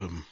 Um,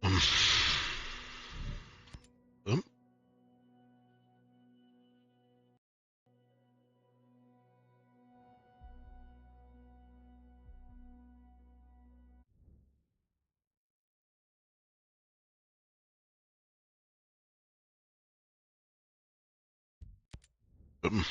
um, um, um,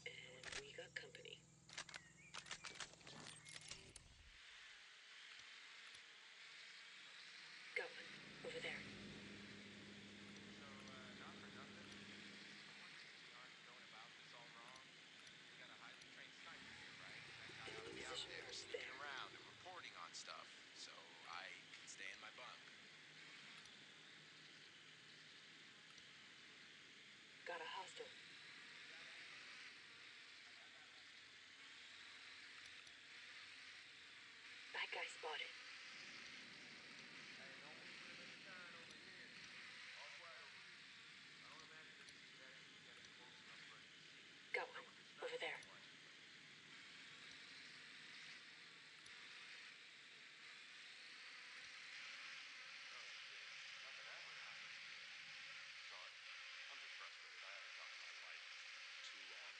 And we got company. Got one. Over there. Sneaking around and reporting on stuff, so I can stay in my bunk. Got a hostile. That guy spotted. Got one. Over there. I'm just frustrated. I haven't talked to my wife in too long.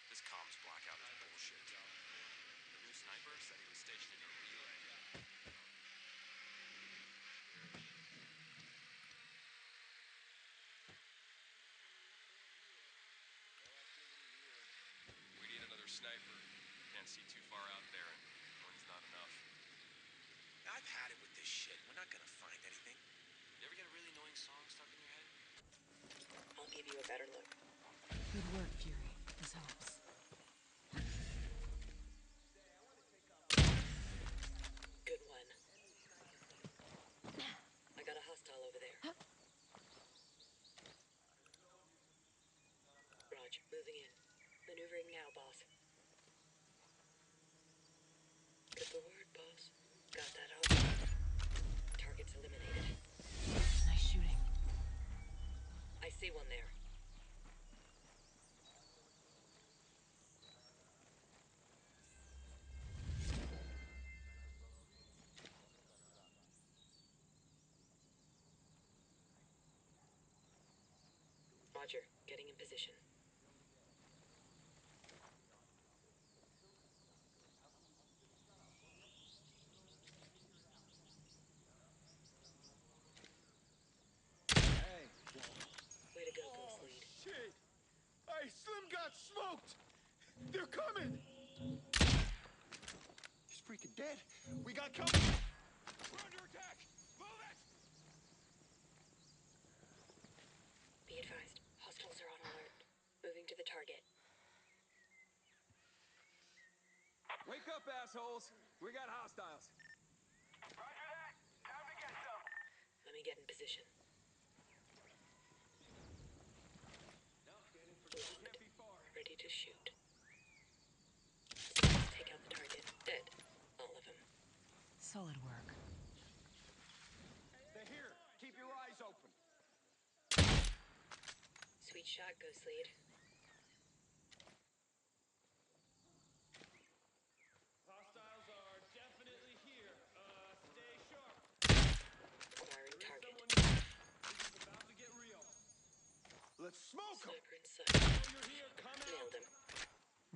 This comms blackout is bullshit. The new sniper said he was stationed in a relay. We need another sniper. Can't see too far out there, and one's not enough. I've had it with this shit. We're not gonna find anything. You ever get a really annoying song stuck in your head? I'll give you a better look. Good work, Fury. This helps. Good one. I got a hostile over there. moving in. Maneuvering now, boss. Get the word, boss. Got that all. Targets eliminated. Nice shooting. I see one there. Roger, getting in position. Hey. Way to go, Ghost Lead. Shit! Hey, Slim got smoked! They're coming! He's freaking dead. We got company! We're under attack! Move it! Be advised, hostiles are on alert. Moving to the target. Wake up, assholes! We got hostiles. Roger that. Time to get some. Let me get in position. Locked. Ready to shoot. Take out the target. Dead. All of them. Solid work. They're here. Keep your eyes open. Sweet shot, Ghost Lead. Hostiles are definitely here. Stay sharp. Acquiring target. This is about to get real. Let's smoke them! Sniper in sight. Oh, you're here. Come out. Nailed him.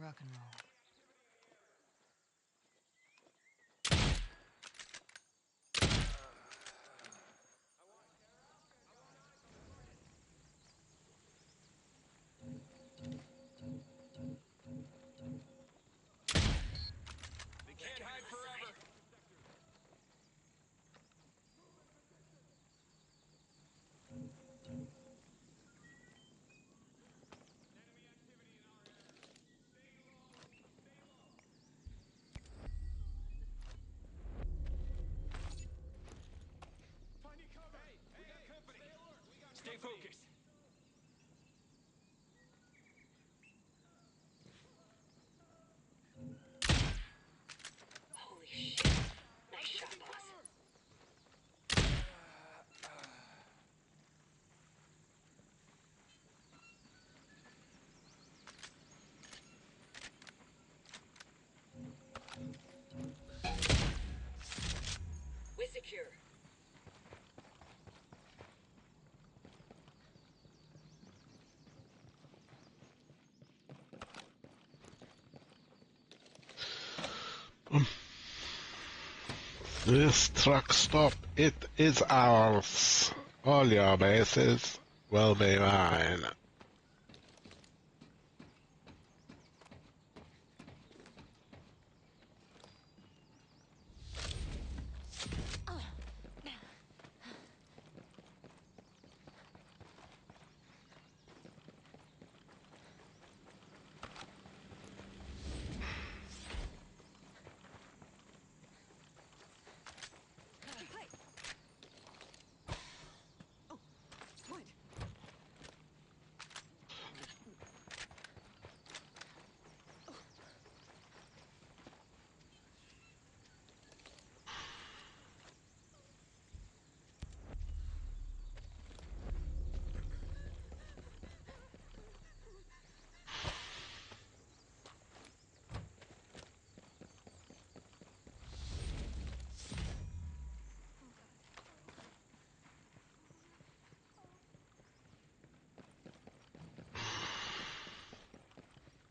Rock and roll. They can't hide forever. Finding cover. Hey, we got company. Stay focused. Holy shit. Nice shot, boss. We're secure. This truck stop, it is ours. All your bases will be mine.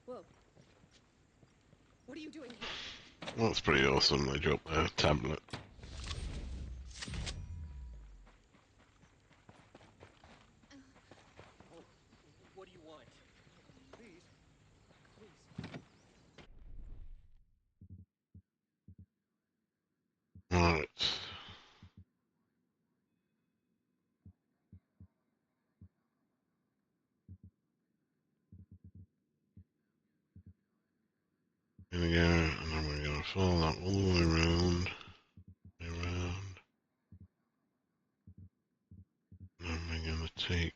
Whoa. What are you doing here? That's pretty awesome. They dropped their tablet. What do you want? Please. Please. Right. Here we go, and then we're going to follow that all the way around, and then we're going to take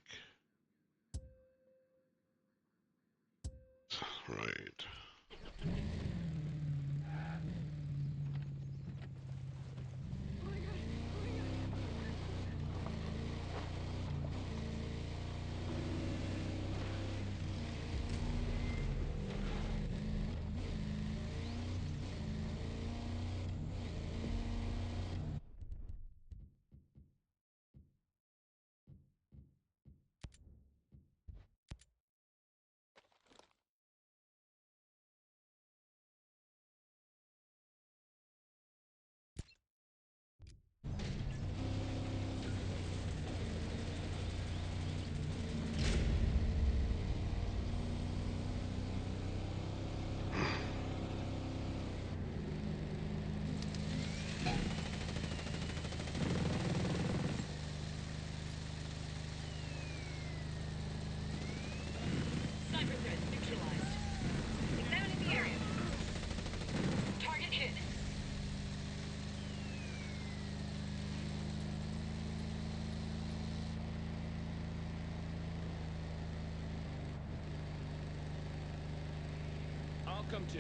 come to.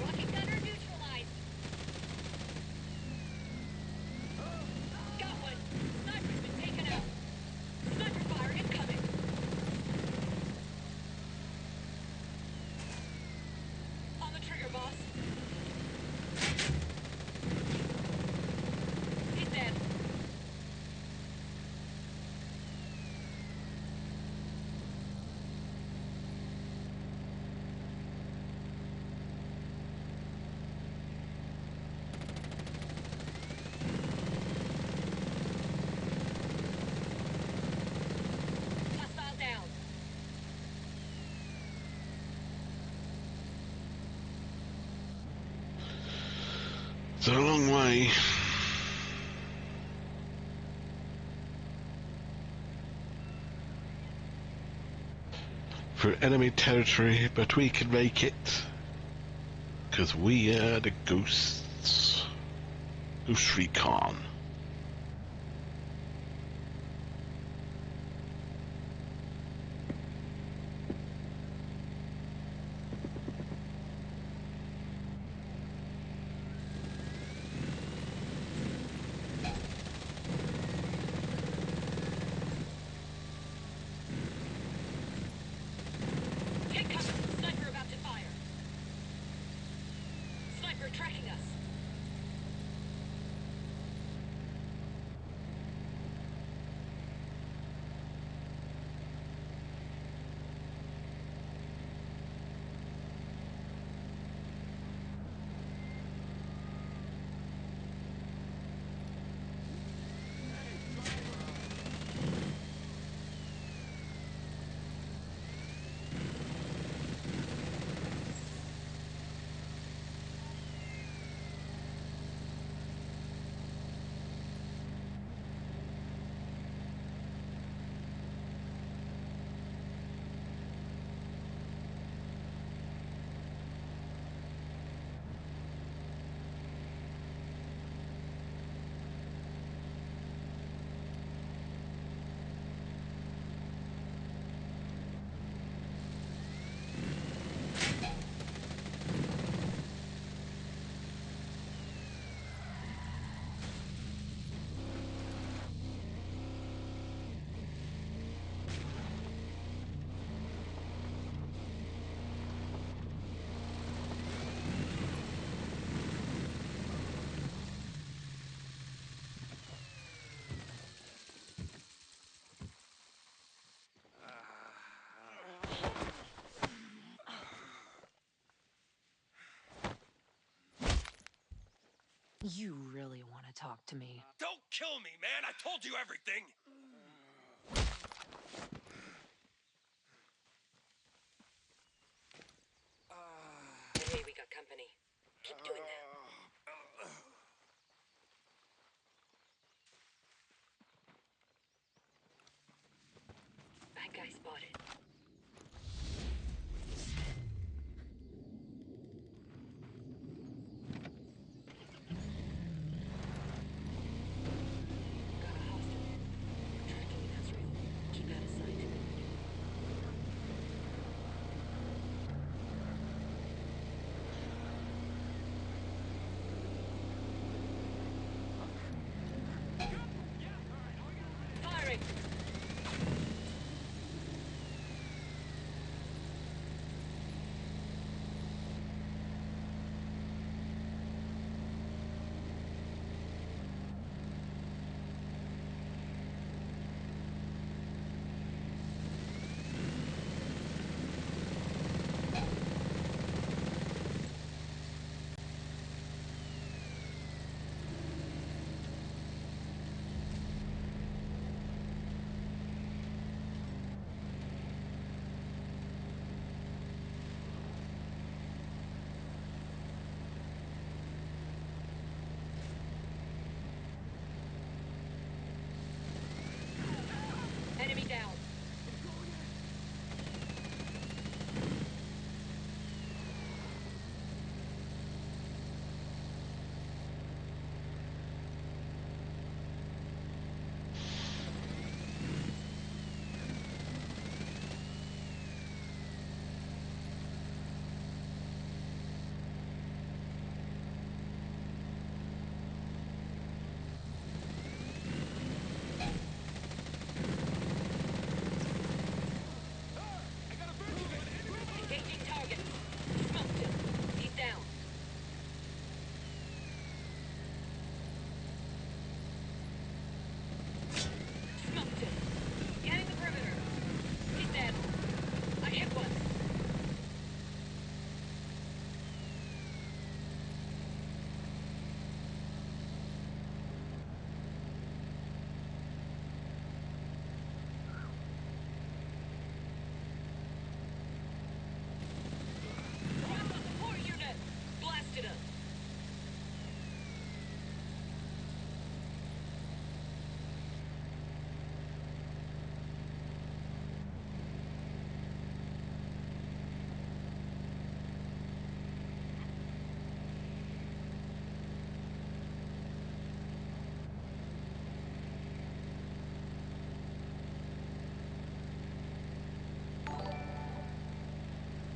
Rocket gunner neutralized. Got one. Sniper's been taken out. Sniper fire incoming. On the trigger, boss. He's dead. Hostile down. It's a long way. Through enemy territory, but we can make it. Because we are the ghosts. Ghost Recon. Take cover. Sniper about to fire. Sniper tracking us. You really want to talk to me? Don't kill me, man! I told you everything! Hey, we got company. Keep doing that. Bad guy spotted. Got a hostile.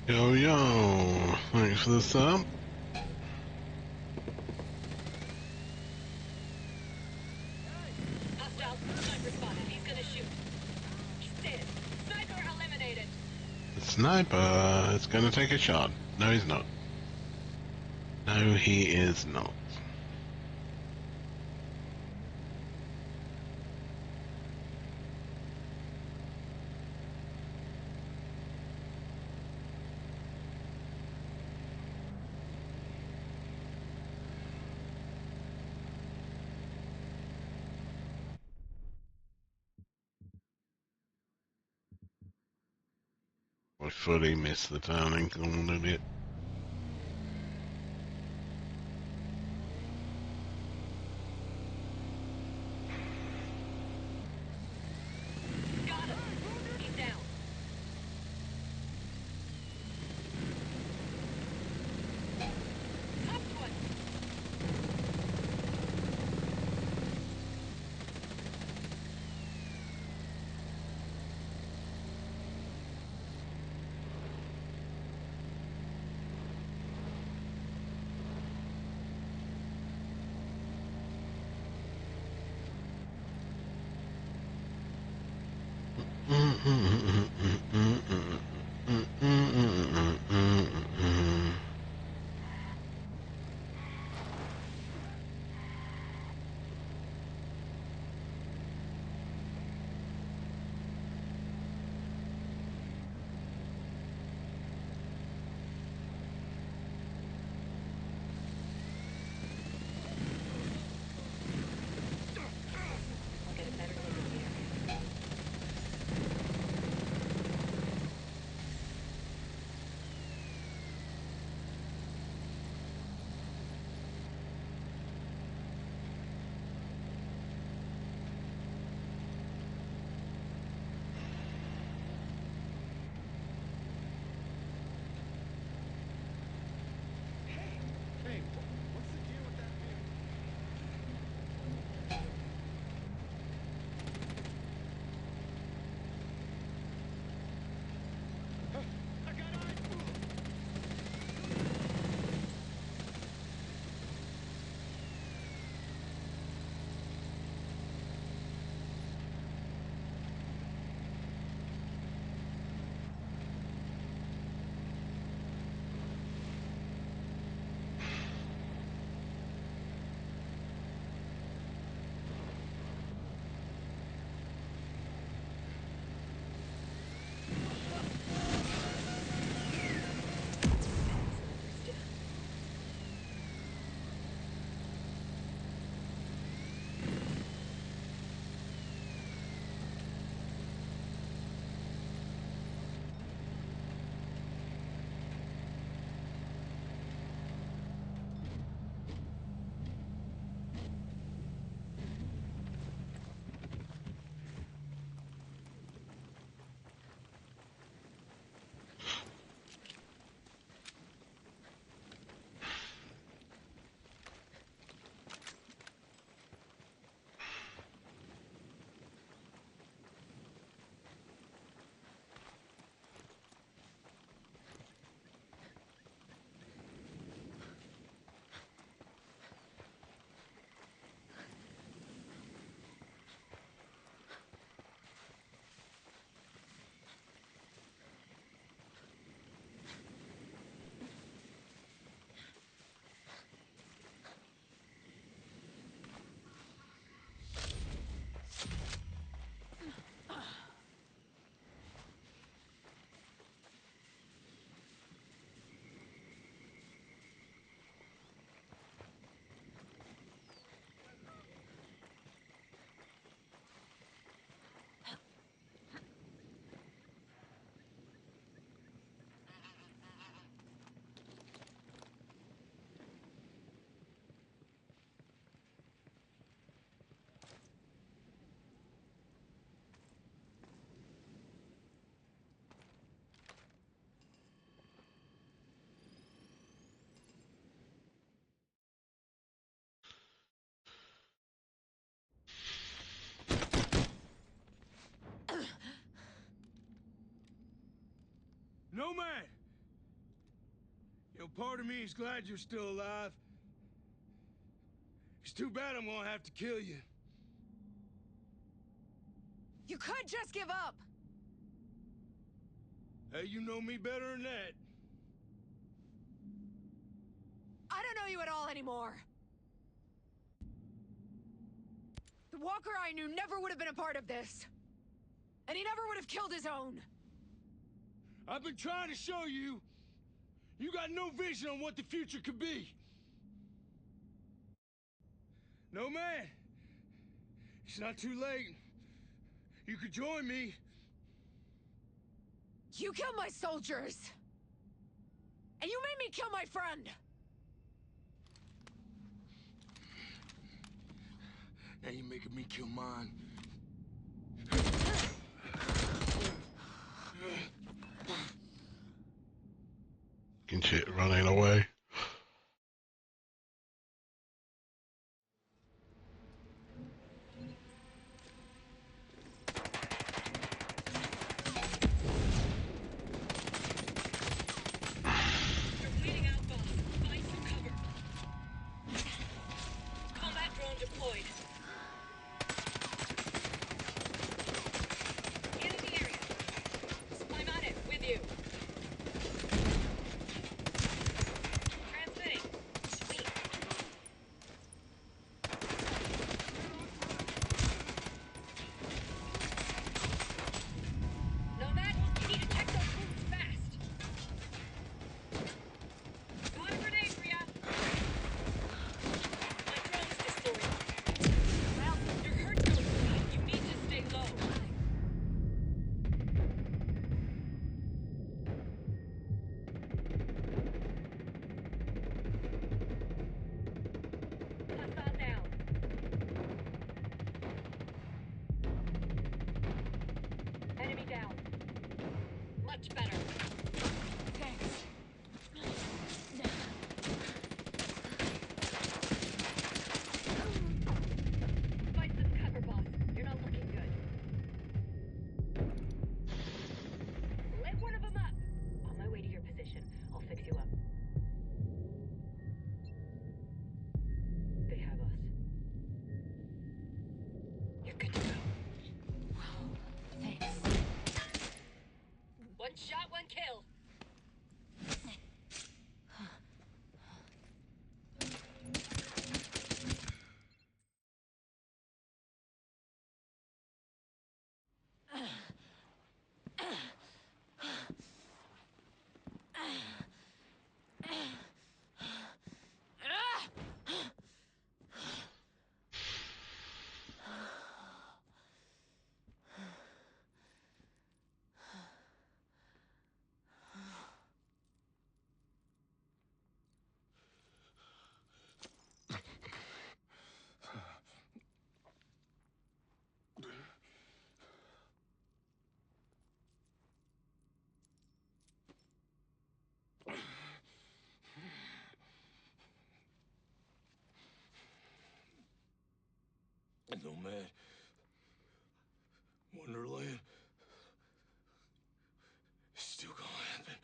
Yo, yo. Thanks for the sub. Hostile. Sniper spotted. He's gonna shoot. He's dead. Sniper eliminated. The sniper is gonna take a shot. No, he's not. No, he is not. I fully missed the turning corner bit. Got him. He's down. Top one. I'll get a better look at the area. Hey, what's the deal with that vehicle? I got eyes. Sniper's down. No man! part of me is glad you're still alive. It's too bad I'm gonna have to kill you. You could just give up! Hey, you know me better than that. I don't know you at all anymore. The Walker I knew never would have been a part of this. And he never would have killed his own. I've been trying to show you. You got no vision on what the future could be. No, man. It's not too late. You could join me. You killed my soldiers! And you made me kill my friend! Now you're making me kill mine. Can see it running away. You're bleeding out, boss. Find some cover. Combat drone deployed. Get in the area. I'm on it, with you. Transmitting. Sweet. Nomad, you need to check those wounds fast. Got a grenade for ya. My drone's destroyed. Well, your hurt don't bleed. You need to stay low. Hostile down. Enemy down. Much better. Thanks. Find some cover, boss. You're not looking good. Lit one of them up. On my way to your position. I'll fix you up. They have us. You're good to go. Thanks. One shot, one kill. Nomad. Wonderland. It's still gonna happen.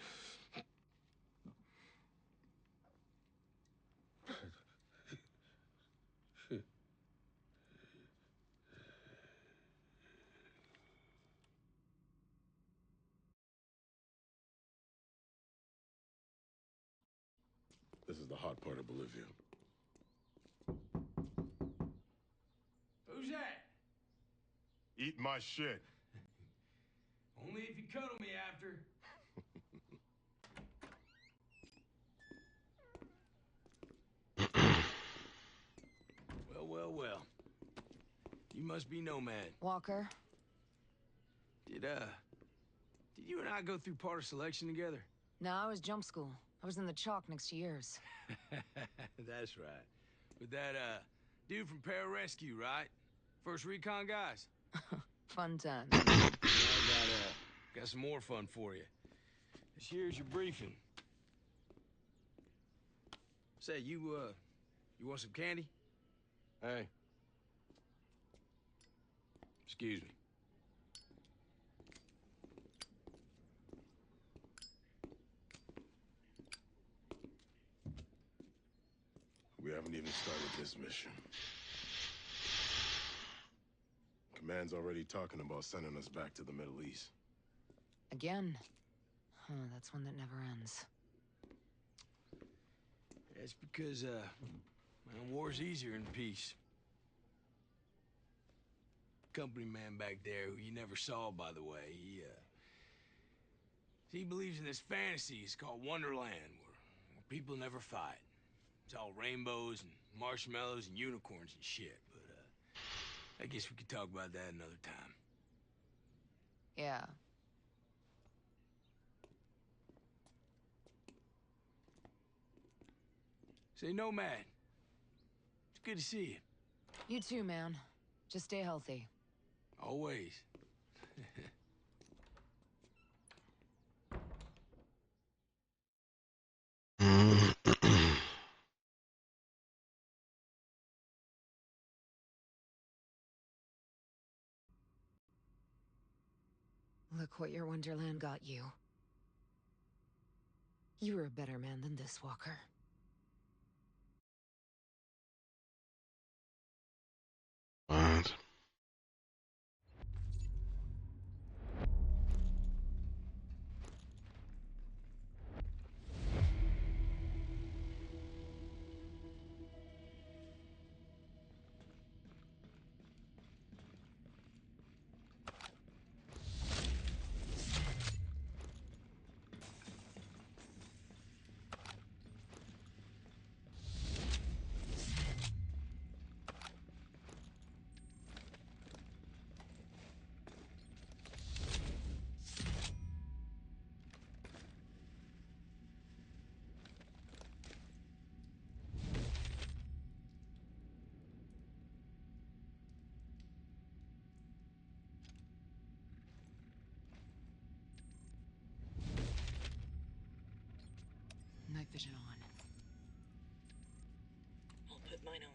This is the hot part of Bolivia. Who's that? Eat my shit. Only if you cuddle me after. Well, well, well. You must be Nomad. Walker? Did you and I go through part of selection together? No, I was jump school. I was in the chalk next to yours. That's right. With that, dude from Pararescue, right? First recon guys? Fun times. I got some more fun for you. This here's your briefing. Say, you want some candy? Hey. Excuse me. haven't even started this mission. Command's already talking about sending us back to the Middle East. Again? Huh, that's one that never ends. That's because, man, war's easier in peace. Company man back there, who you never saw, by the way, he believes in this fantasy. It's called Wonderland, where people never fight. It's all rainbows and marshmallows and unicorns and shit, but, I guess we could talk about that another time. Yeah. Say, Nomad. It's good to see you. You too, man. Just stay healthy. Always. Look what your Wonderland got you. You were a better man than this, Walker. What? Night vision on. I'll put mine on.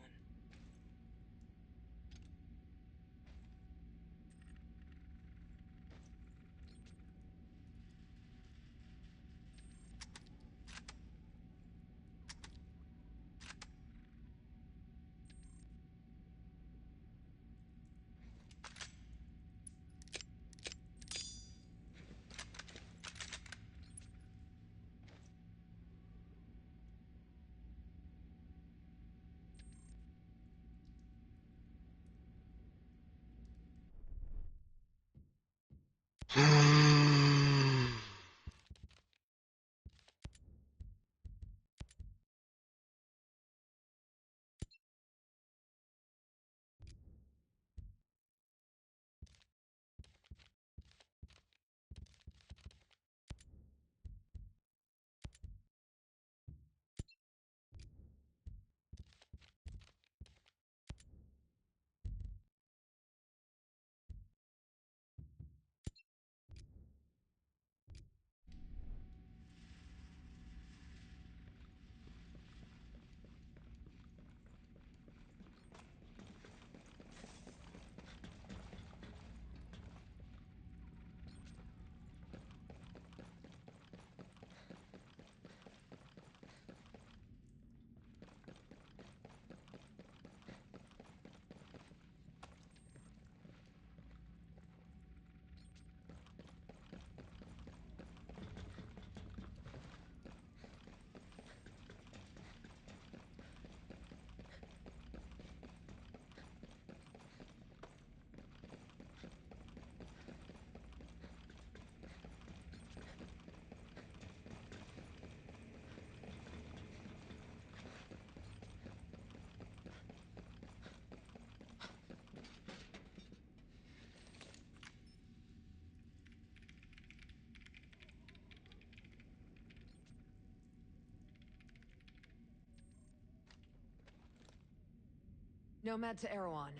Nomad to Erewhon.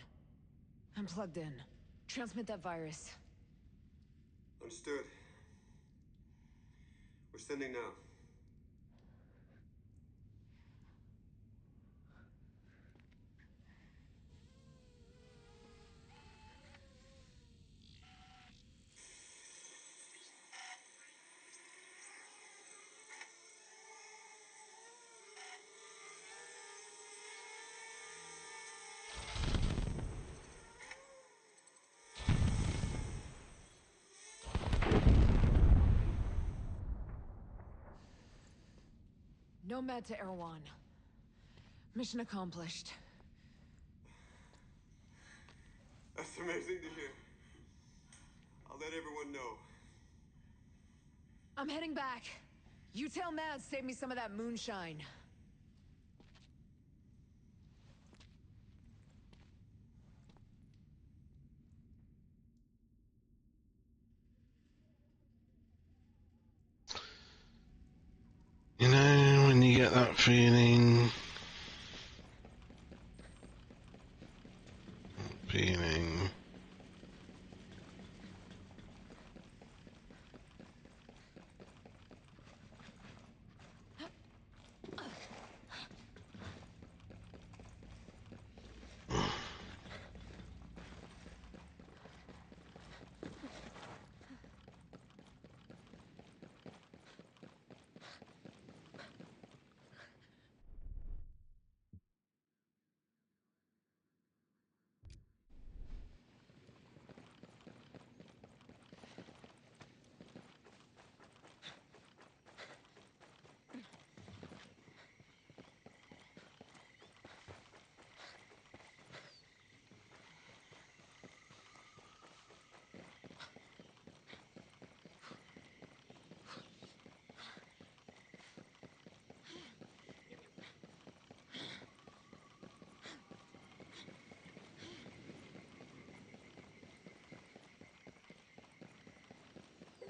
I'm plugged in. Transmit that virus. Understood. We're sending now. Nomad to Erewhon. Mission accomplished. That's amazing to hear. I'll let everyone know. I'm heading back. You tell Mads save me some of that moonshine. You know, when you get that feeling... Feeling...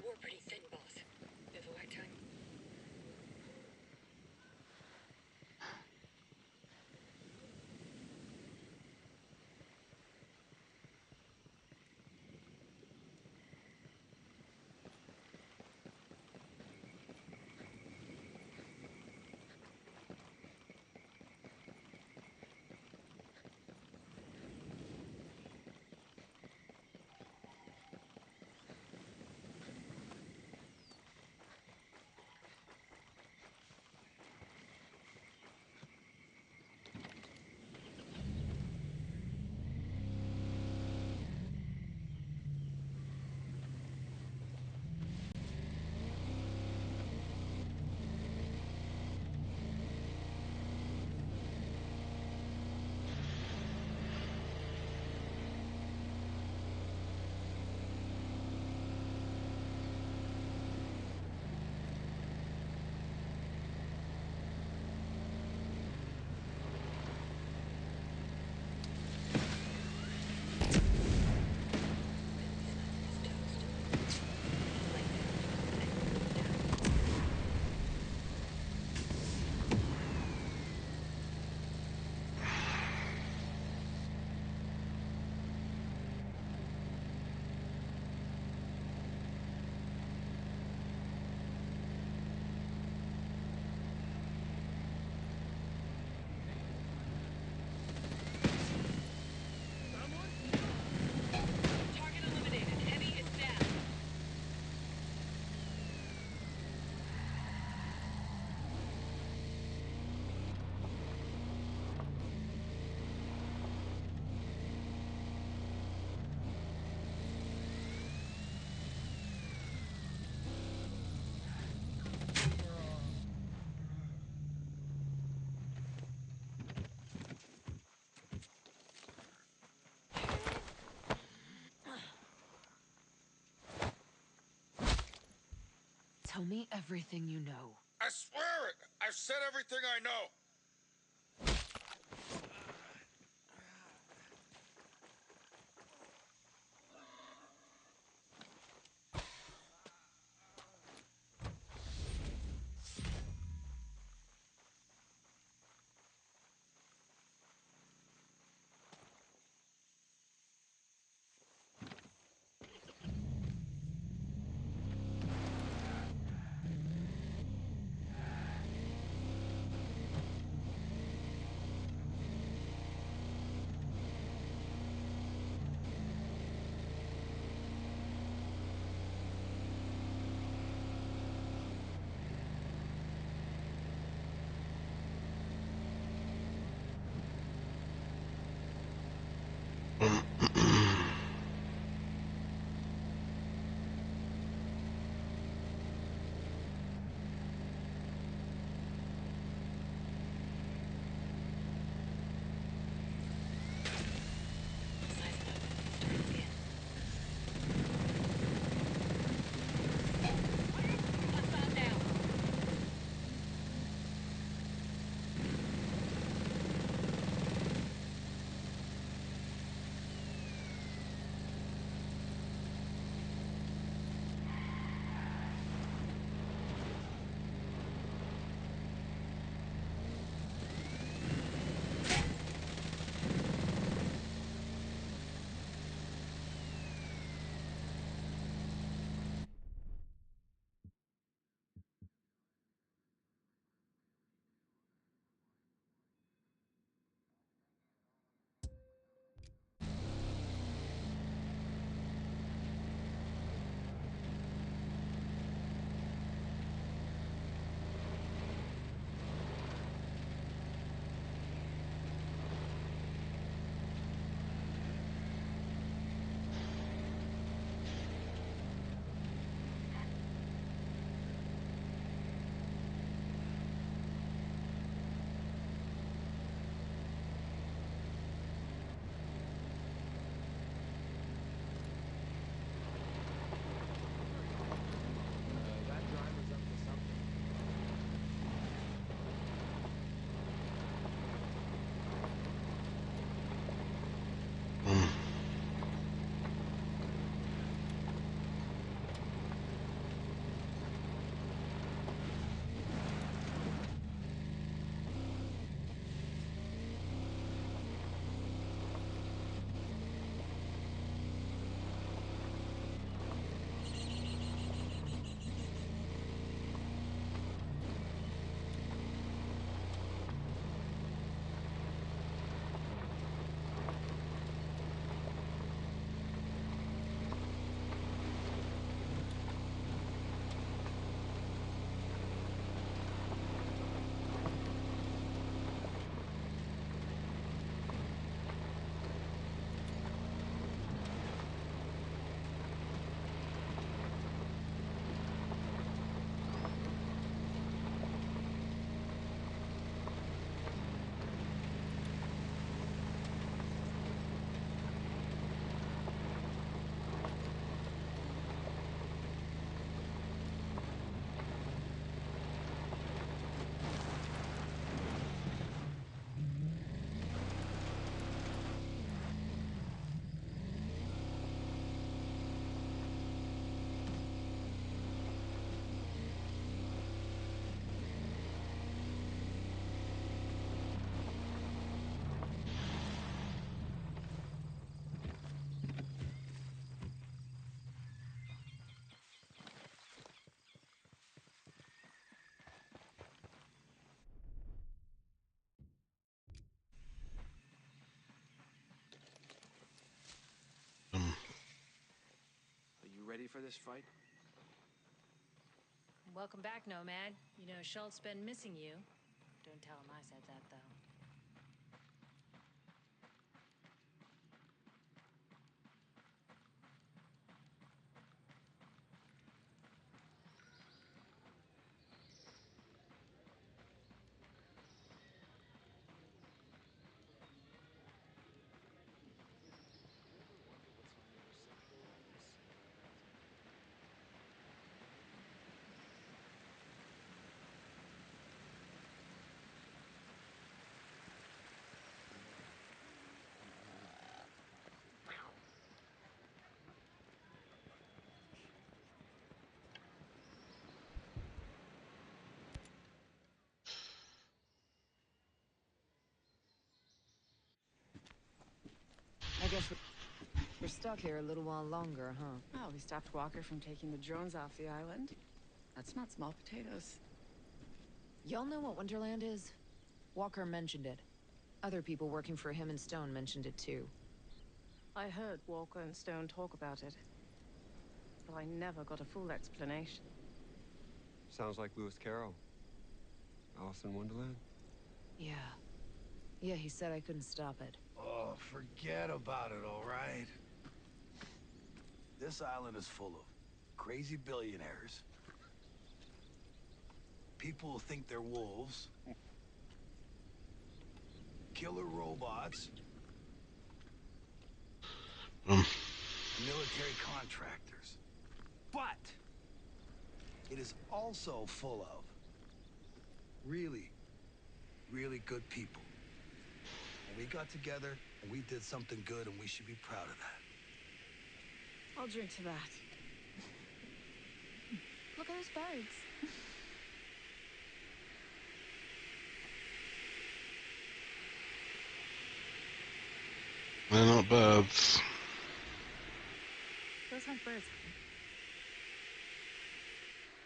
We're pretty thin, boss. Bivouac time? Target eliminated. Heavy is down. Tell me everything you know. I swear it! I've said everything I know! ready for this fight? Welcome back, Nomad. You know, Schultz's been missing you. Don't tell him I said that, though. I guess we're stuck here a little while longer, huh? Well, we stopped Walker from taking the drones off the island. That's not small potatoes. Y'all know what Wonderland is? Walker mentioned it. Other people working for him and Stone mentioned it too. I heard Walker and Stone talk about it, but I never got a full explanation. Sounds like Lewis Carroll. Alice in Wonderland? Yeah. Yeah, he said I couldn't stop it. Oh, forget about it, all right? This island is full of crazy billionaires. People who think they're wolves. Killer robots. Military contractors. But it is also full of really, really good people. And we got together and we did something good, and we should be proud of that. I'll drink to that. Look at those birds. They're not birds. Those aren't birds.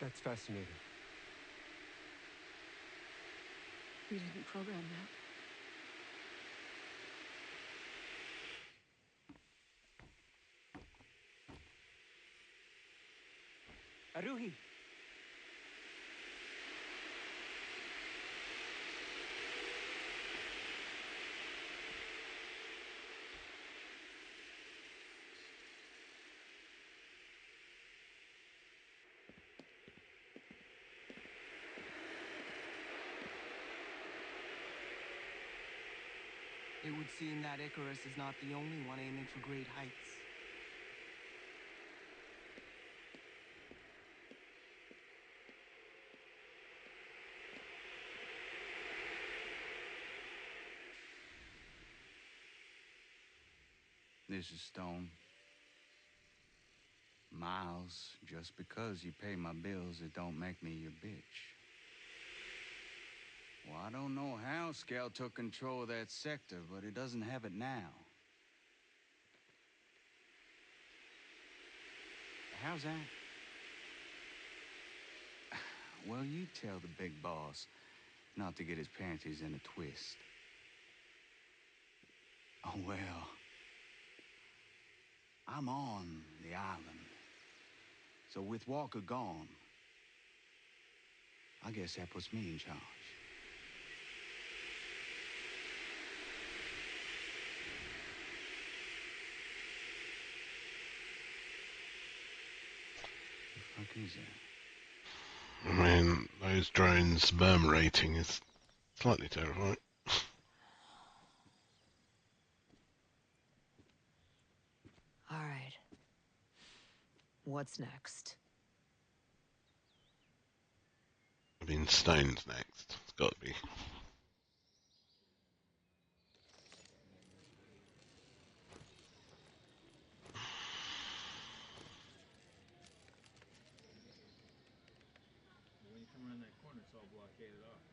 That's fascinating. We didn't program that. Aruhi! It would seem that Icarus is not the only one aiming for great heights. This is Stone. Miles, just because you pay my bills, it don't make me your bitch. Well, I don't know how Scal took control of that sector, but he doesn't have it now. How's that? Well, you tell the big boss not to get his panties in a twist. Oh, well. I'm on the island. So with Walker gone, I guess that puts me in charge. The fuck is that? I mean, those drones' sperm rating is slightly terrifying. All right. What's next? I mean, Stone's next. It's got to be. When you come around that corner, it's all blockaded off.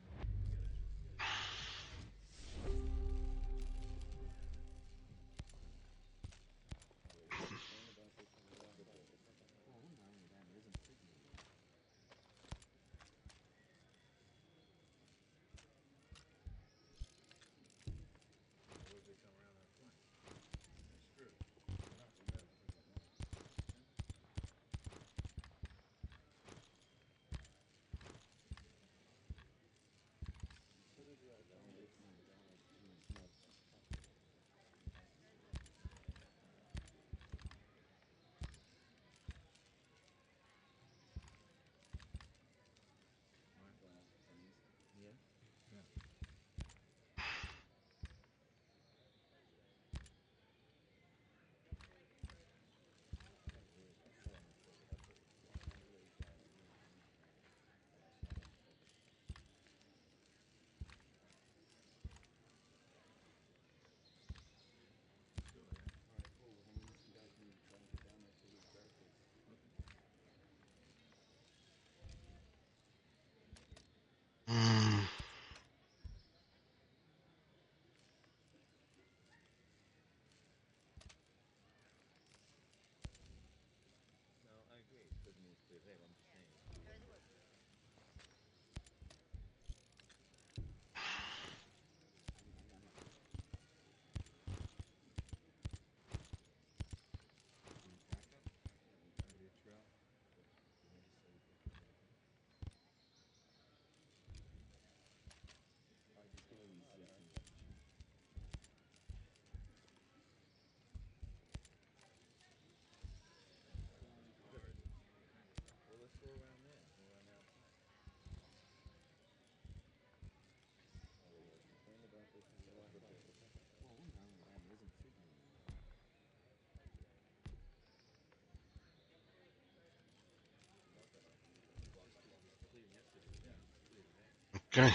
Okay.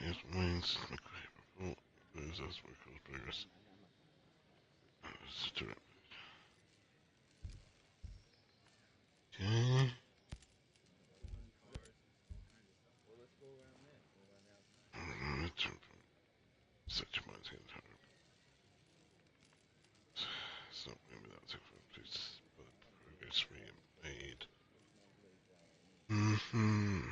Yes, mine's my great report. There's us work on progress. Let's do it. Okay. Such a mind's getting tired. So maybe that's it for please. But the progress we made. Mm-hmm.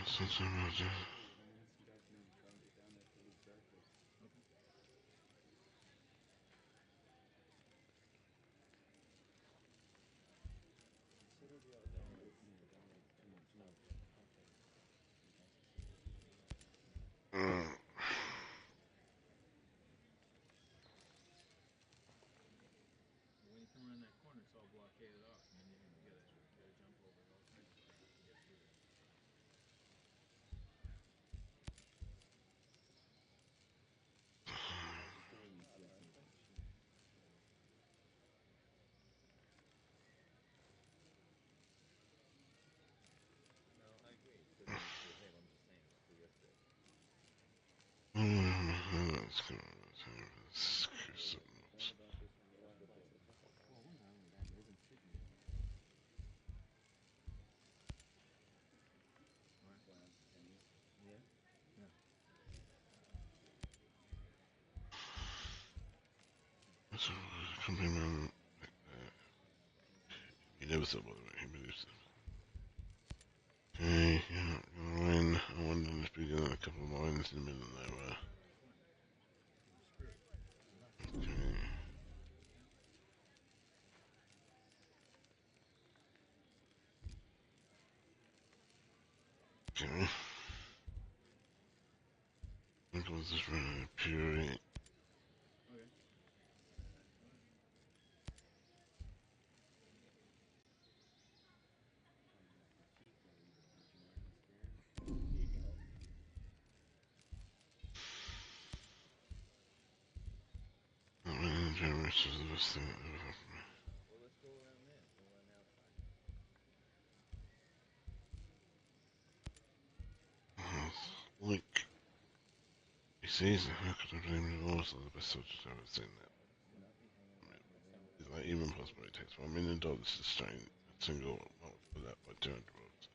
Something about that. Let's go. Let's go some notes. So, company man, he never said by the way, he believes it. Okay, yeah, gonna win. I wonder if we get a couple of lines in the middle of nowhere. Okay. Okay. Look at this right purity. Generous is the best thing that ever happened to me. Link. He sees it. How could I blame him? Also, the best soldiers I've ever seen that. It's like even possible it takes $1 million to strain a single month for that by 200 volts.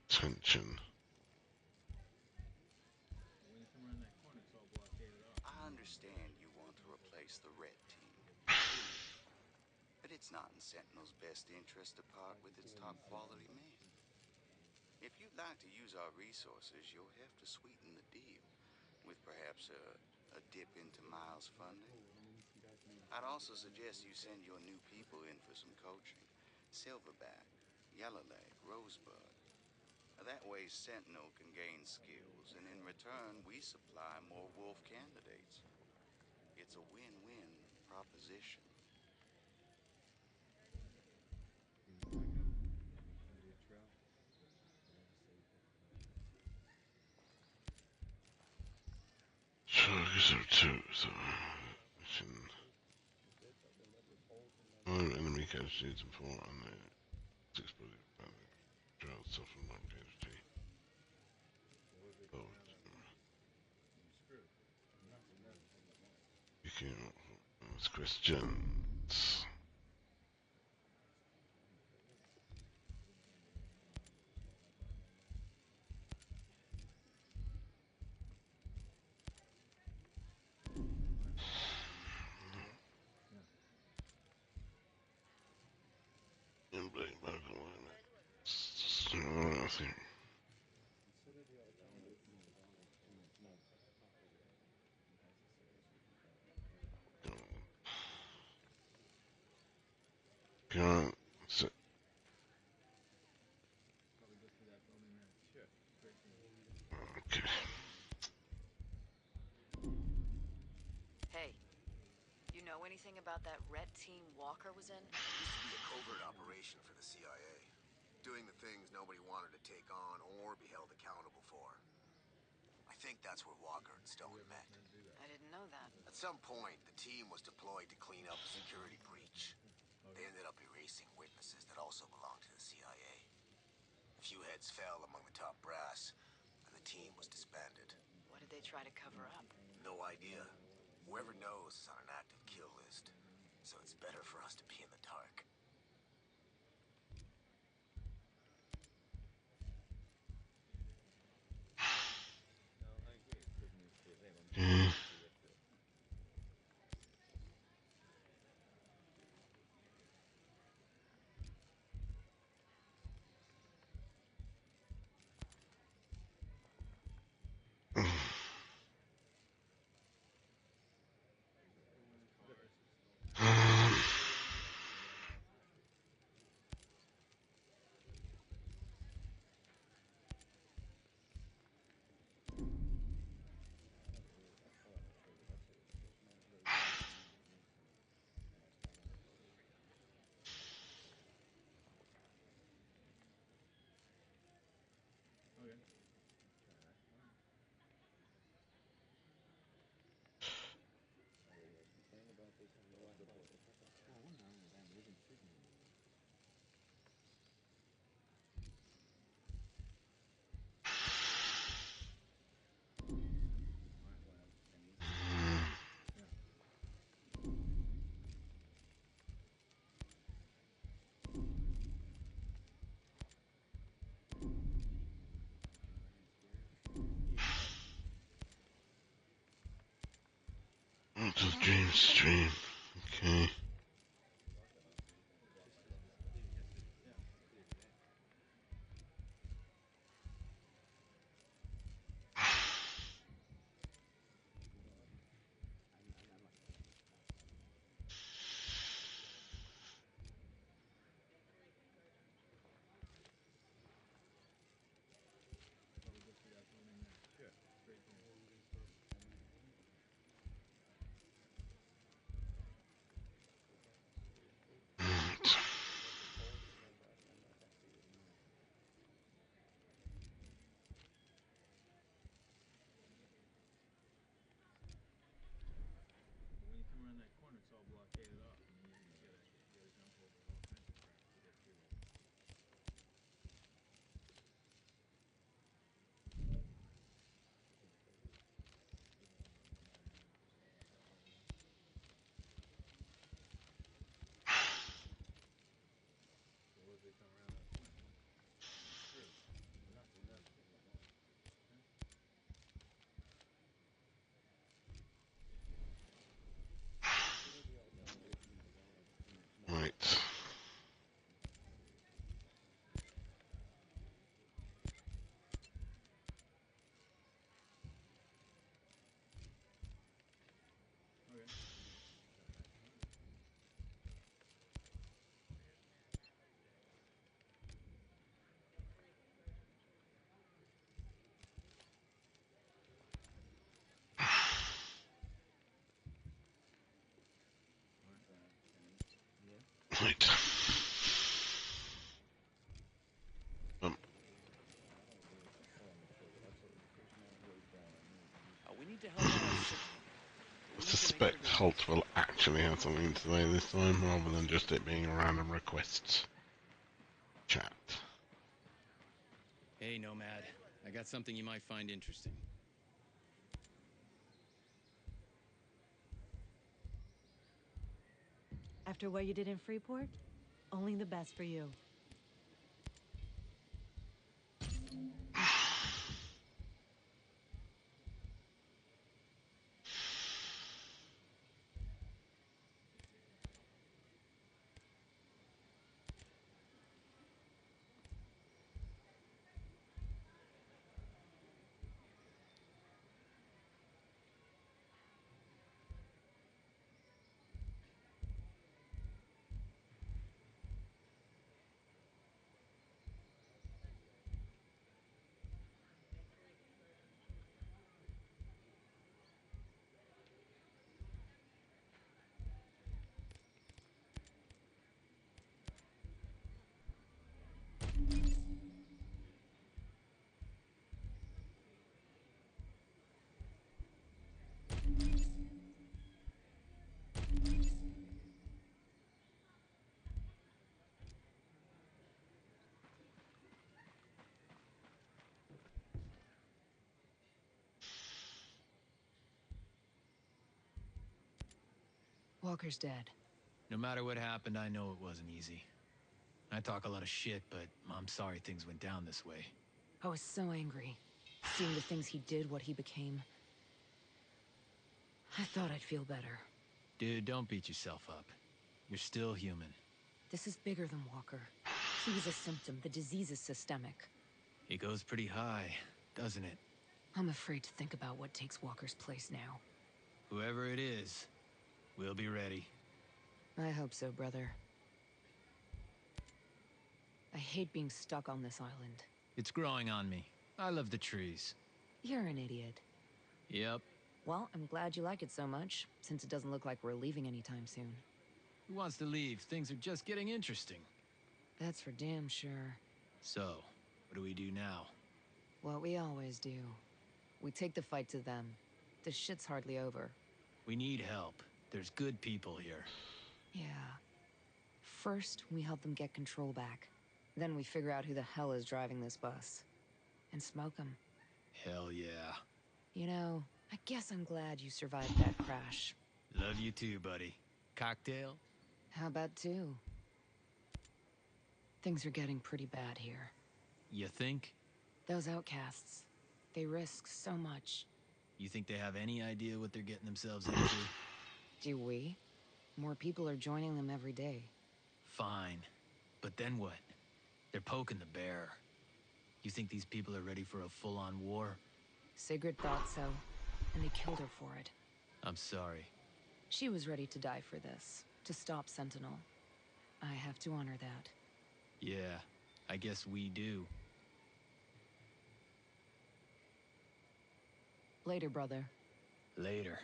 Tension. I understand you want to replace the red team. But it's not in Sentinel's best interest to part with its top quality men. like to use our resources, you'll have to sweeten the deal with perhaps a dip into Miles' funding. I'd also suggest you send your new people in for some coaching. Silverback, Yellowleg, Rosebud. That way Sentinel can gain skills, and in return we supply more Wolf candidates. It's a win-win proposition. So I guess I have two, so mission. One enemy casualties and 4 on the 6 body trail suffered 1 casualty. Oh, you can ask questions. In black medical alignment. I think. Can't sit. Okay. Hey, you know anything about that ret team Walker was in? Used to be a covert operation for the CIA. Doing the things nobody wanted to take on or be held accountable for. I think that's where Walker and Stone met. I didn't know that. At some point, the team was deployed to clean up a security breach. They ended up erasing witnesses that also belonged to the CIA. A few heads fell among the top brass, and the team was disbanded. What did they try to cover up? No idea. Whoever knows is on an active kill list, so it's better for us to be in the dark. Yeah. Out of dream stream. Okay. We need to help out our sick. I suspect Holt will actually have something to say this time, rather than just it being a random requests chat. Hey, Nomad. I got something you might find interesting. After what you did in Freeport, only the best for you. Walker's dead. No matter what happened, I know it wasn't easy. I talk a lot of shit, but I'm sorry things went down this way. I was so angry. Seeing the things he did, what he became. I thought I'd feel better. Dude, don't beat yourself up. You're still human. This is bigger than Walker. He was a symptom. The disease is systemic. It goes pretty high, doesn't it? I'm afraid to think about what takes Walker's place now. Whoever it is, we'll be ready. I hope so, brother. I hate being stuck on this island. It's growing on me. I love the trees. You're an idiot. Yep. Well, I'm glad you like it so much, since it doesn't look like we're leaving anytime soon. Who wants to leave? Things are just getting interesting. That's for damn sure. So, what do we do now? What we always do. We take the fight to them. This shit's hardly over. We need help. There's good people here. Yeah. First, we help them get control back. Then we figure out who the hell is driving this bus. And smoke them. Hell yeah. You know, I guess I'm glad you survived that crash. Love you too, buddy. Cocktail? How about two? Things are getting pretty bad here. You think? Those outcasts, they risk so much. You think they have any idea what they're getting themselves into? Do we? More people are joining them every day. Fine. But then what? They're poking the bear. You think these people are ready for a full-on war? Sigrid thought so, and they killed her for it. I'm sorry. She was ready to die for this, to stop Sentinel. I have to honor that. Yeah, I guess we do. Later, brother. Later.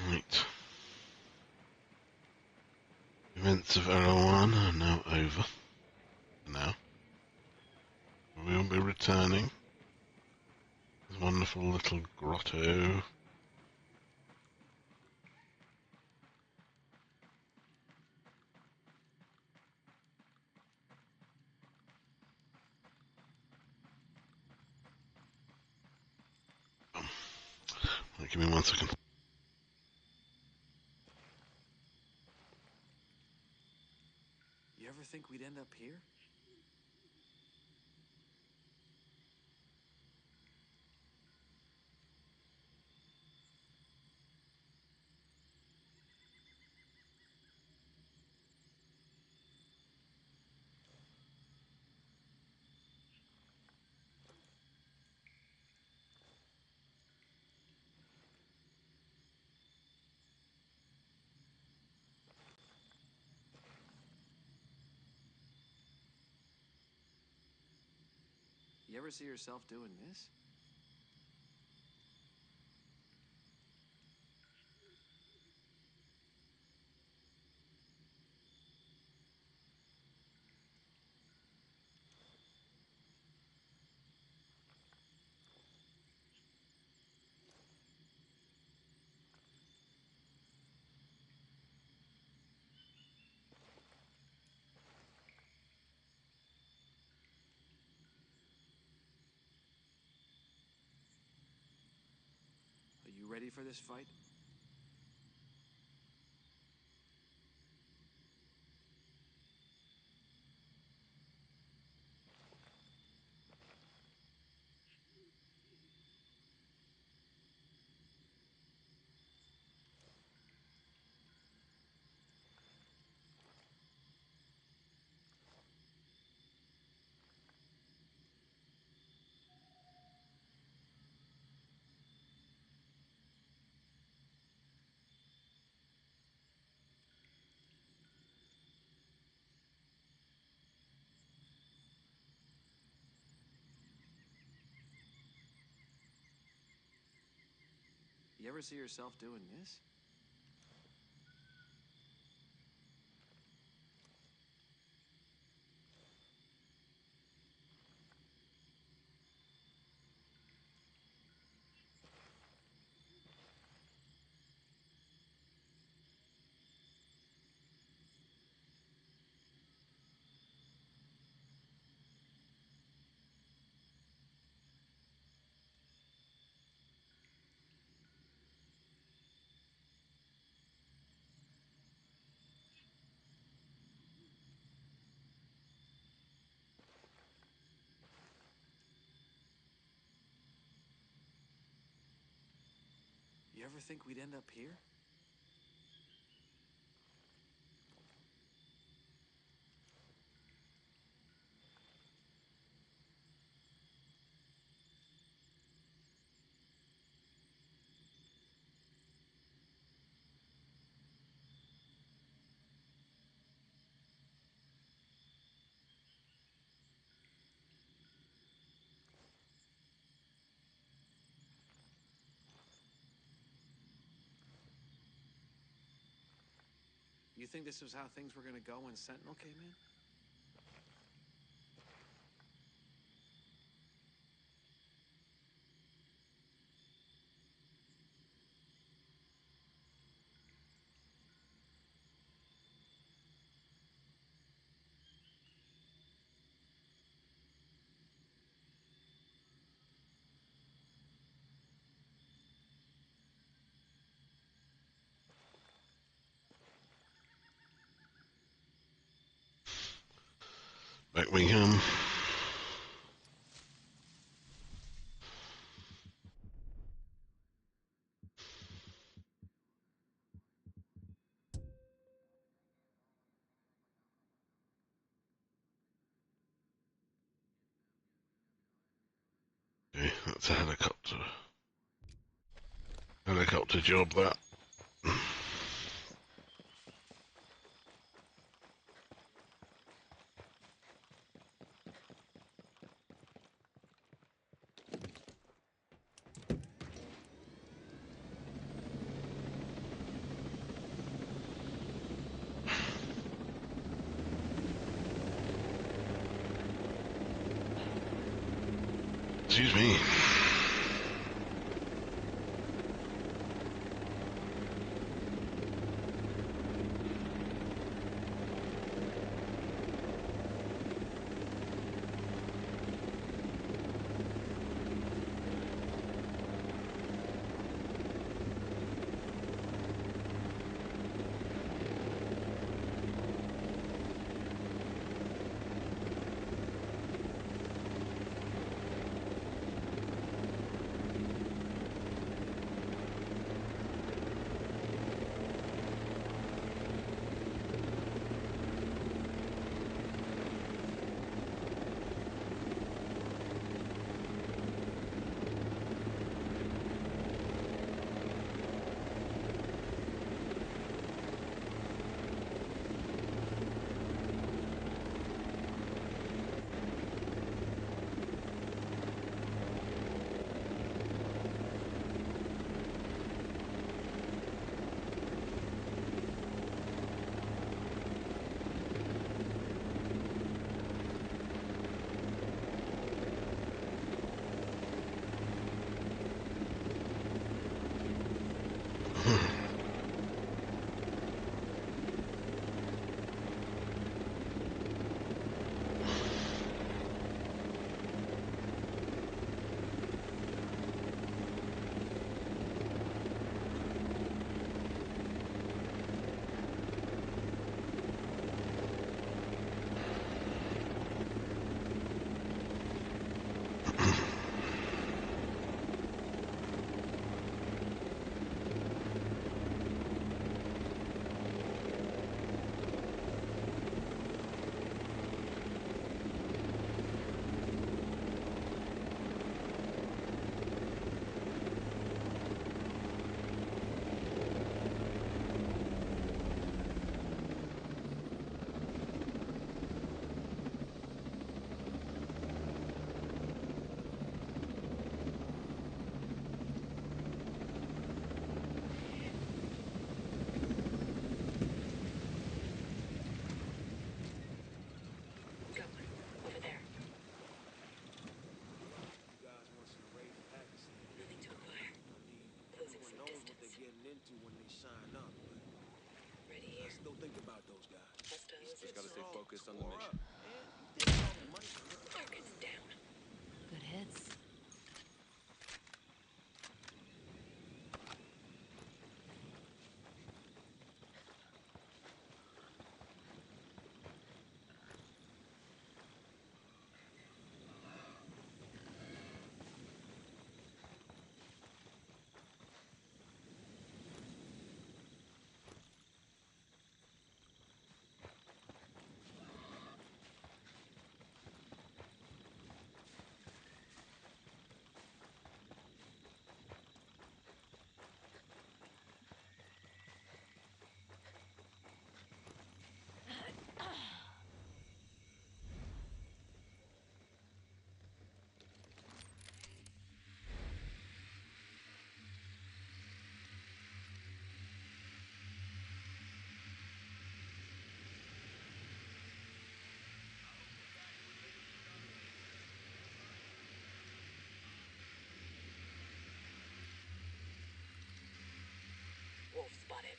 Right. Events of Erewhon are now over. Now. We will be returning. This wonderful little grotto. Right, give me 1 second. You ever think we'd end up here? You ever see yourself doing this? Are you ready for this fight? You ever see yourself doing this? You ever think we'd end up here? You think this was how things were gonna go when Sentinel came in? Back we come. Okay, that's a helicopter. Helicopter job, that. Excuse me. Just gotta stay focused on the mission. Target's down. Good hits. Wolf spotted.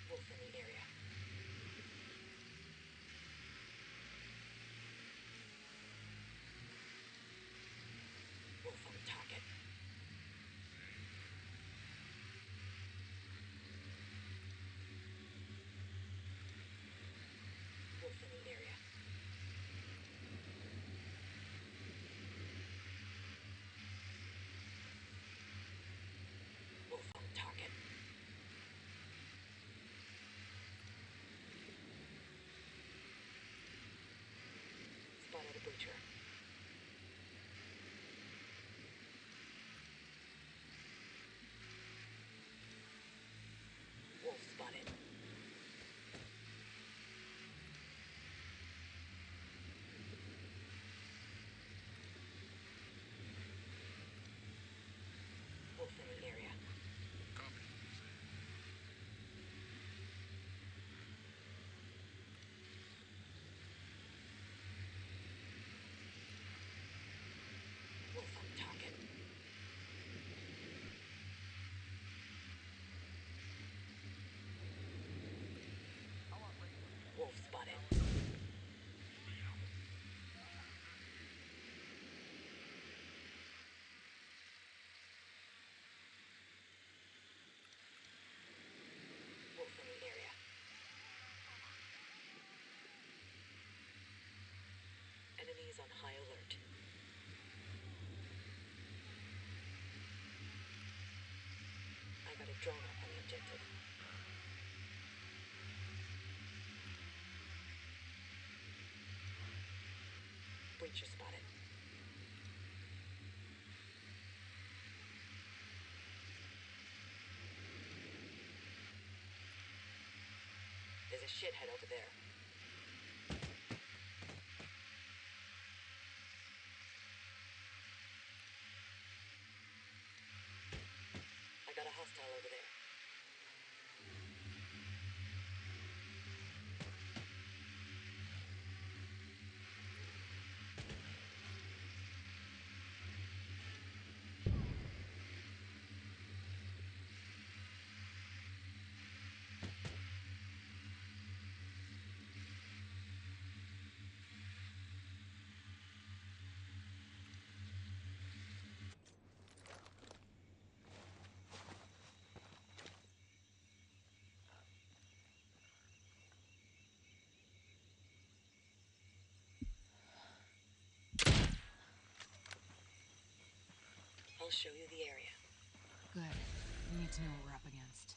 Wolf in the area. Wolf on target. Wolf in the area. Wolf on target. Spotted a breacher. Wolf spotted. Wolf in the area. Wolf on target. Wolf spotted. Wolf in the area. Enemies on high alert. I got a drone up on the objective. Breacher spotted. There's a shithead over there. I got a hostile over there. I'll show you the area. Good. We need to know what we're up against.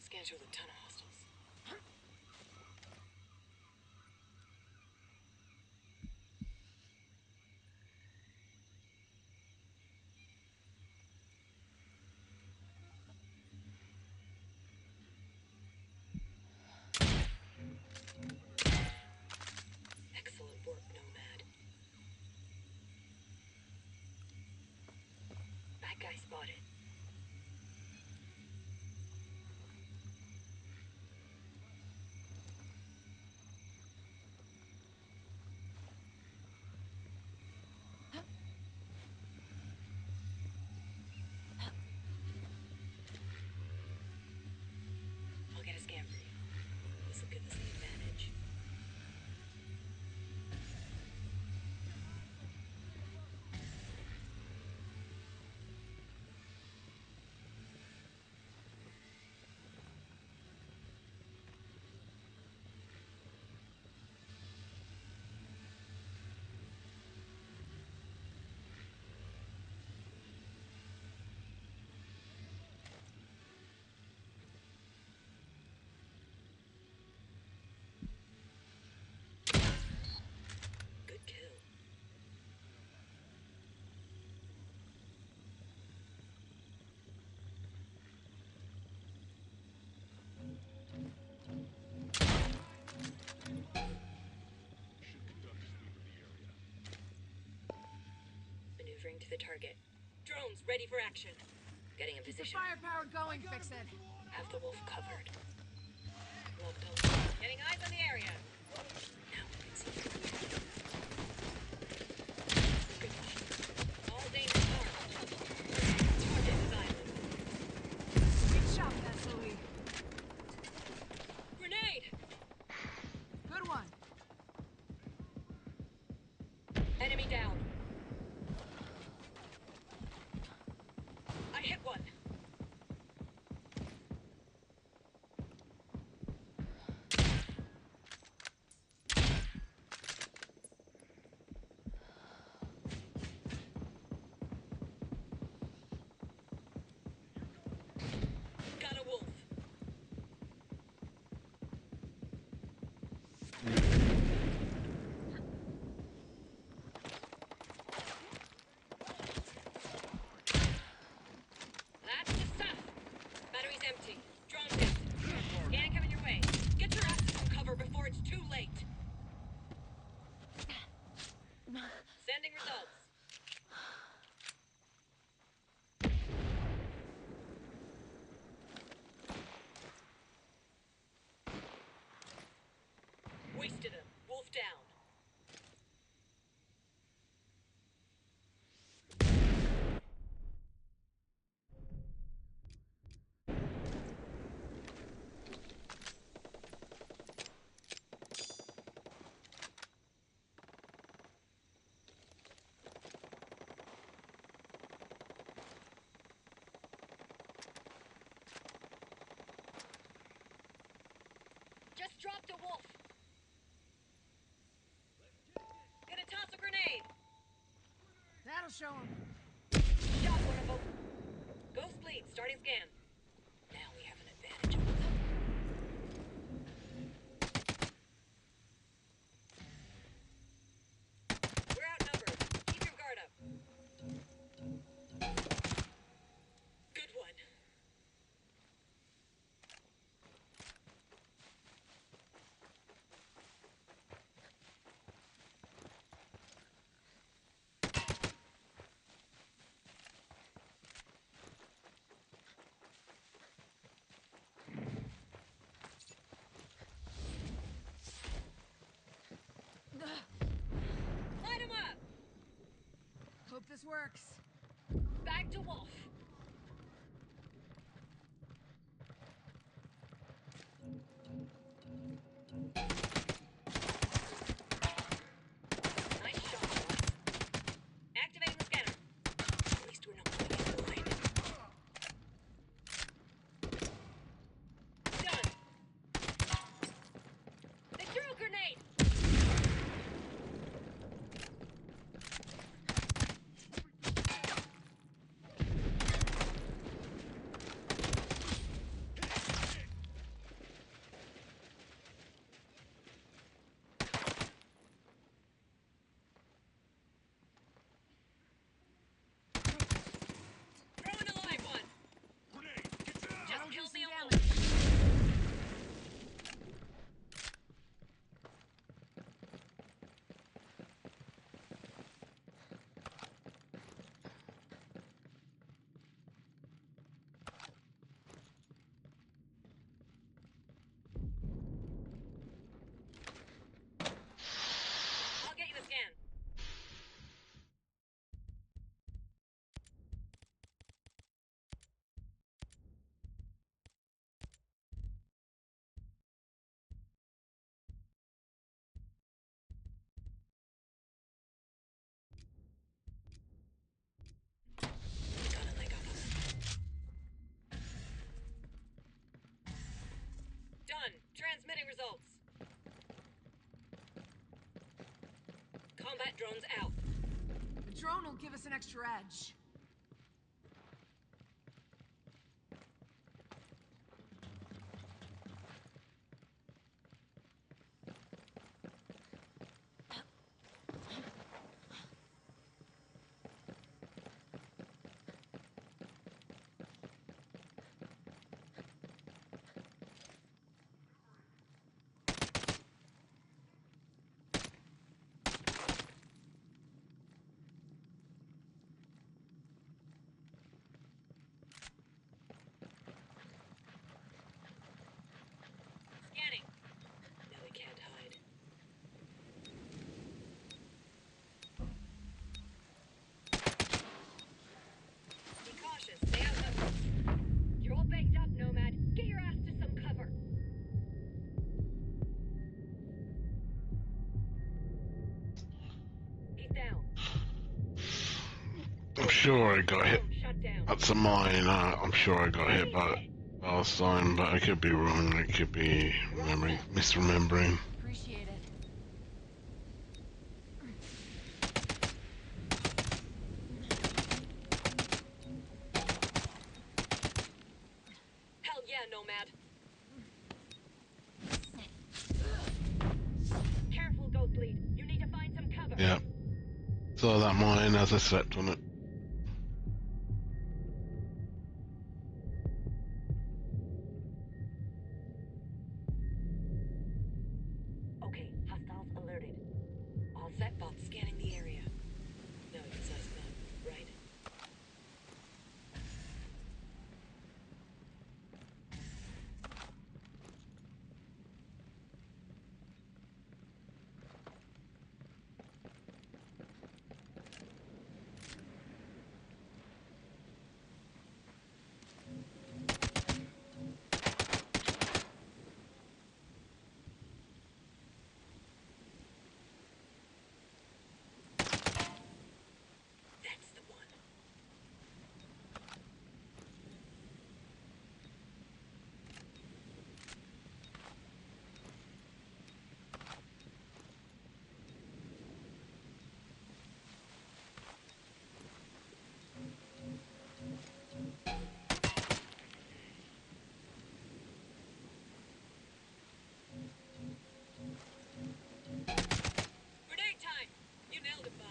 Scan through the ton of hostiles. Excellent work, Nomad. Bad guy spotted. maneuvering to the target. Drones ready for action. Getting in position. Firepower going, fix it. Have the wolf covered. Locked on. Getting eyes on the area. Now we can see through. Good shot. All danger armed. Target is island. Good shot, SOE. Grenade! Good one. Enemy down. I hit one. Got a wolf. That's the stuff. Battery's empty. Drone's out. Scan coming your way. Get your asses on cover before it's too late. Sending results. Wasted him. Wolf down. Just dropped a wolf. Gonna toss a grenade. That'll show him. Shot one of them. Ghost lead. Starting scan. Now we have an advantage over them. We're outnumbered. Keep your guard up. Good one. Light him up. Hope this works. Back to wolf. Nice shot, boss. Activating the scanner. At least we're not moving into the line. Done. They threw a grenade. Throwing a live one. Just killed me a wolf. I'll get you the scan. Got a leg up on them. Done. Transmitting results. Combat drones out. The drone will give us an extra edge. sure I got hit. That's a mine. I'm sure I got hit by it last time, but I could be wrong. I could be misremembering. Appreciate it. Hell yeah, Nomad. Careful, Ghost Lead. You need to find some cover. Yeah. Saw that mine as I slept on it. Okay, hostiles alerted. All set, bots scanning the area. No, it's us then, right? That's the one. Grenade time! You nailed it, boss.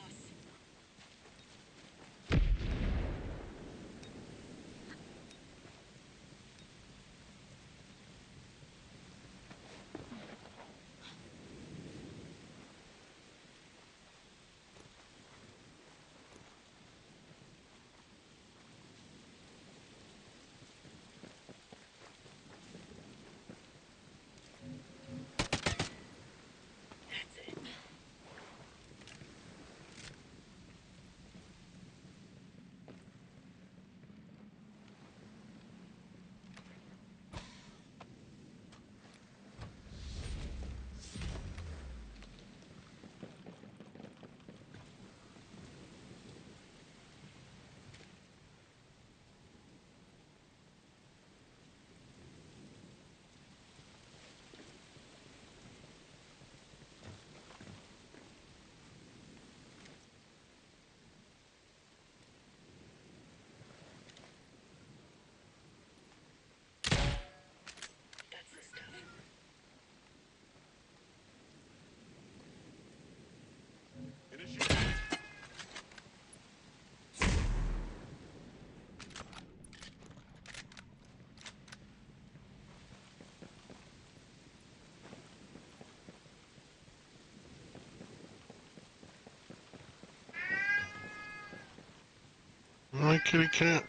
That's it. That's the stuff. My kitty cat.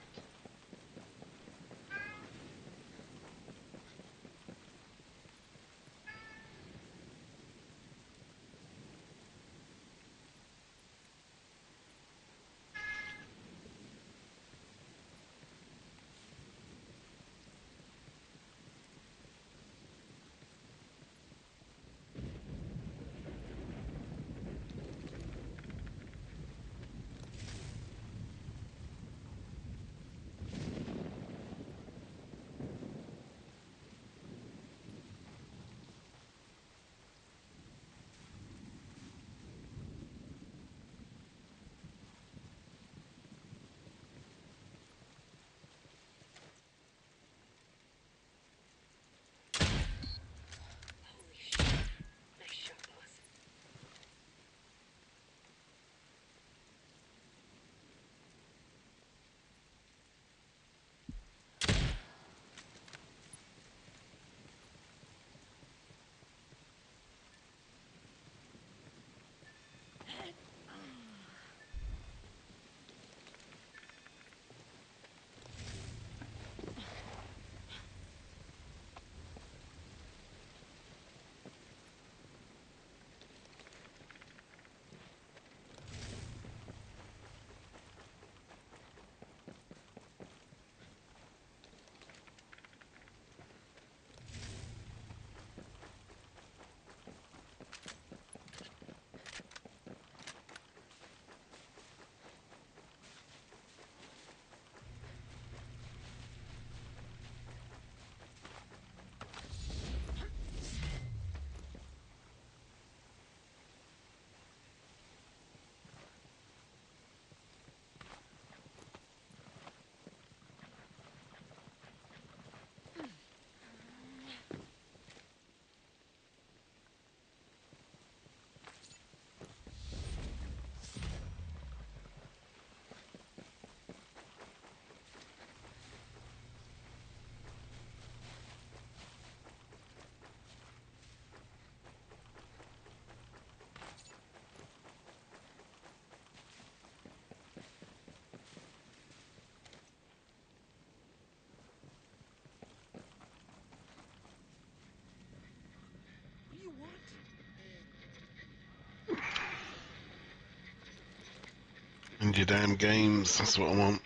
End your damn games, that's what I want.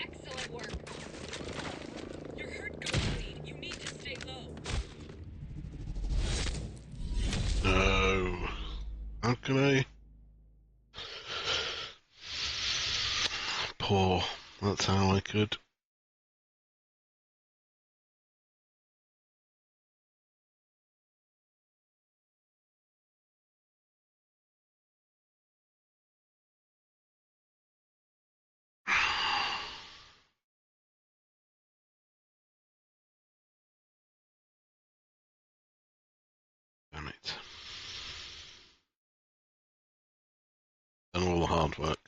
Excellent work. You're hurt, Ghost Lead. You need to stay low. No. How can I? Poor. That's how I could. Damn it. Done all the hard work.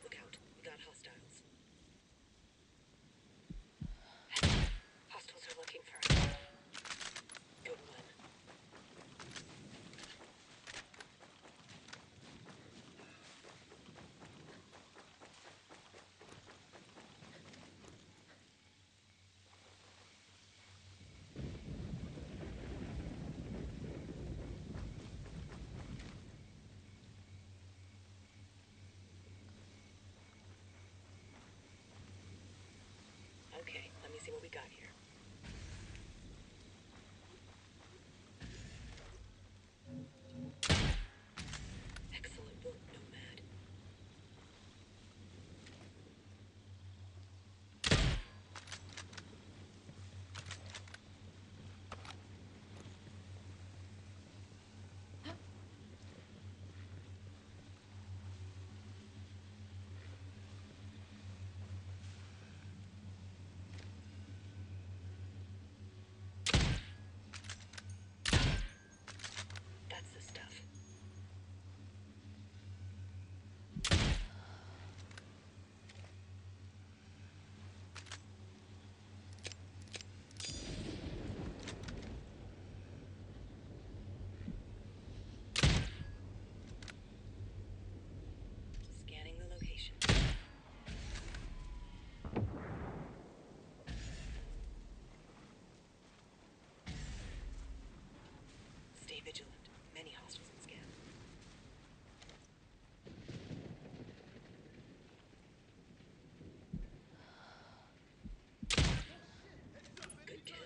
Look out. We got hostiles. Hostiles are looking for us. Good one. Okay, let me see what we got here. Excellent work, Nomad. That's the stuff. Scanning the location. Stay vigilant. Many hostiles in scan. Good kill.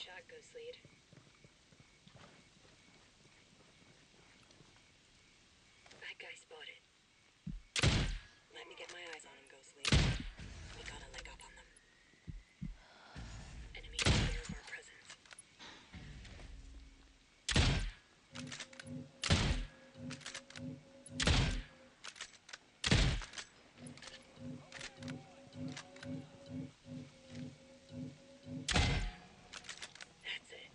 shot, Ghost Lead. That guy spotted. Let me get my eyes on him, Ghost Lead. We got a leg up on them. Enemy aware of our presence. That's it.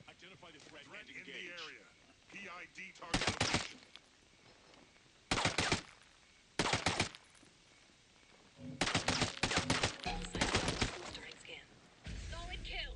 Identify the threat and engage. In the area. PID target location. Starting scan. Solid kill.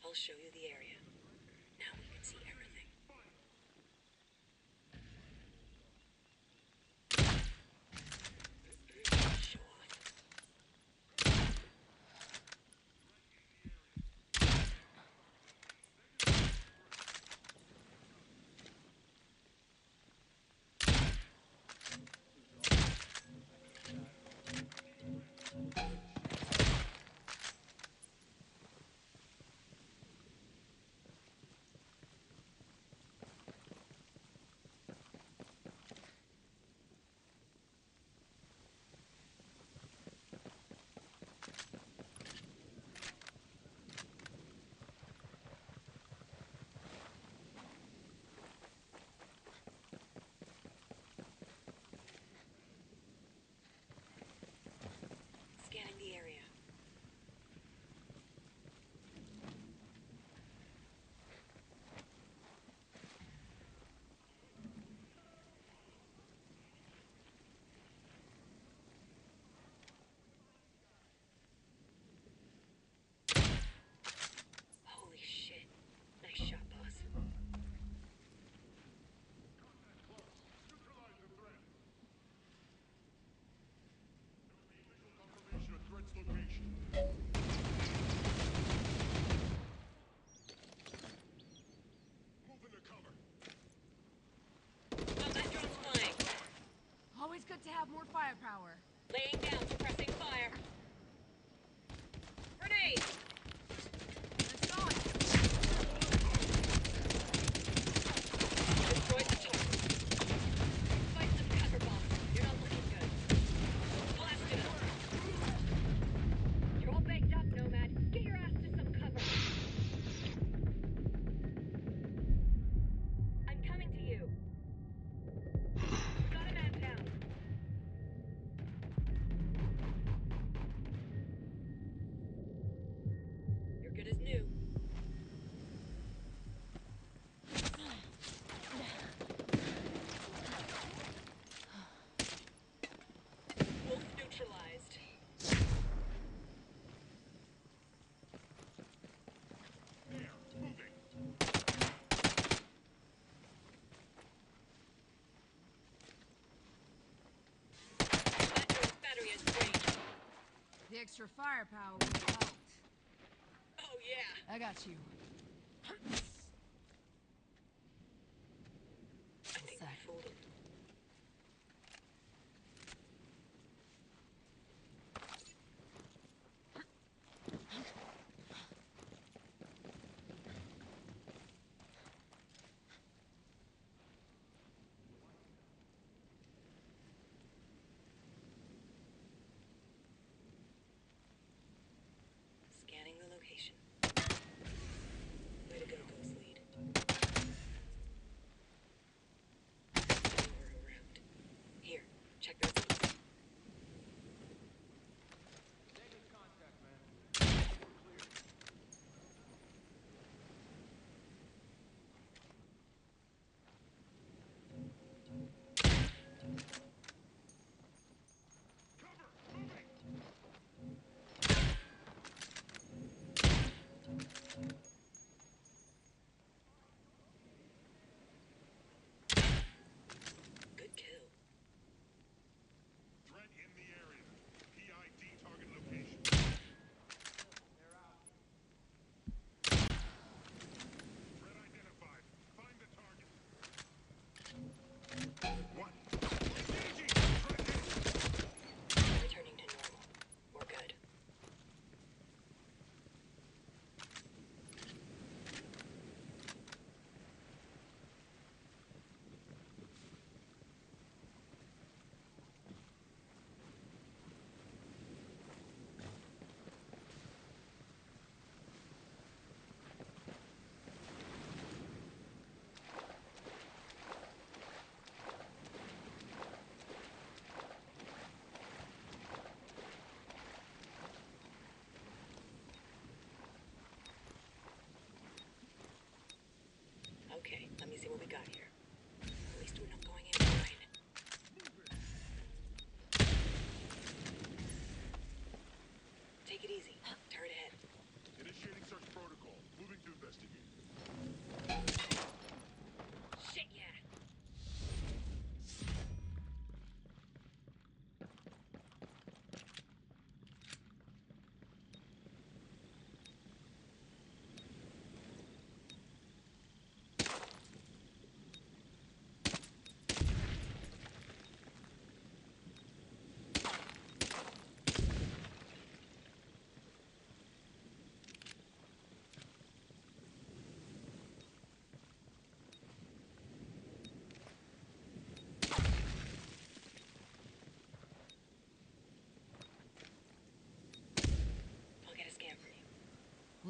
I'll show you the area. Now we can see everything. Show off. Scanning the area. Holy shit. Nice shot, boss. Neutralize the threat. Visual confirmation of threat's location. Move into cover. Oh, that drone's flying. Always good to have more firepower. Laying down, suppressing fire. Grenade! It's gone. Destroyed the target. Find some cover, boss. You're not looking good. Blast it up. You're all baked up, Nomad. Get your ass to some cover. I'm coming to you. Got a man down. You're good as new. Wolf neutralized. There, moving. That drone's battery has drained. The extra firepower would have helped. Oh, yeah. I got you. I think we fooled him.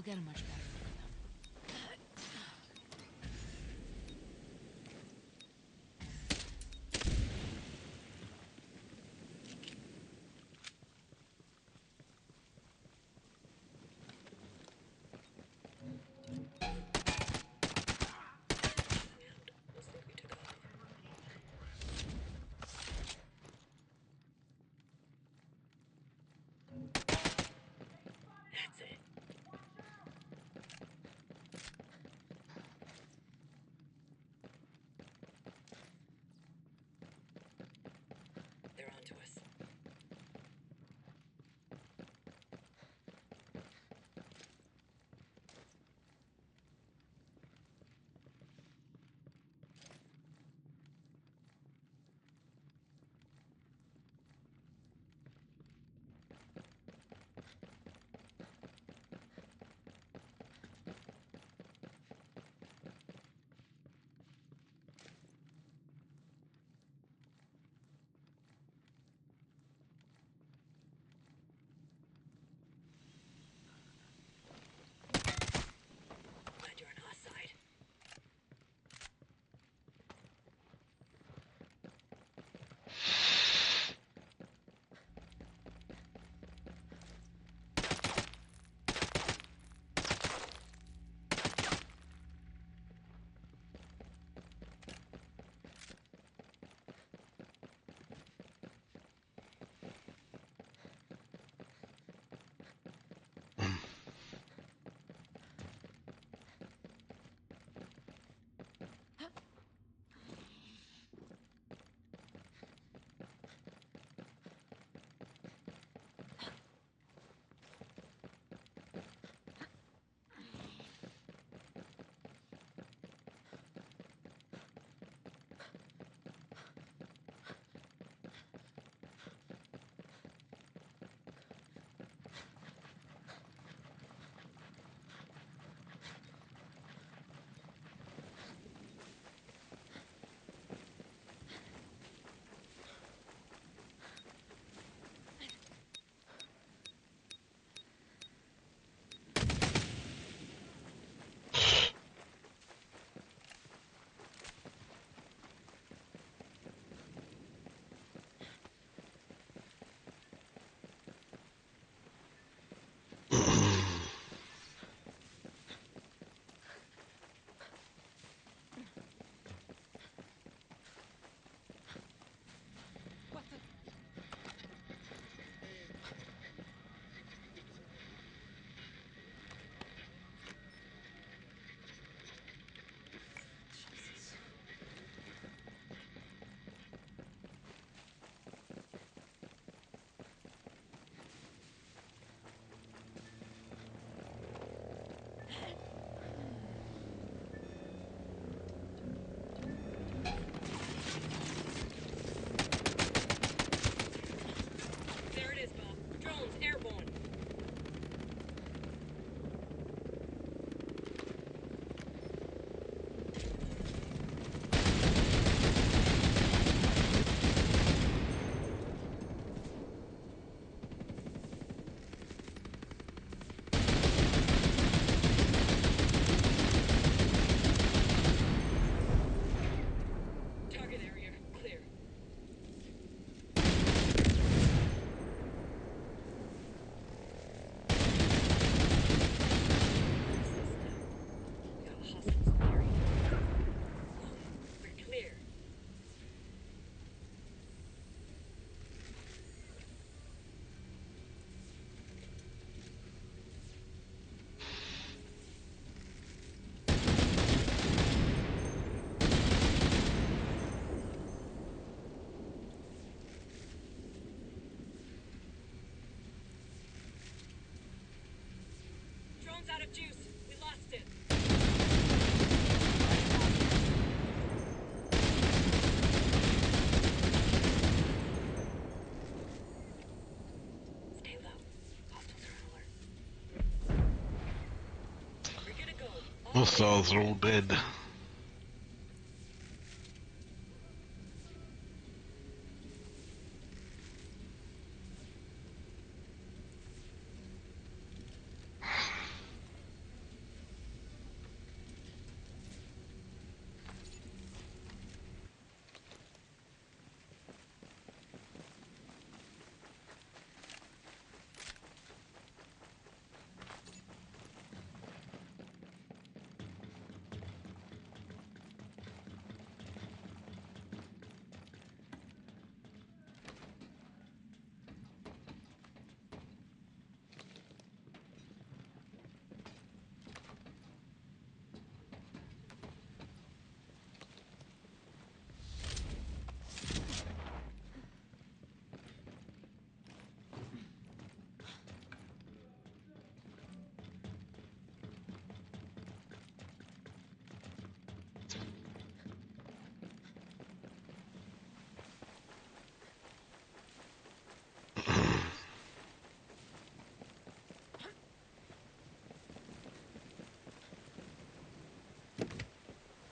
We'll get a much better look at them. That's it. They're onto us. Glad you're on our side. There it is, Bob. Drones airborne. Target area clear. We got hostiles in the area. We're clear. Drone's out of juice. We lost it. Stay low. Hostiles are on alert. We're gonna go. All Hostiles are all dead.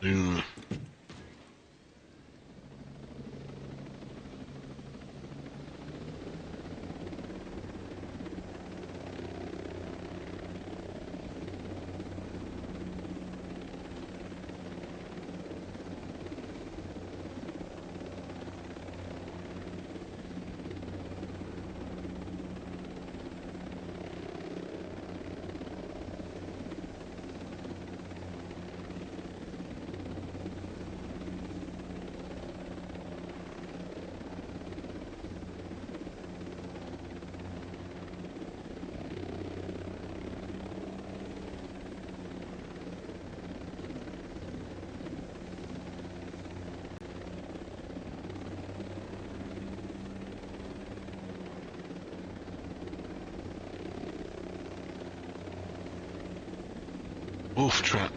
Boom. Wolf trap.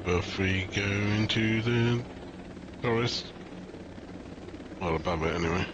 If we go into the forest, well, above it anyway.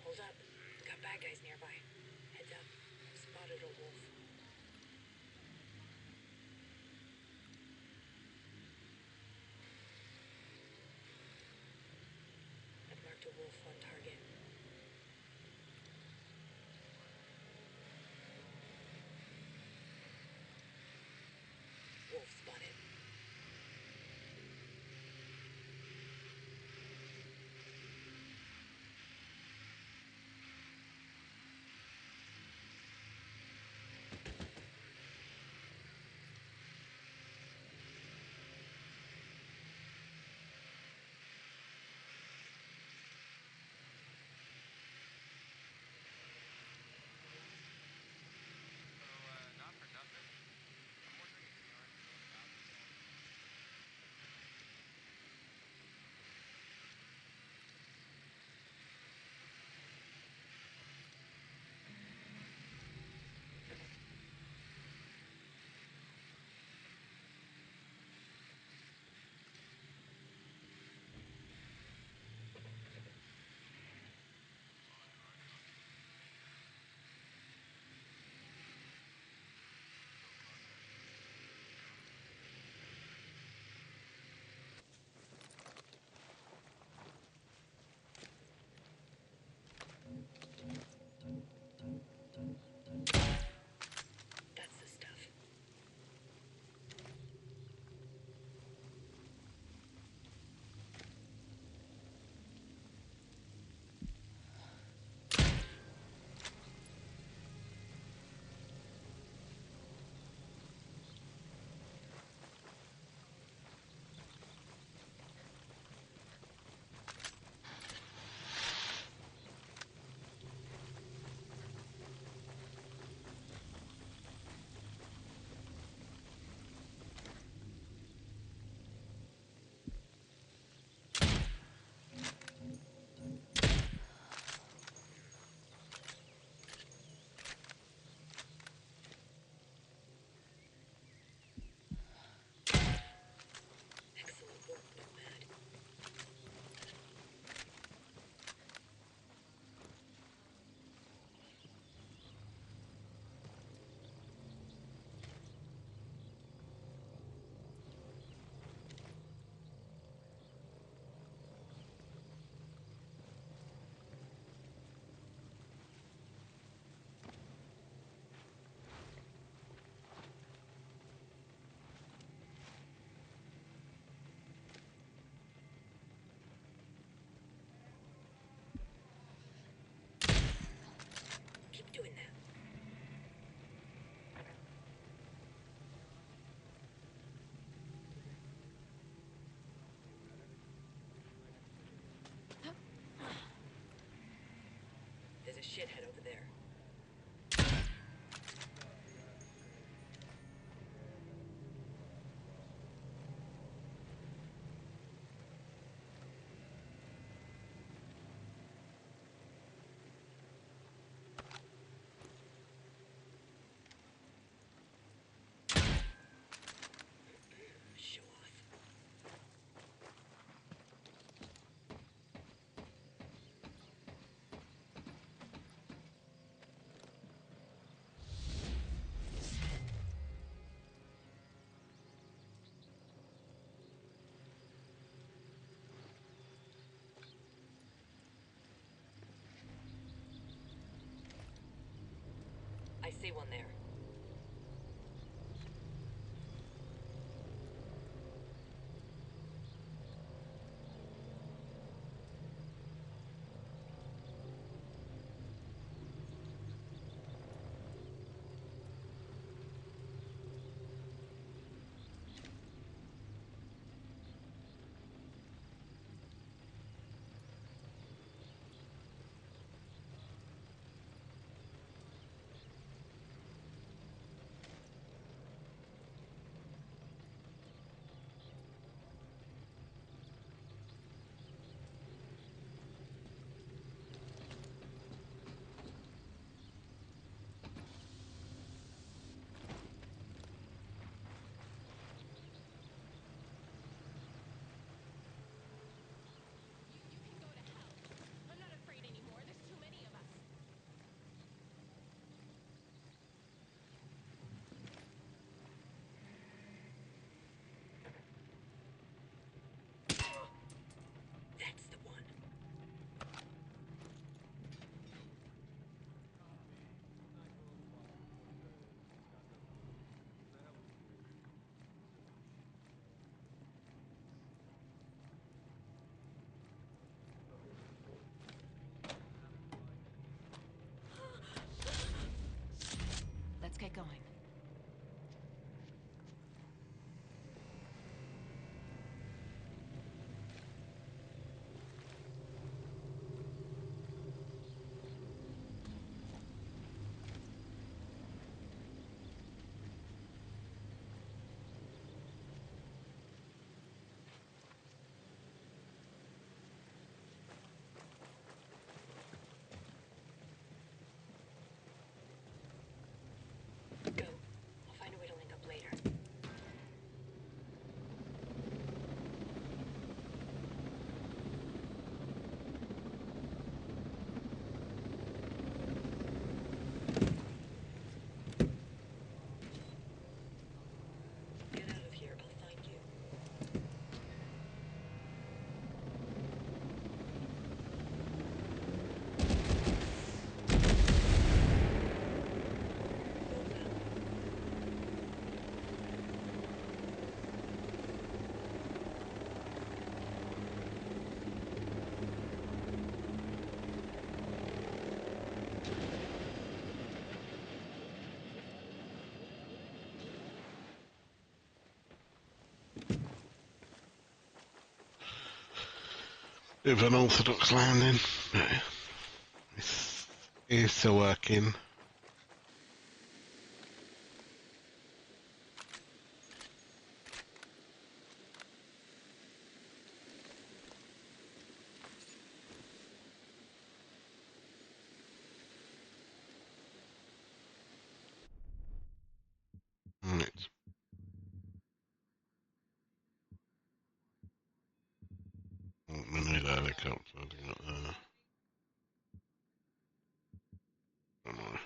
Hold up. Got bad guys nearby. Heads up. Spotted a wolf. I've marked a wolf on target. Wolf spotted. There's a shithead over there. Show off. I see one there. That's the one. Let's get going. Go. I'll find a way to link up later. Get out of here. I'll find you. Bit of an orthodox landing, but it's still working. Right. We need a helicopter. I think not there. Don't know.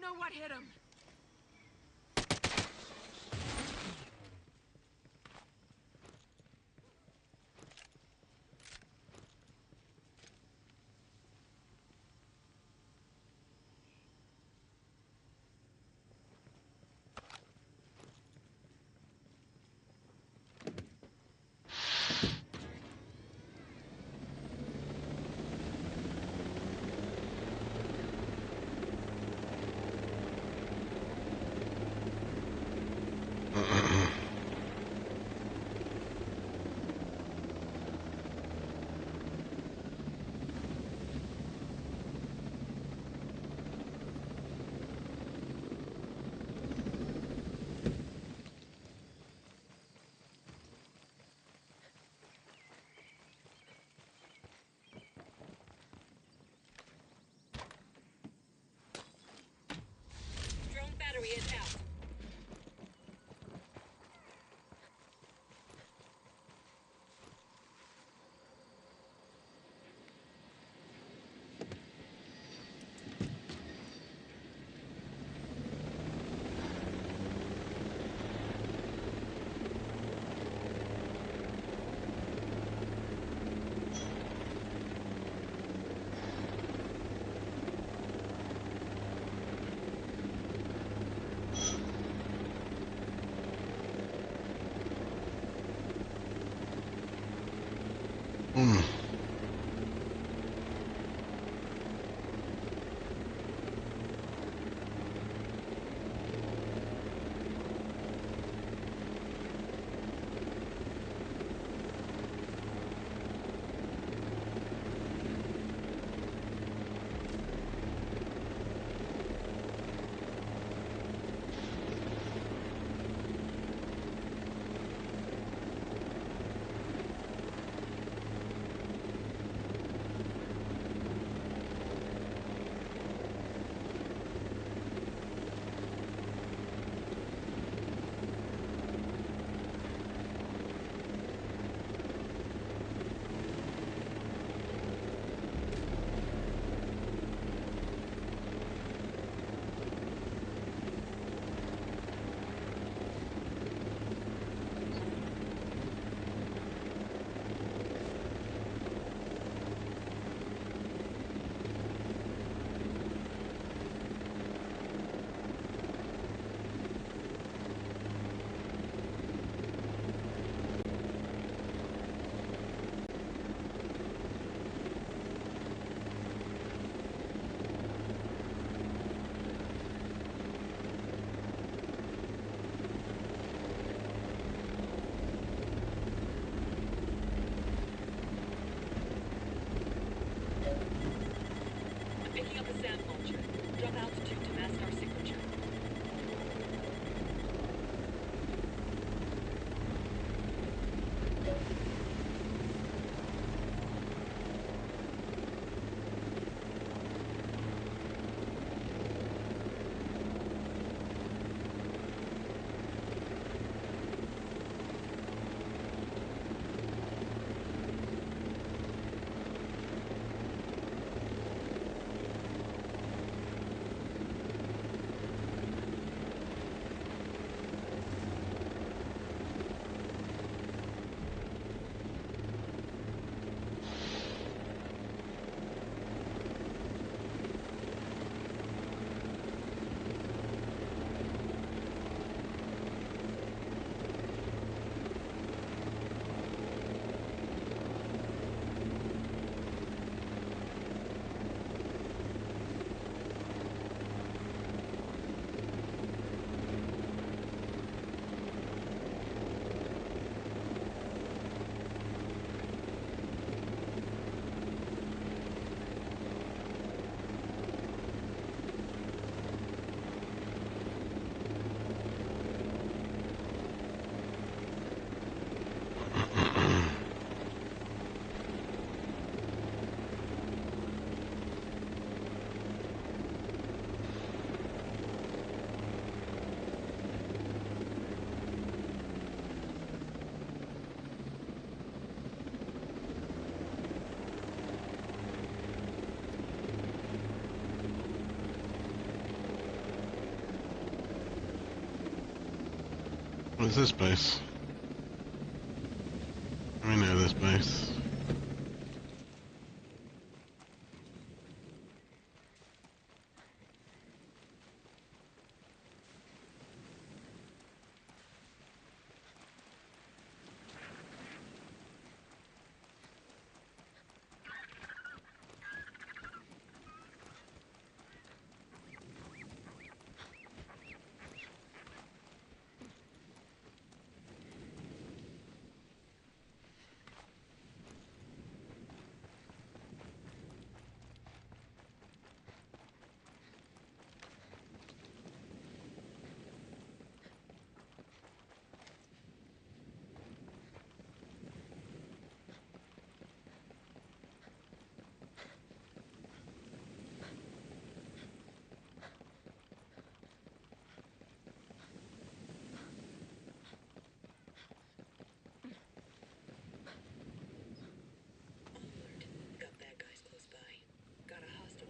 don't know what hit him. Drone battery is out. What's this base? We know this base. Got bad guys close by. Got a hostile.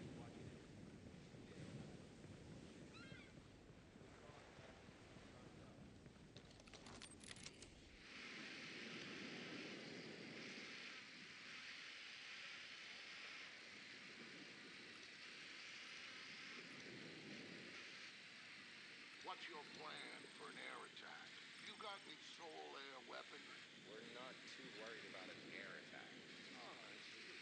What's your plan for an air attack? You got any soul air weapons? We're not too worried about an air attack. Oh, I see.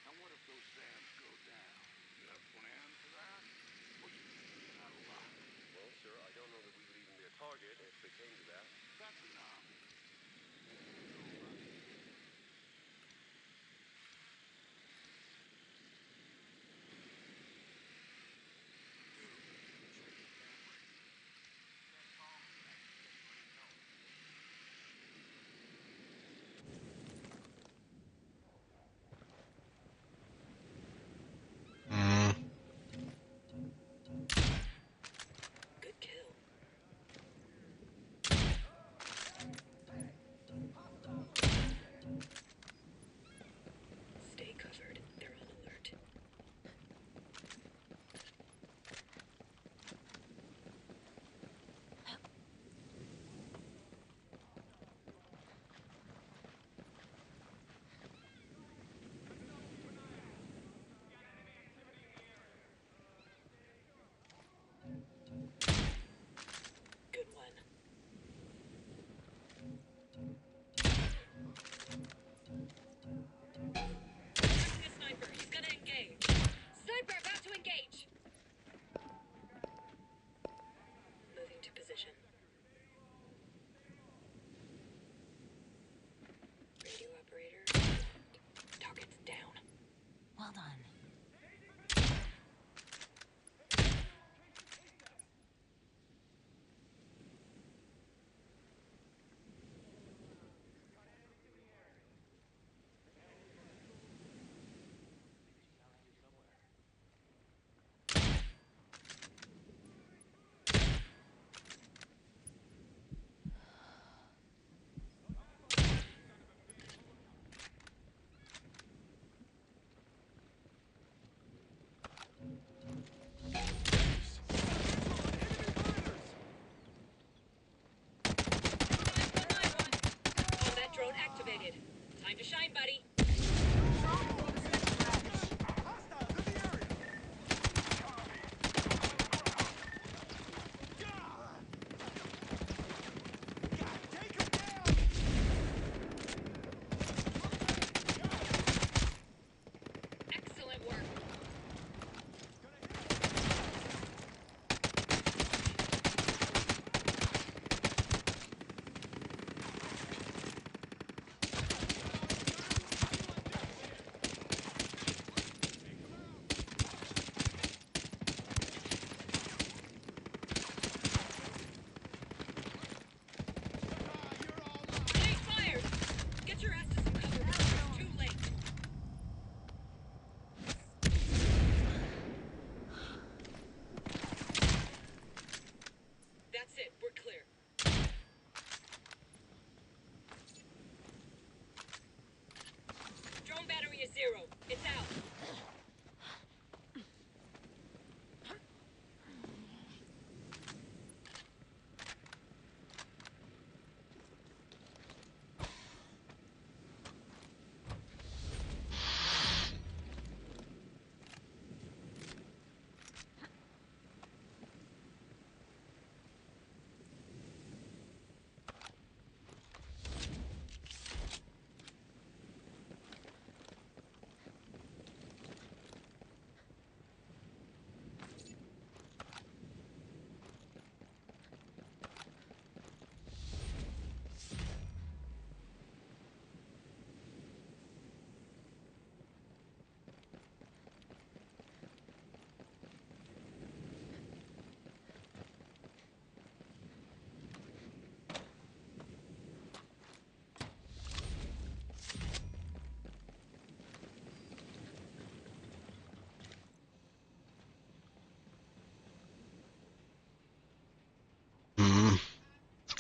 And what if those dams go down? You got a plan for that? Or you just out of luck? Well, sir, I don't know that we would even be a target if it came to that. That's enough. Good kill. Stay covered. They're on alert. Good one. Shooting a sniper. He's gonna engage. Sniper about to engage. Moving to position. Radio operator. Target's down. Well done. Combat drone activated. Time to shine, buddy. Excellent work.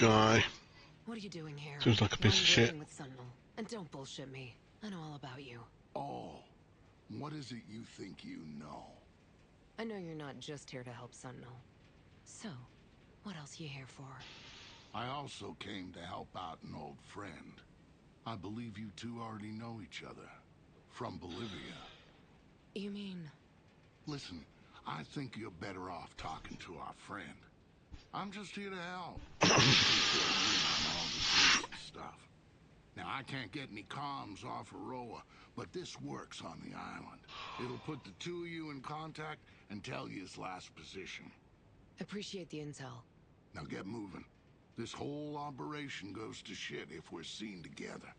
guy. What are you doing here? Seems like a Why are piece of you shit. working with Sentinel? And don't bullshit me. I know all about you. Oh, what is it you think you know? I know you're not just here to help Sentinel. So, what else you here for? I also came to help out an old friend. I believe you two already know each other. From Bolivia. You mean... Listen, I think you're better off talking to our friend. I'm just here to help. All the juicy stuff. Now, I can't get any comms off Aroa, but this works on the island. It'll put the two of you in contact and tell you his last position. Appreciate the intel. Now get moving. This whole operation goes to shit if we're seen together.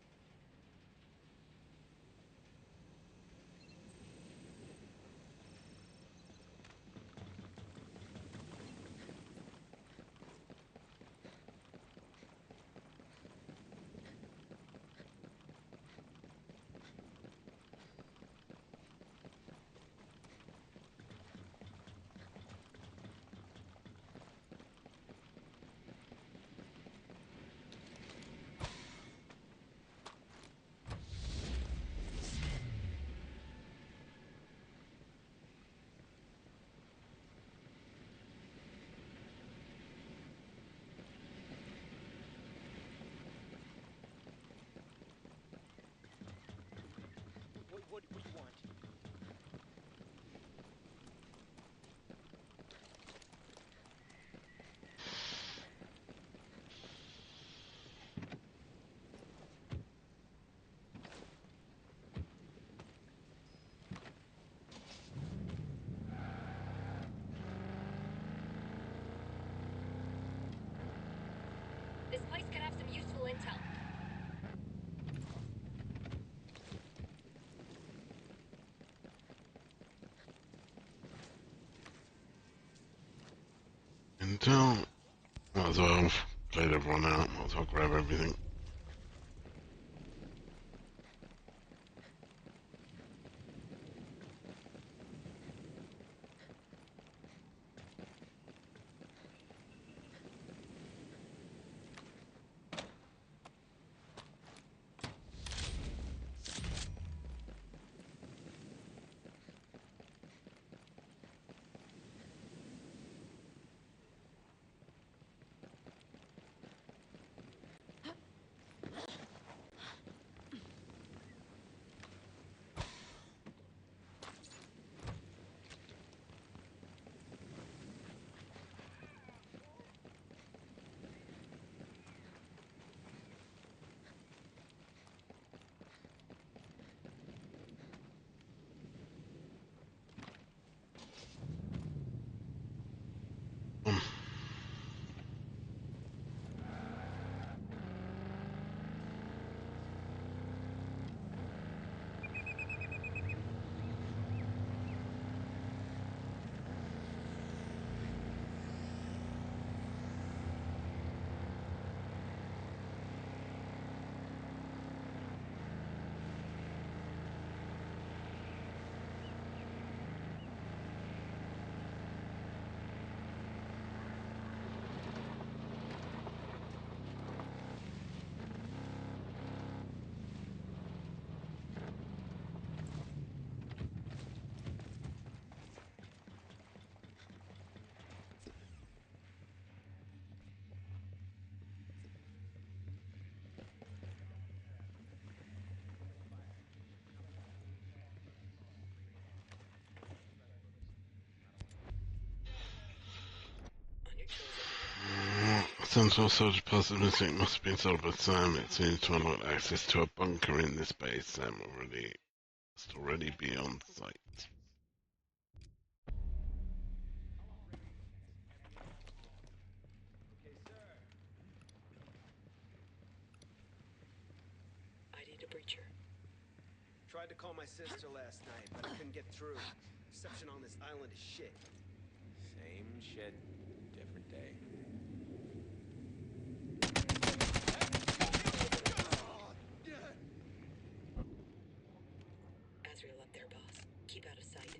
What do you want? This place could have some useful intel. Until might as well clear everyone out, might as well grab everything. Central Soldier Puzzle missing must have been solved by Sam. It seems to unlock access to a bunker in this base. Sam must already be on site. I need a breacher. Tried to call my sister last night, but I couldn't get through. Reception on this island is shit. Same shit, different day. Azrael up there, boss. Keep out of sight.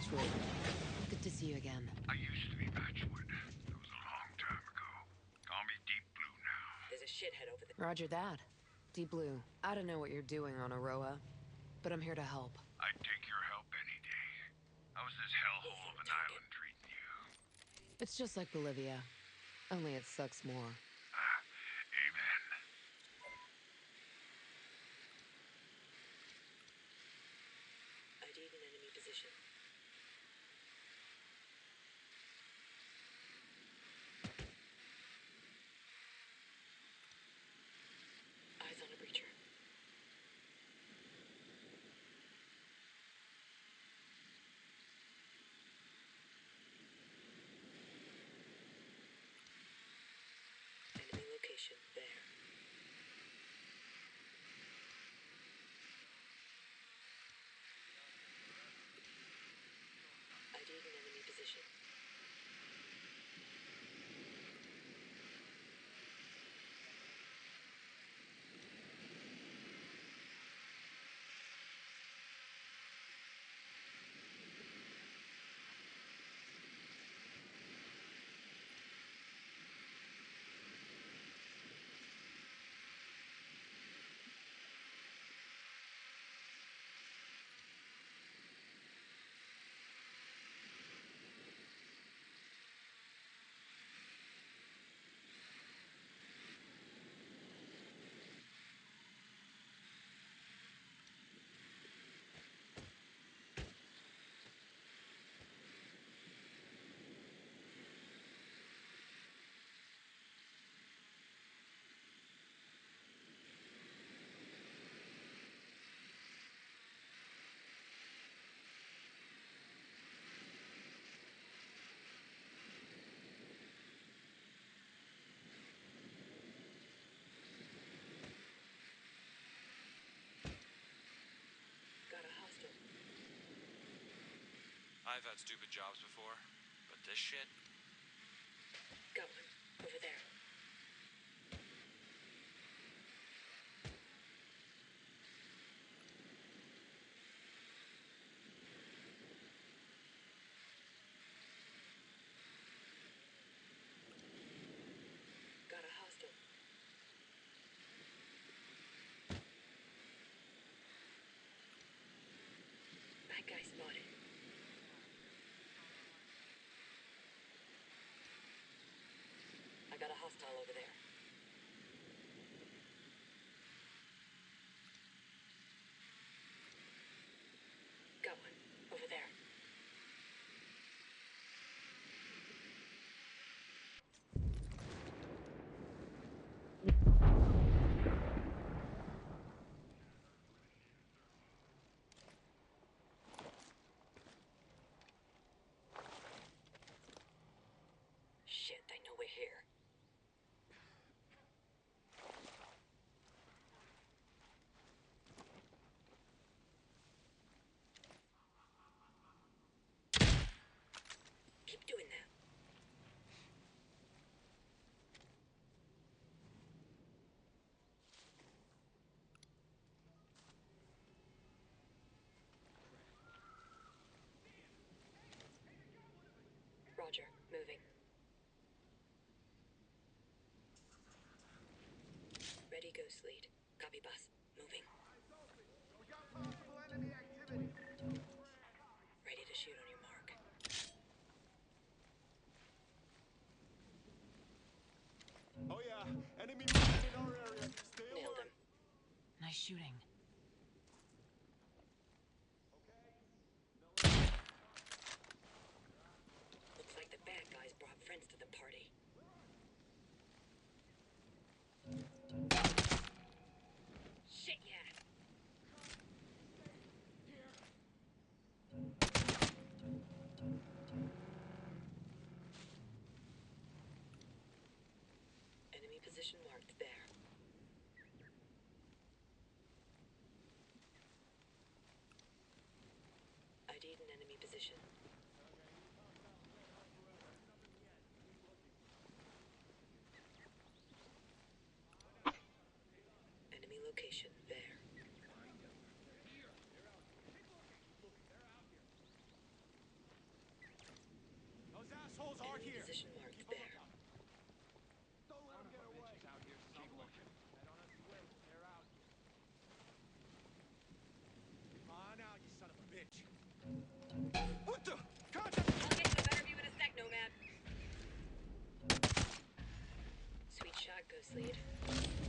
Matchwood. Good to see you again. I used to be Matchwood. That was a long time ago. Call me Deep Blue now. There's a shithead over there. Roger that. Deep Blue, I don't know what you're doing on Aroa, but I'm here to help. I'd take your help any day. How was this hellhole of an island treating you? It's just like Bolivia, only it sucks more. Amen. ID'd an enemy position. Eyes on a breacher. Enemy location there. ID'd an enemy position. Got a hostile. I've had stupid jobs before, but this shit? Got one. Over there. Got a hostile. Bad guy spotted. I got a hostile over there. Got one. Over there. Shit, they know we're here. Keep doing that. Roger, moving. Ready, ghost lead. Copy, boss. Moving. Ready to shoot on your mark. Oh yeah, enemy movement in our area. Stay Nailed alert. him. Nice shooting. Looks like the bad guys brought friends to the party. Shit, yeah. Enemy position marked there. ID'd an enemy position. Enemy location there. Position marked there. Don't let him get away. Out here somewhere. I don't have to wait. They're out here. Come on out, you son of a bitch. What the? Contact! I'll get you a better view in a sec, Nomad. Sweet shot, Ghost Lead.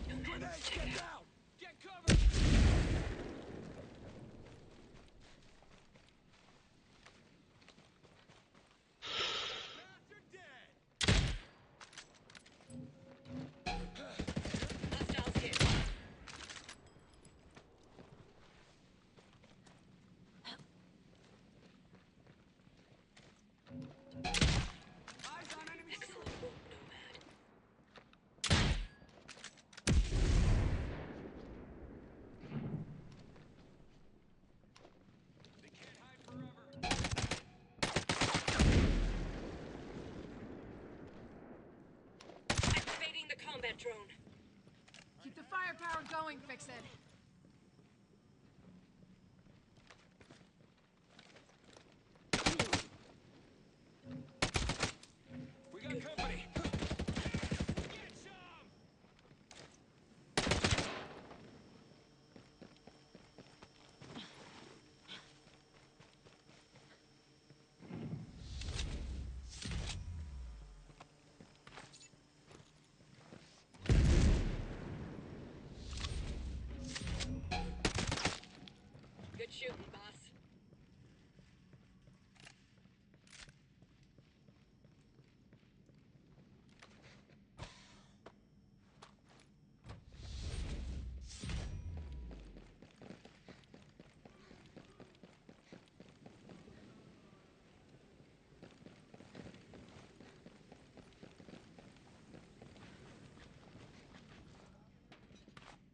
Nomad, check it out. Get covered! Hostiles hit. Excellent work, Nomad. Activating the combat drone. Keep the firepower going, Fix It. We got company. Good shooting, boss.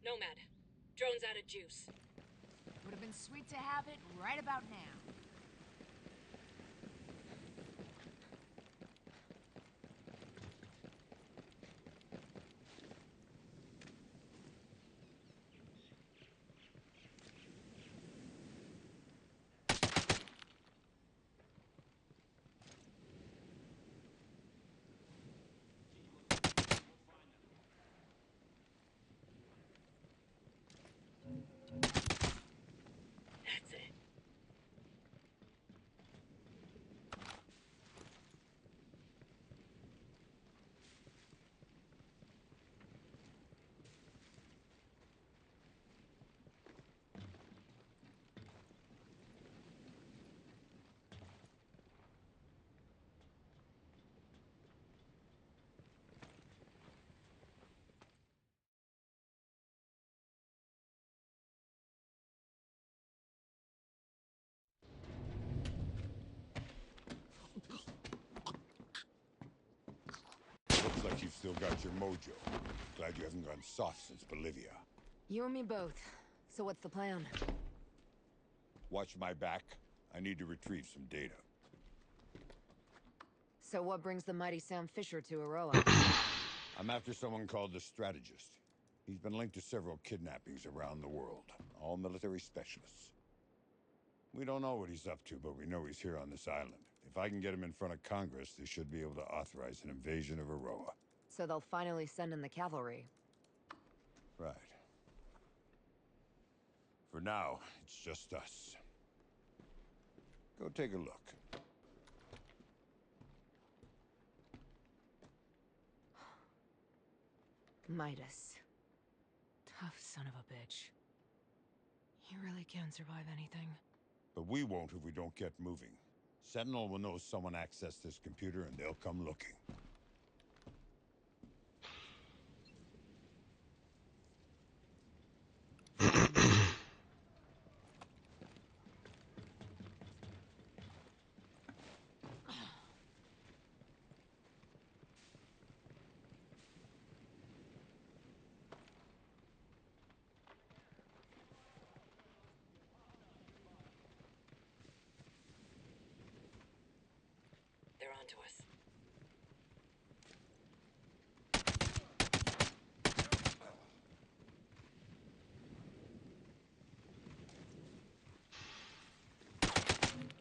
Nomad, drone's out of juice. Would have been sweet to have it right about now. That's it. Looks like you've still got your mojo. Glad you haven't gone soft since Bolivia. You and me both. So what's the plan? Watch my back. I need to retrieve some data. So what brings the mighty Sam Fisher to Aroa? I'm after someone called the Strategist. He's been linked to several kidnappings around the world, all military specialists. We don't know what he's up to, but we know he's here on this island. If I can get him in front of Congress, they should be able to authorize an invasion of Aroa. So they'll finally send in the cavalry. Right. For now, it's just us. Go take a look. Midas. Tough son of a bitch. He really can survive anything. But we won't if we don't get moving. Sentinel will know someone accessed this computer and they'll come looking. They're onto us.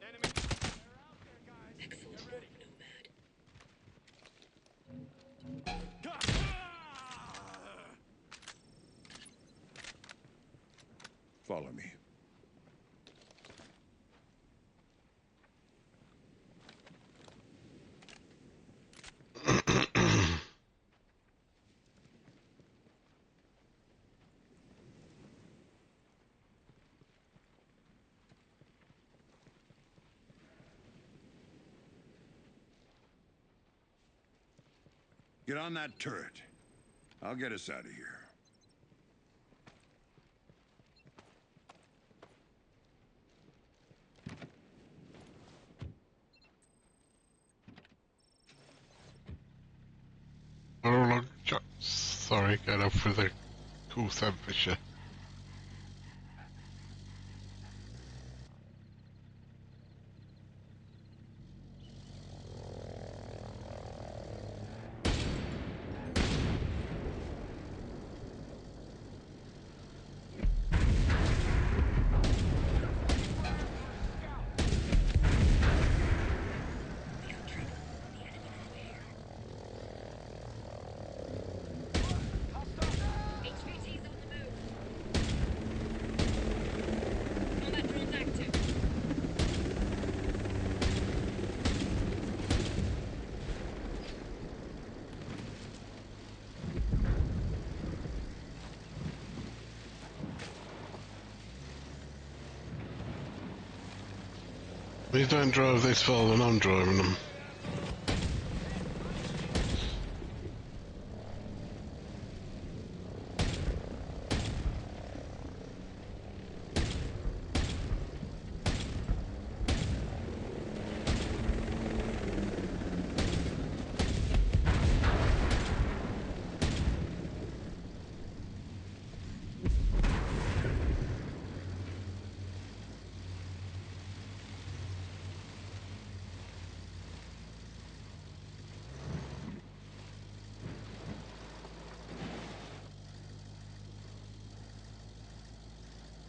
Enemy. They're out there, guys. Excellent Get work, ready. Nomad. Get on that turret. I'll get us out of here. Oh, look, sorry, got up for the cool temperature. HVT's on the move. Combat drone's active. Please don't drive this far when I'm driving them.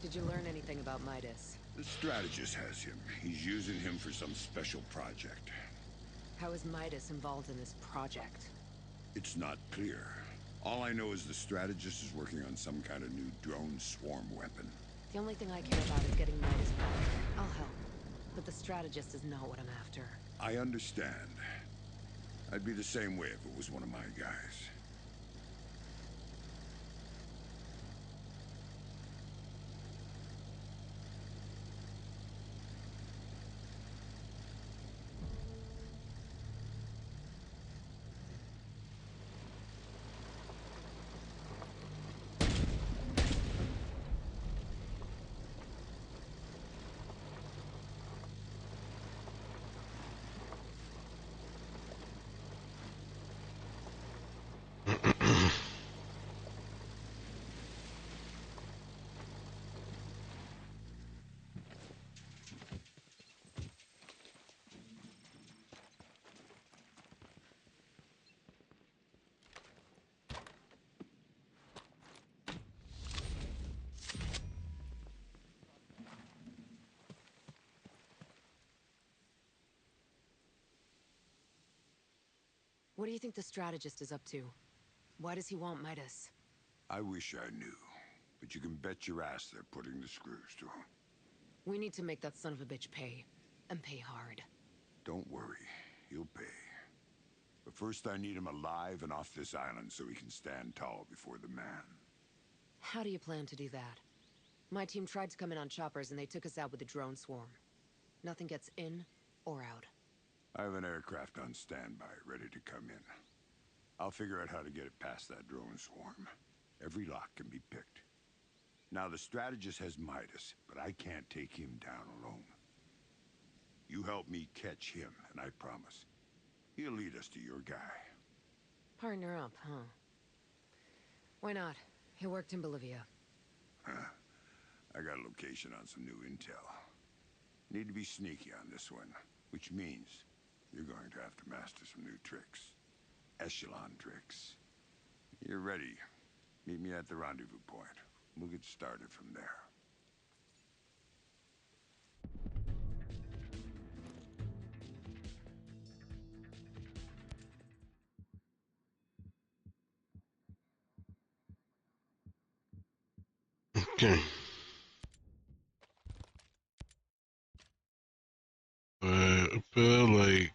Did you learn anything about Midas? The strategist has him. He's using him for some special project. How is Midas involved in this project? It's not clear. All I know is the strategist is working on some kind of new drone swarm weapon. The only thing I care about is getting Midas back. I'll help. But the strategist is not what I'm after. I understand. I'd be the same way if it was one of my guys. What do you think the strategist is up to? Why does he want Midas? I wish I knew. But you can bet your ass they're putting the screws to him. We need to make that son of a bitch pay. And pay hard. Don't worry. He'll pay. But first I need him alive and off this island so he can stand tall before the man. How do you plan to do that? My team tried to come in on choppers and they took us out with a drone swarm. Nothing gets in or out. I have an aircraft on standby, ready to come in. I'll figure out how to get it past that drone swarm. Every lock can be picked. Now, the strategist has Midas, but I can't take him down alone. You help me catch him, and I promise, he'll lead us to your guy. Partner up, huh? Why not? He worked in Bolivia. Huh? I got a location on some new intel. Need to be sneaky on this one, which means you're going to have to master some new tricks. Echelon tricks. You're ready. Meet me at the rendezvous point. We'll get started from there. Okay. Like,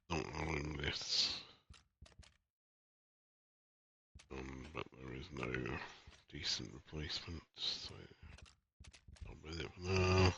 don't own this. But there is no decent replacement, so I'll with it for now.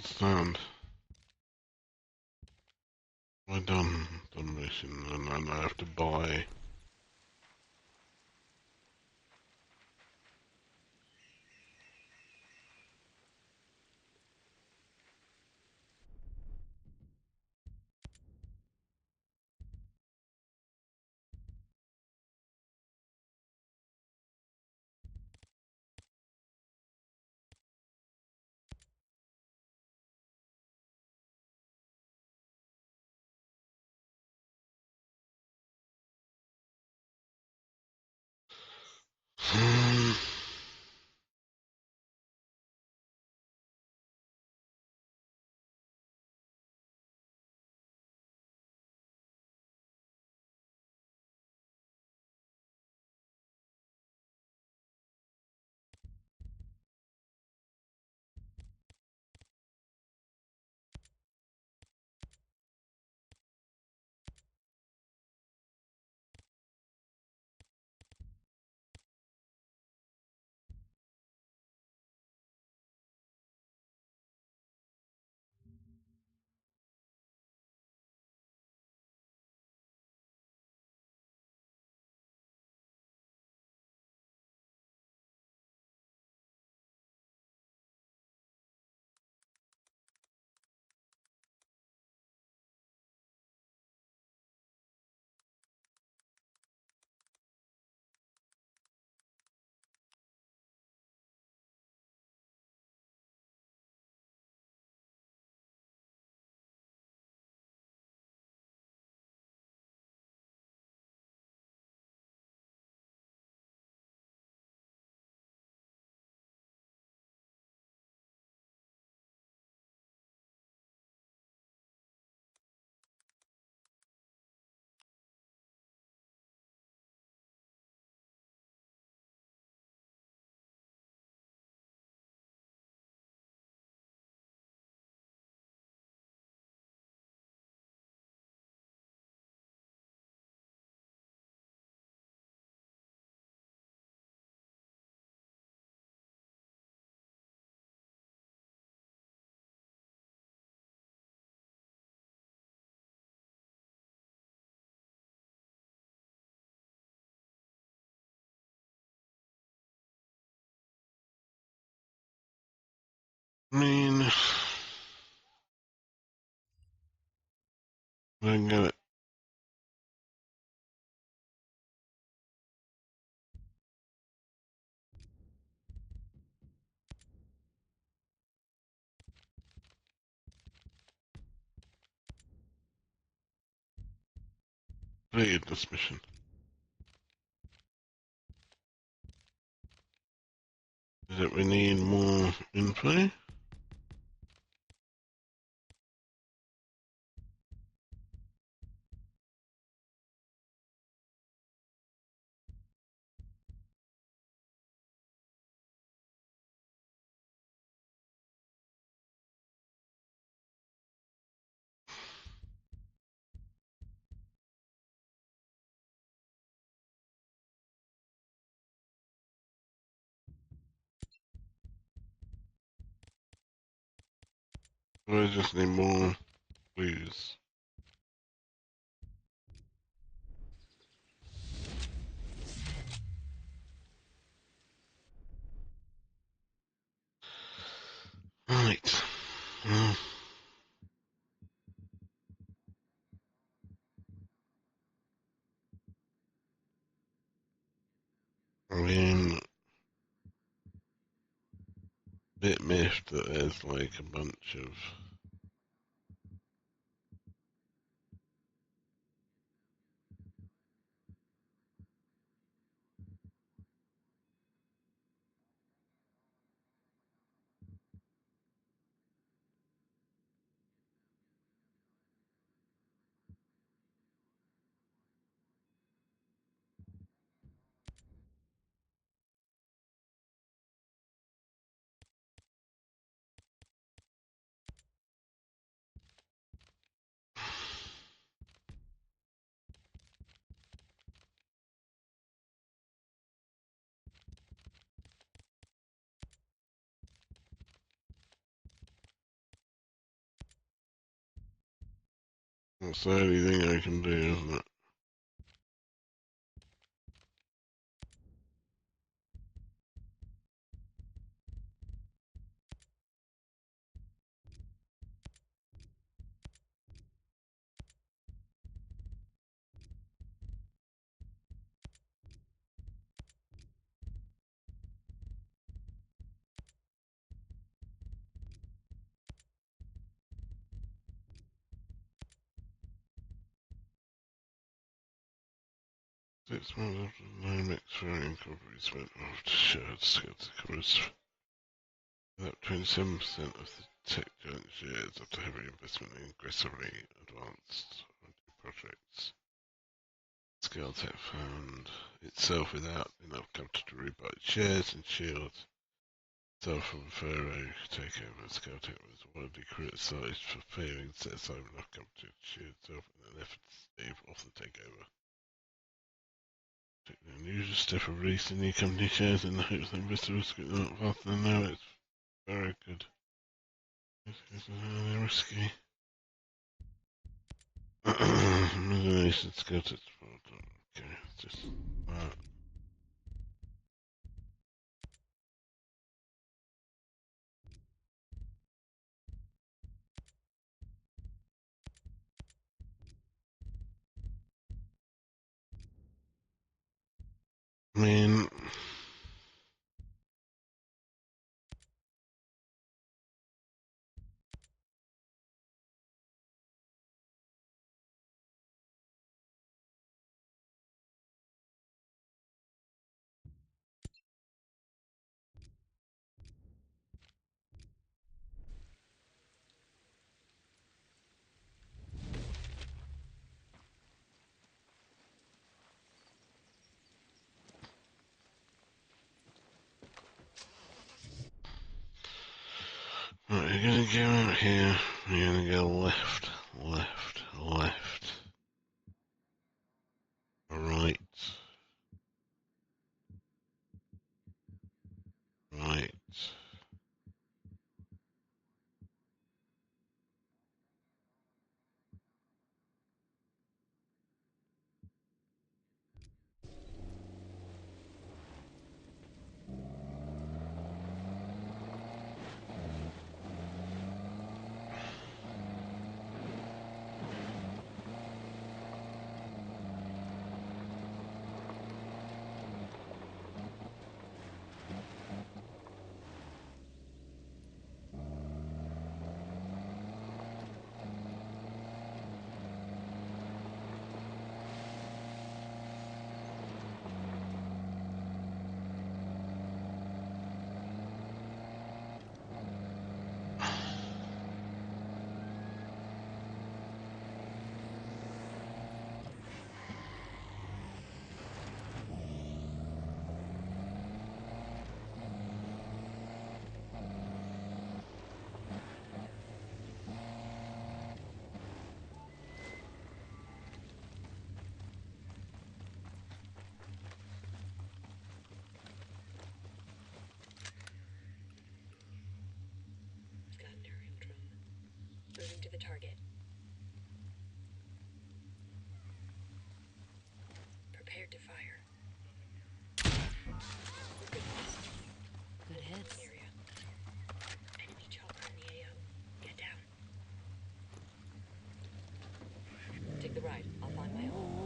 Stand. I done mission and then I have to buy. I mean, I can get it. Completed this mission. Is it we need more info? Or I just need more clues. Right. Well, I mean, bit miffed that there's like a bunch of That's the only thing I can do, isn't it? Six months after the Nomex variant companies went off to shared skills covers about 27% of the tech giant shares after heavy investment in aggressively advanced projects. Scaltech found itself without enough capital to rebuy its shares and shield itself from Pharaoh takeover. Scaltech was widely criticised for failing to set aside enough capital to shield itself in an effort to stave off the takeover. Took the unusual step of releasing new company shares in the hopes that investors would not faster than now. It's very good. It's risky. Imagination Scaltech. Okay, just that. I mean, right, you're gonna go out here, you're gonna go left, left, left, right, right. Moving to the target. Prepared to fire. Good hits. Area. Enemy chopper in the AO. Get down. Take the ride. I'll find my own.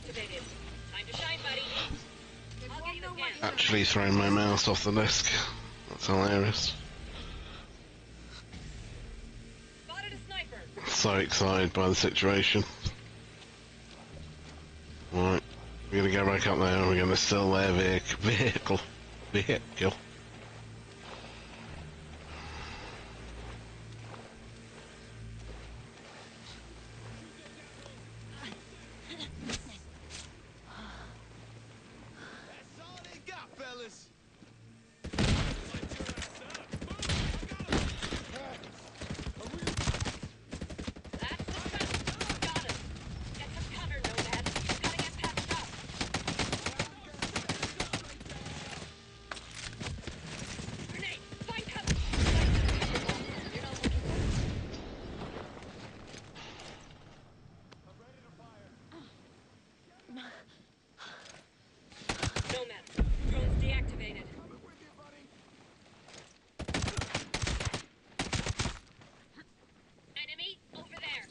deactivated. Time to shine, buddy. I'll get you the scan. Actually throwing my mouse off the desk. That's hilarious. Spotted a sniper. So excited by the situation. Right, we're gonna go back up there and we're gonna steal their vehicle. That's all they got, fellas. That's the stuff. Got him. Get some cover, Nomad. Gotta get patched up. Grenade! Find cover! You're not looking Nomad. Drone's deactivated. Enemy over there.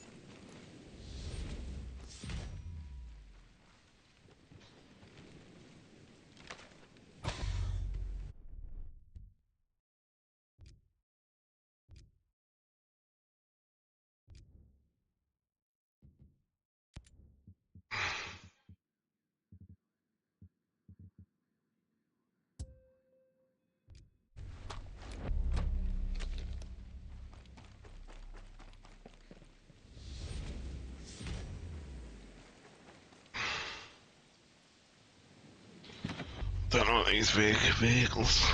Don't know these vehicles.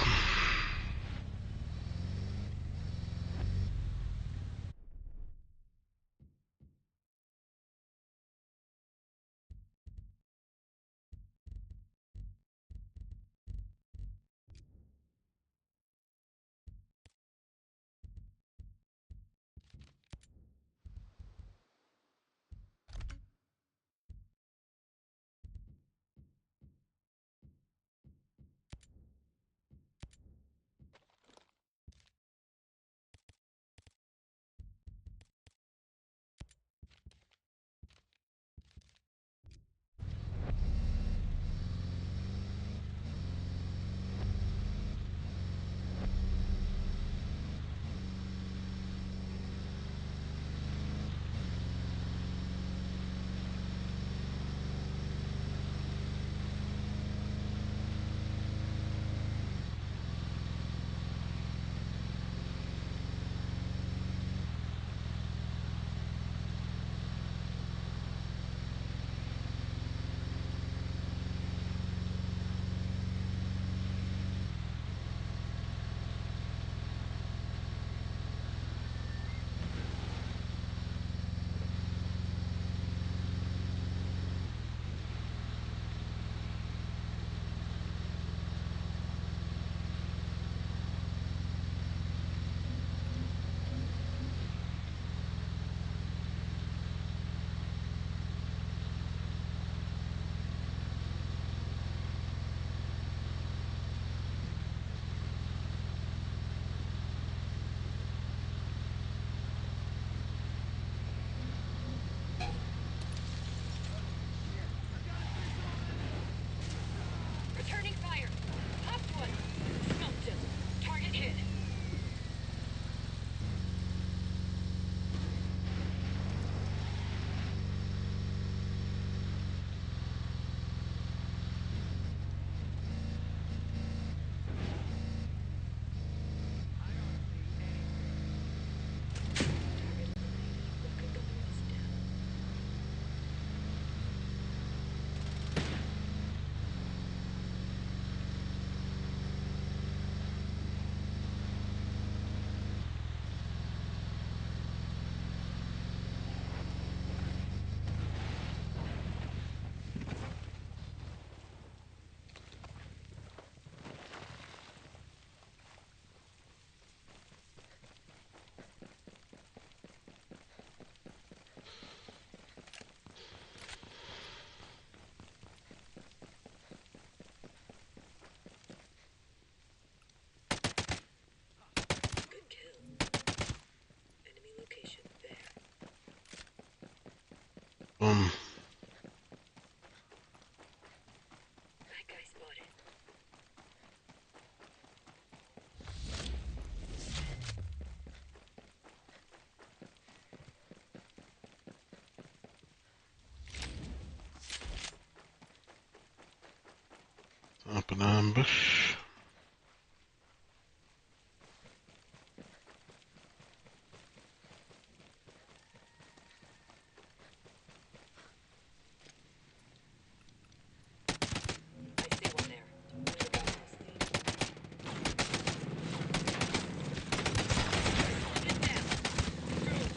Up an ambush.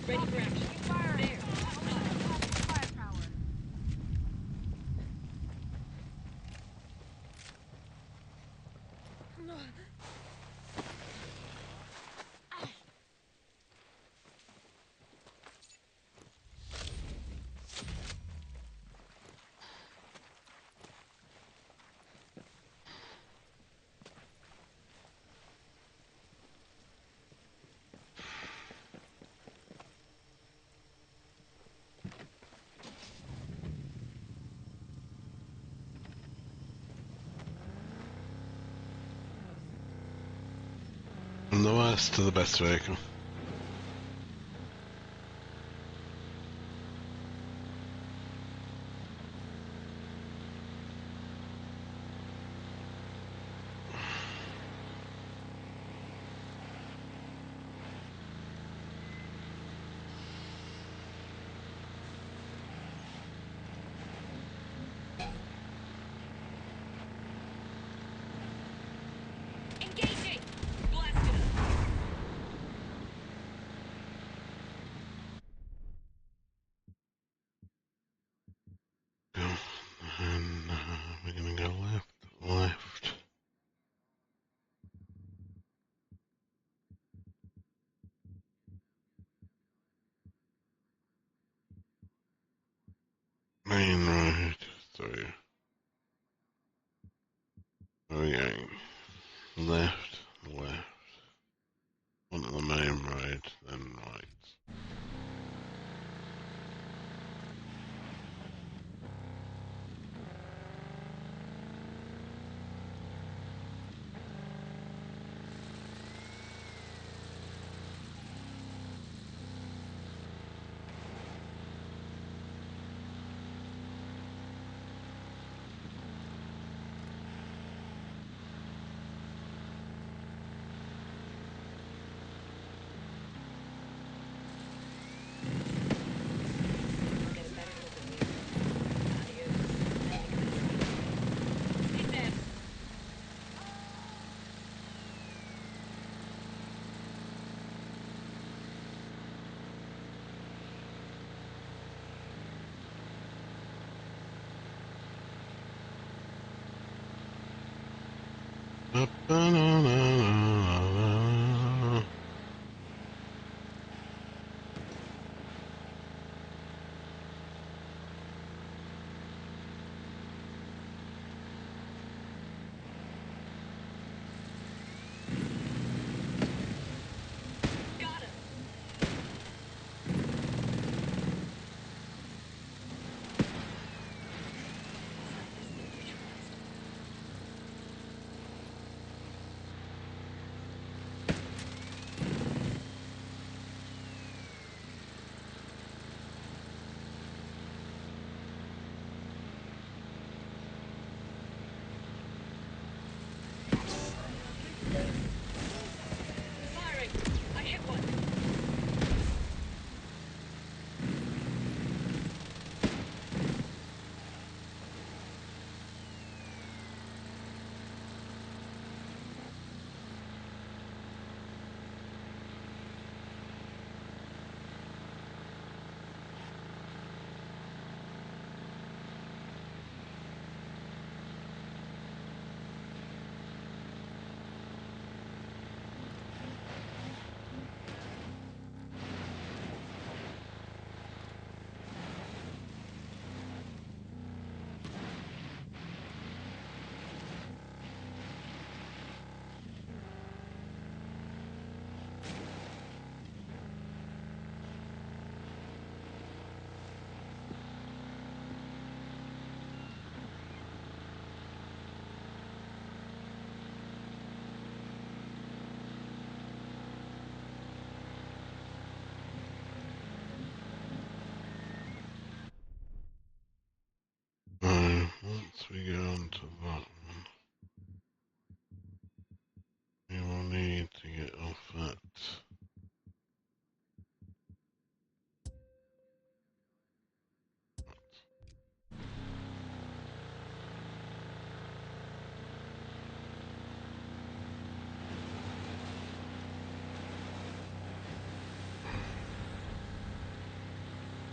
Ready for action. Fire! There. Firepower. From the worst to the best vehicle. Engaging! Blasted him! And we're gonna go left. Main road through. Where are we going? Left. Onto the main road, then right. Got him!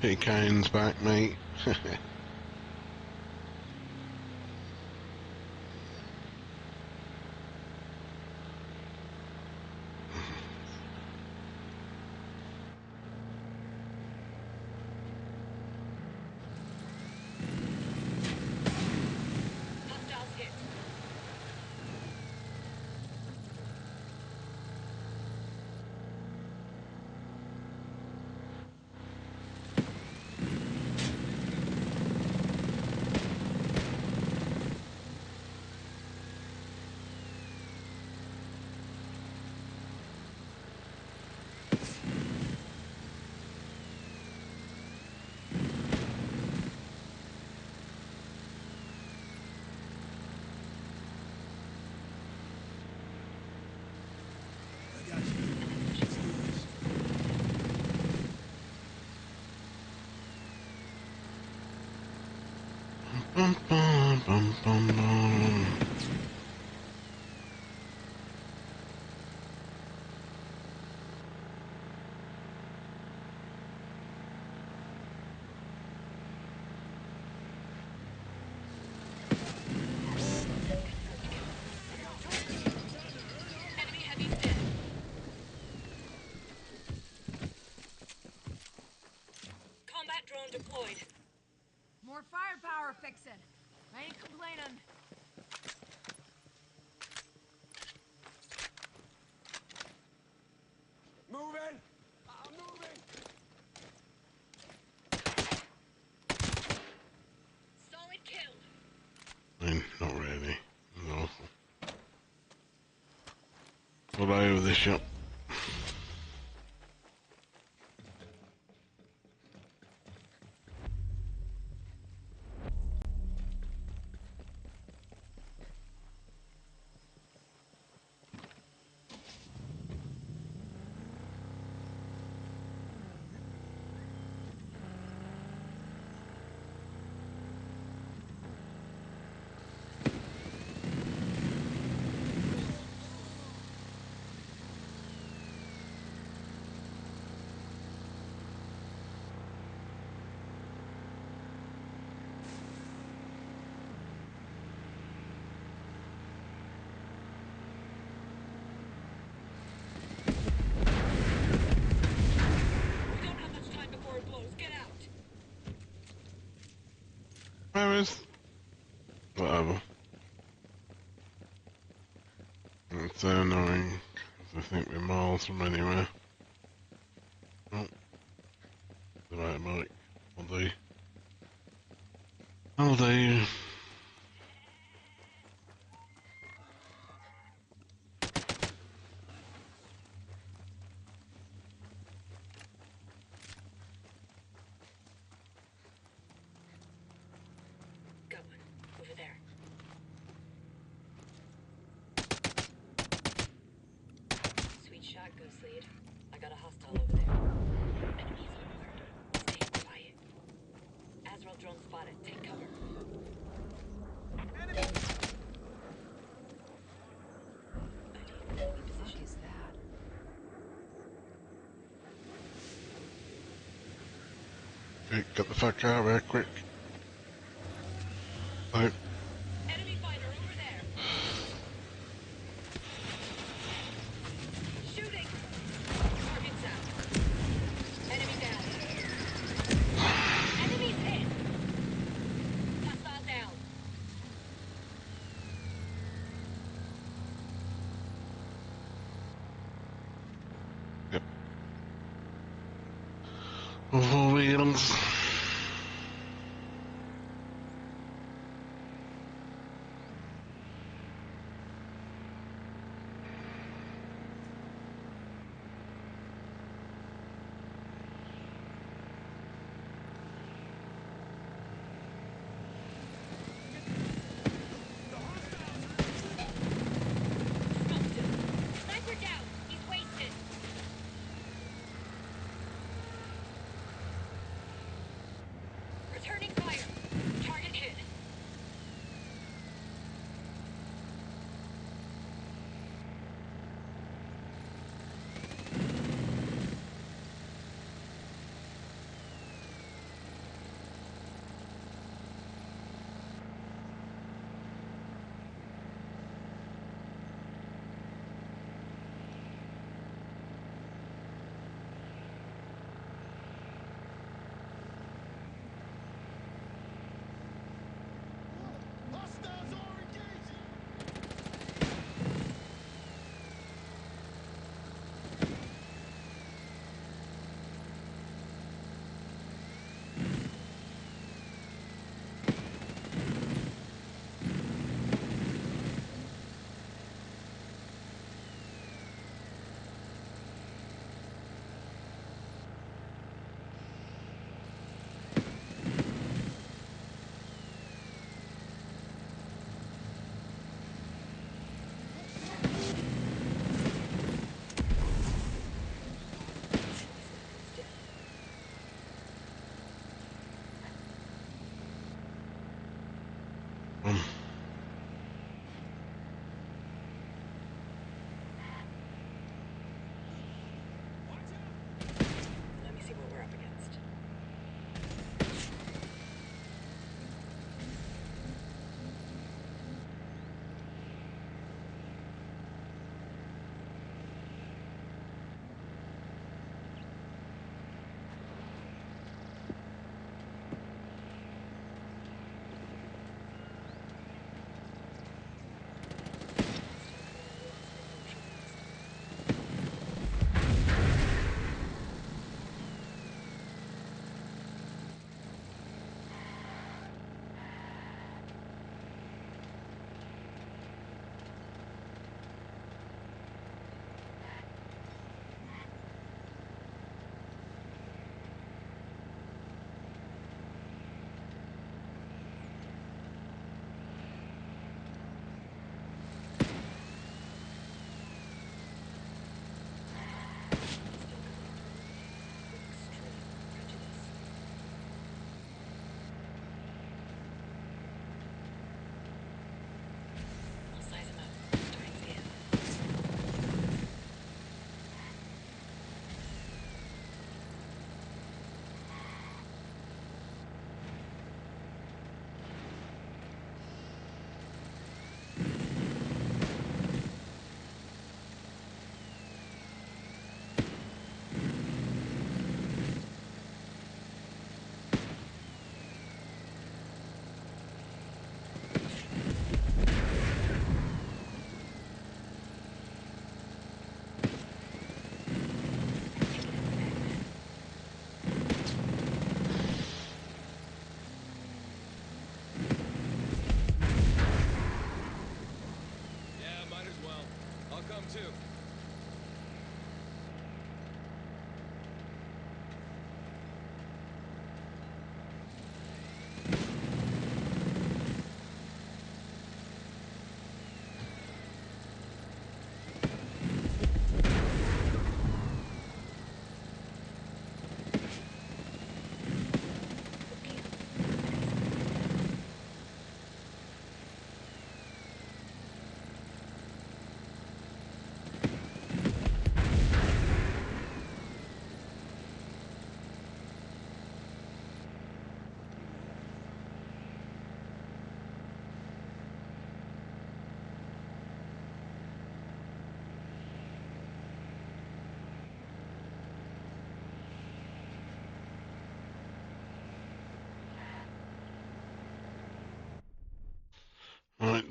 Hey, Kane's back, mate. Hostiles hit. Bum, bum, bum, bum, bum. Enemy heavy dead. Combat drone deployed. More firepower fixin'. I ain't complaining. Moving! I'm moving! Solid kill. I mean, not really. No. What about over this shop? We don't have much time before it blows. Get out. Where is? Whatever. It's so annoying. 'Cause I think we're miles from anywhere. Oh. The right mic. I'll do. I'll do. Going. Over there. Sweet shot, Ghost Lead. I got a hostile over there. Enemies on alert. Stay quiet. Azrael drone spotted. Take cover. Enemy! Enemy position is that? Okay, get the fuck out of here, quick. Oh. Enemy fighter over there. Shooting. Target's out. Enemy down. Enemies hit. Hostile down. Yep. Four wheels. Smoked him. Sniper down. He's wasted.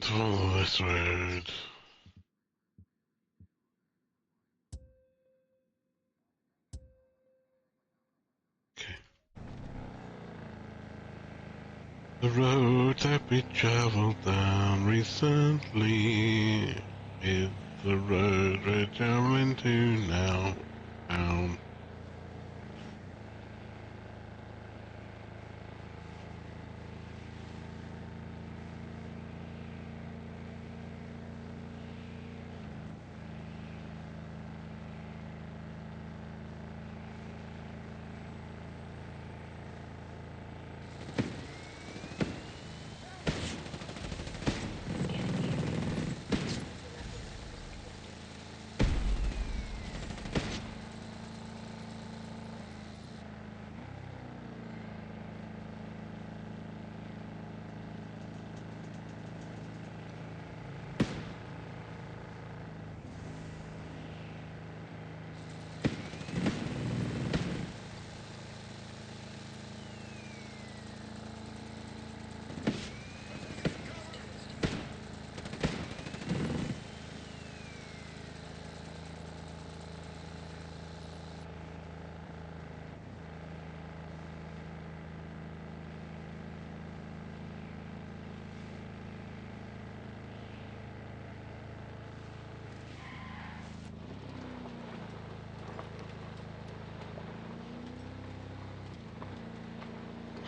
Follow this road. Okay. The road that we traveled down recently is the road we're traveling to now. Down.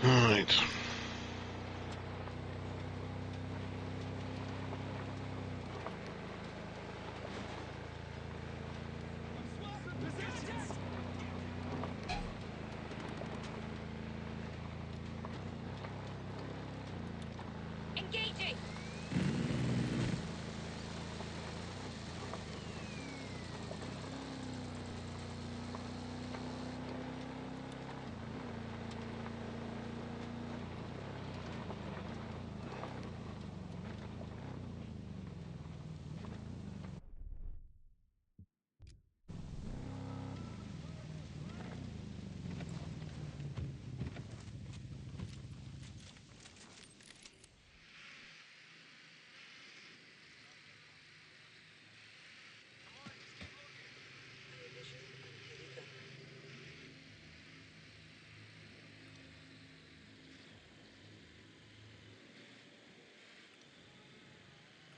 Alright. Engaging!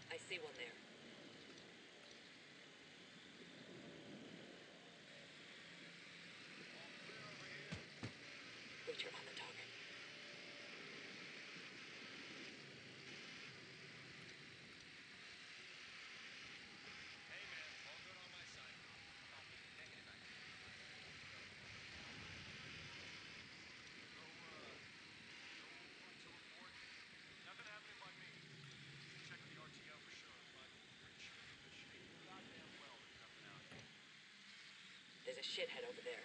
I see one there. Breacher on the target. There's a shithead over there.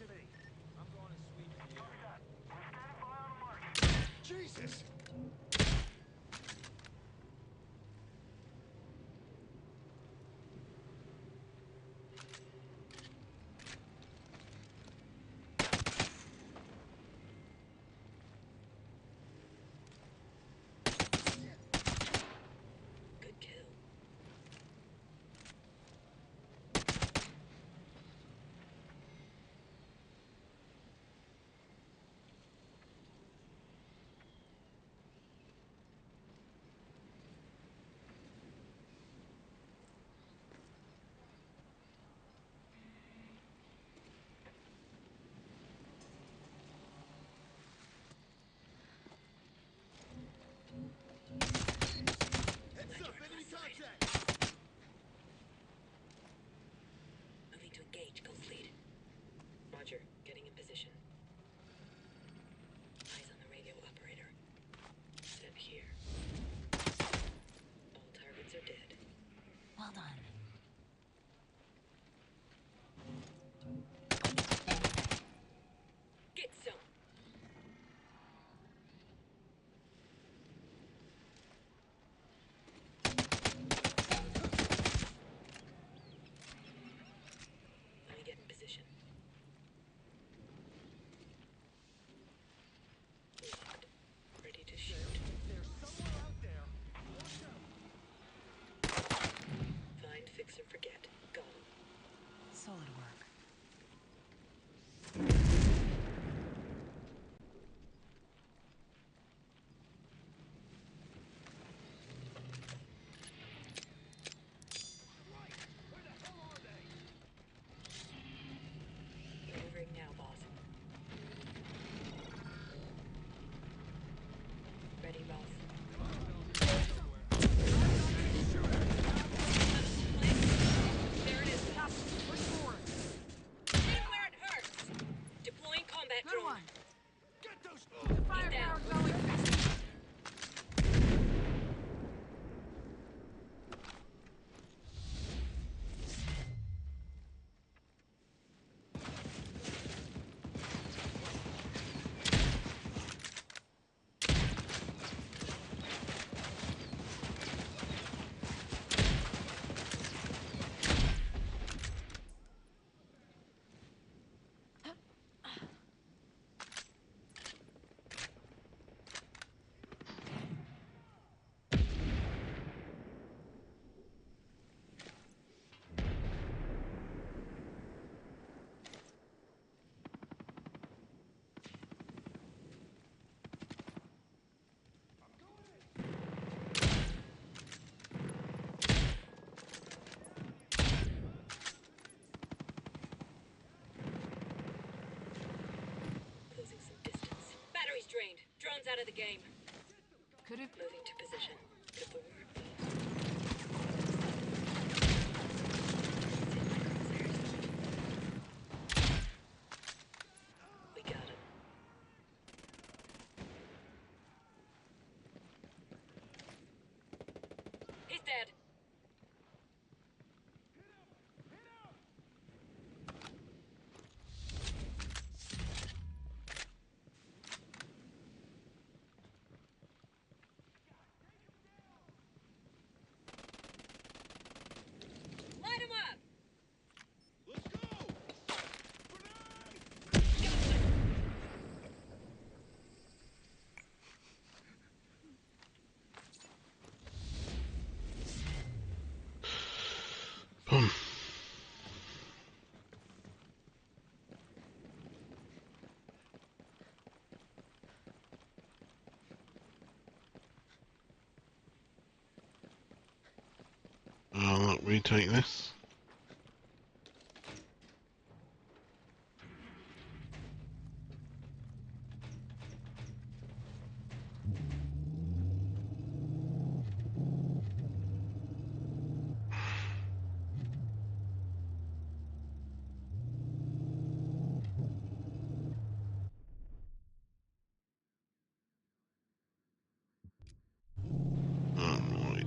activity. I'm going to sweep the area. Jesus! Good kill. Heads up, enemy contact! Moving to engage, Ghost Lead. Roger, getting in position. Eyes on the radio operator. Set here. All targets are dead. Well done. Get some! Let me get in position. Locked. Ready to shoot. There's someone out there. Watch out. Find, fix, or forget. Got him. Solid work. Where the hell are they? Maneuvering now, boss. Ready, Ross. There it is. Cap, push forward. Hit where it hurts. Deploying combat Good drone. one. Get those... Firepower going. Closing some distance. Battery's drained. Drone's out of the game. Could have. Moving to position. Get the word, boss. We got him. He's dead. Light him up! Let's go! Boom. I'll retake this. Alright.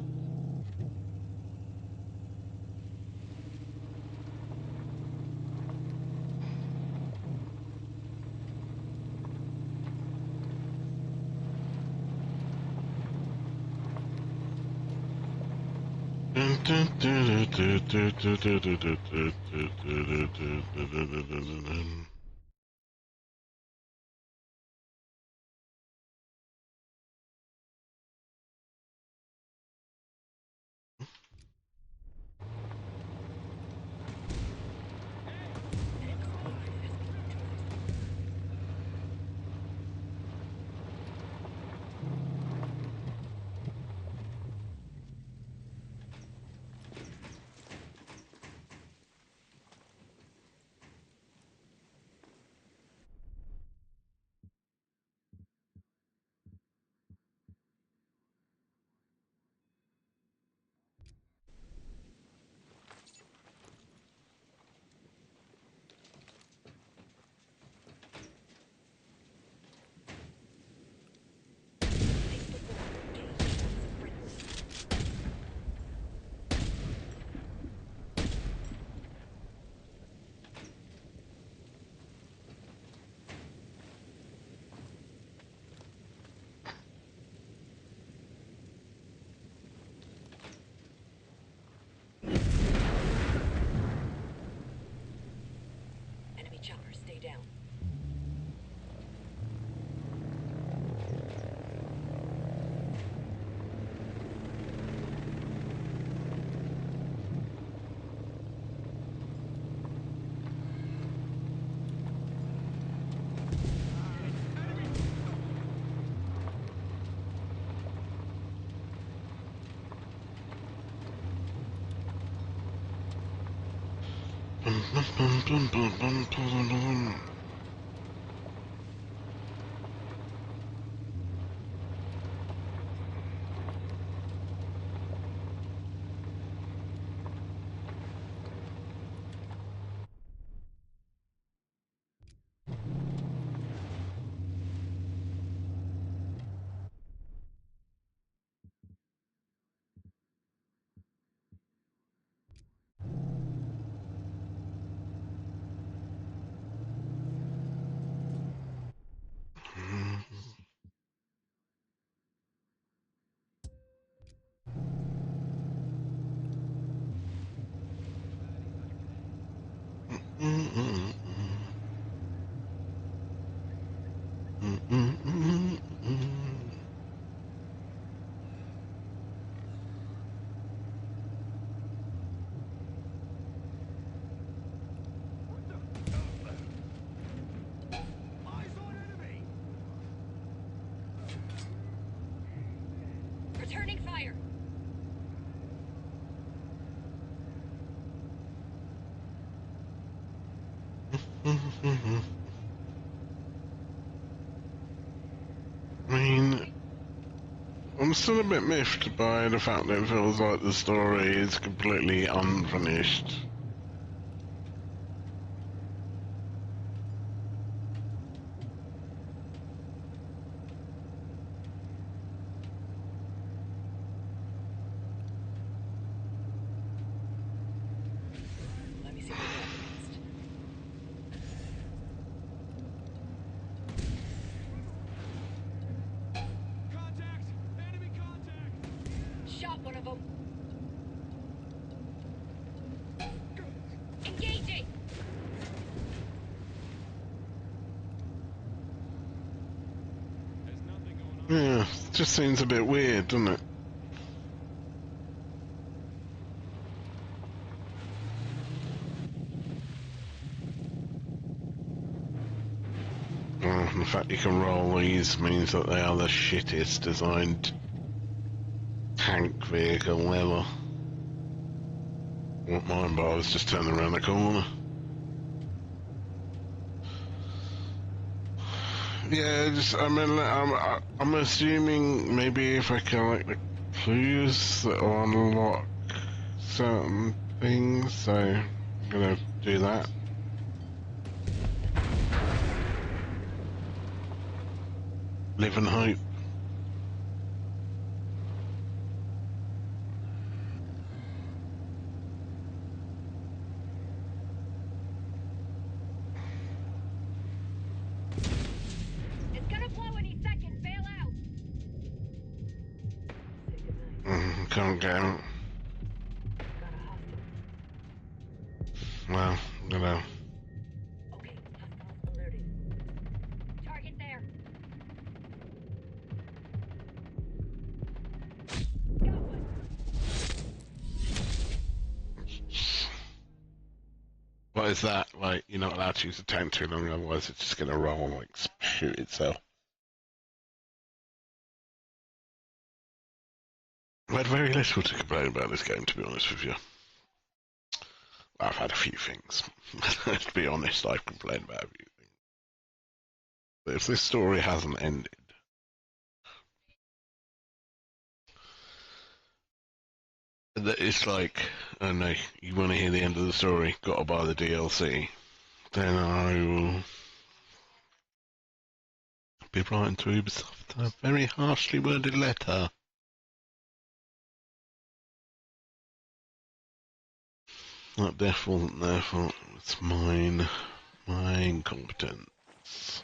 Enemy chopper, stay down. Returning fire. I mean, I'm still a bit miffed by the fact that it feels like the story is completely unfinished. Let me see what we're up against. Contact! Enemy contact! Shot one of them. Engaging. There's nothing going on. Yeah, it just seems a bit weird, doesn't it? Oh, the fact you can roll these means that they are the shittest designed tank vehicle ever. Won't mind, but I was just turning around the corner. Yeah, just, I mean, I'm assuming maybe if I collect the clues that will unlock certain things, so I'm gonna do that. Live and hope. It's gonna blow any second. Bail out. Can't get out. Well, you know. Okay, hostiles alerted. Target there. Got one. What is that? Like, you're not allowed to use the tank too long, otherwise it's just gonna roll and, like, shoot itself. I had very little to complain about this game, to be honest with you. I've had a few things. To be honest, I've complained about a few things. But if this story hasn't ended, it's like, I don't know, you want to hear the end of the story, gotta buy the DLC, then I will be writing to Ubisoft a very harshly worded letter. That death wasn't their fault, it's mine. My incompetence.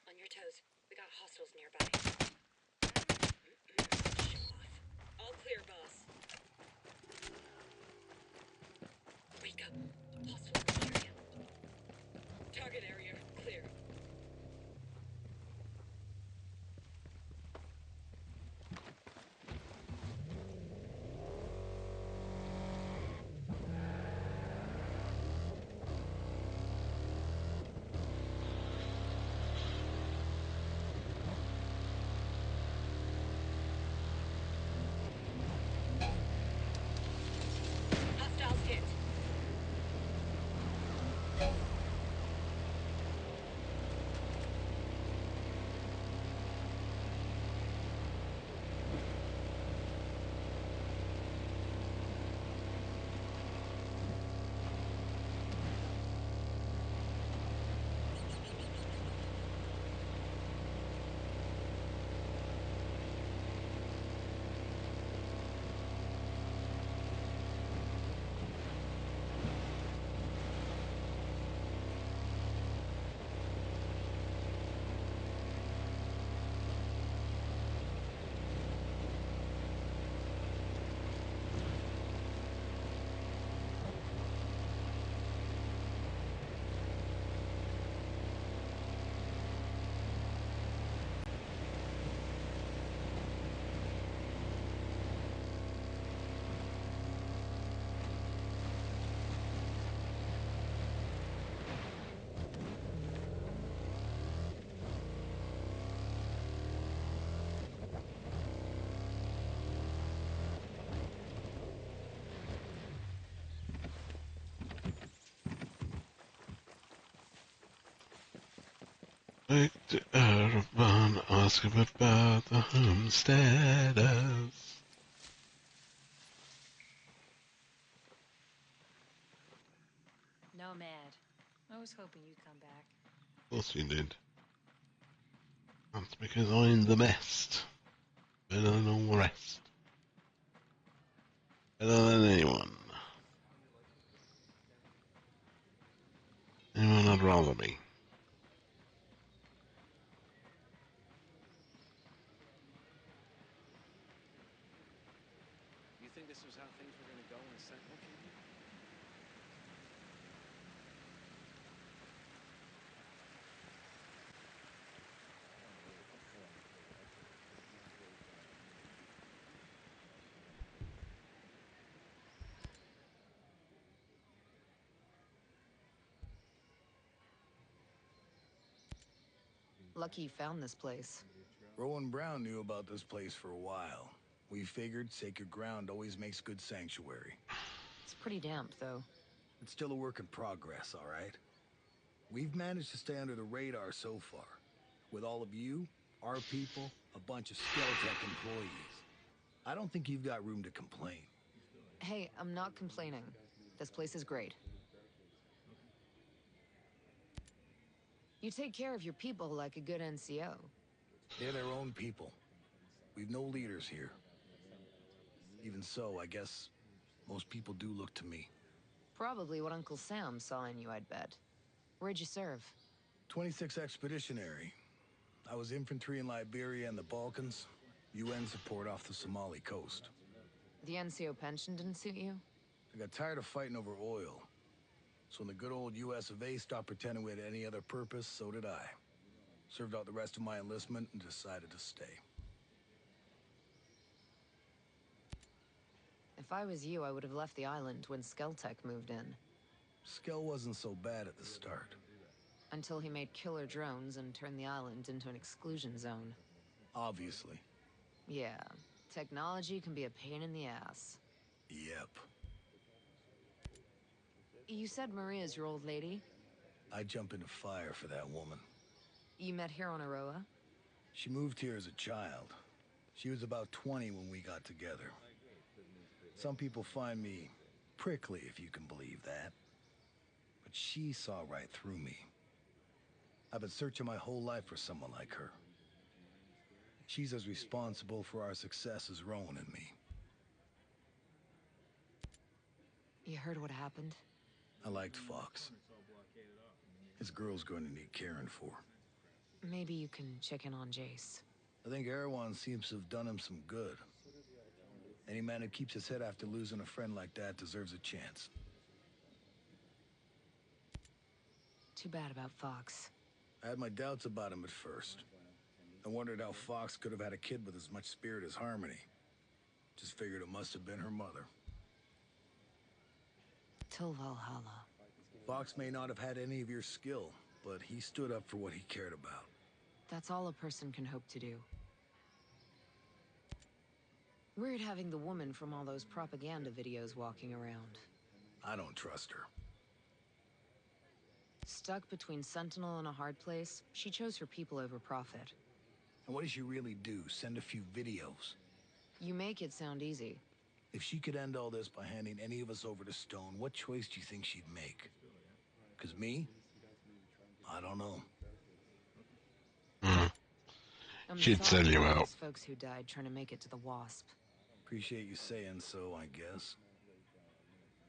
On your toes. We got hostiles nearby. Show off. All clear, boss. Wake up. Hostiles in the area. Target area clear. Hostiles hit. Take the Araban, ask him about the homesteaders. Nomad. I was hoping you'd come back. Of course you did. That's because I'm the best. Better than all the rest. Better than anyone. Anyone I'd rather be. You think this was how things were gonna go when Sentinel came in? Lucky you found this place. Rowan Brown knew about this place for a while. We figured sacred ground always makes good sanctuary. It's pretty damp, though. It's still a work in progress, all right? We've managed to stay under the radar so far. With all of you, our people, a bunch of Skeltech employees. I don't think you've got room to complain. Hey, I'm not complaining. This place is great. You take care of your people like a good NCO. They're their own people. We've no leaders here. Even so, I guess most people do look to me. Probably what Uncle Sam saw in you, I'd bet. Where'd you serve? 26 Expeditionary. I was infantry in Liberia and the Balkans. UN support off the Somali coast. The NCO pension didn't suit you? I got tired of fighting over oil. So when the good old US of A stopped pretending we had any other purpose, so did I. Served out the rest of my enlistment and decided to stay. If I was you, I would have left the island when Skeltec moved in. Skell wasn't so bad at the start. Until he made killer drones and turned the island into an exclusion zone. Obviously. Yeah, technology can be a pain in the ass. Yep. You said Maria's your old lady? I'd jump into fire for that woman. You met here on Aroa? She moved here as a child. She was about 20 when we got together. Some people find me prickly, if you can believe that. But she saw right through me. I've been searching my whole life for someone like her. She's as responsible for our success as Rowan and me. You heard what happened? I liked Fox. His girl's going to need caring for. Maybe you can check in on Jace. I think Erewhon seems to have done him some good. Any man who keeps his head after losing a friend like that deserves a chance. Too bad about Fox. I had my doubts about him at first. I wondered how Fox could have had a kid with as much spirit as Harmony. Just figured it must have been her mother. Till Valhalla. Fox may not have had any of your skill, but he stood up for what he cared about. That's all a person can hope to do. Weird having the woman from all those propaganda videos walking around. I don't trust her. Stuck between Sentinel and a hard place, she chose her people over profit. And what does she really do? Send a few videos? You make it sound easy. If she could end all this by handing any of us over to Stone, what choice do you think she'd make? 'Cause me? I don't know. She'd sell you out. Those folks who died trying to make it to the Wasp. Appreciate you saying so, I guess.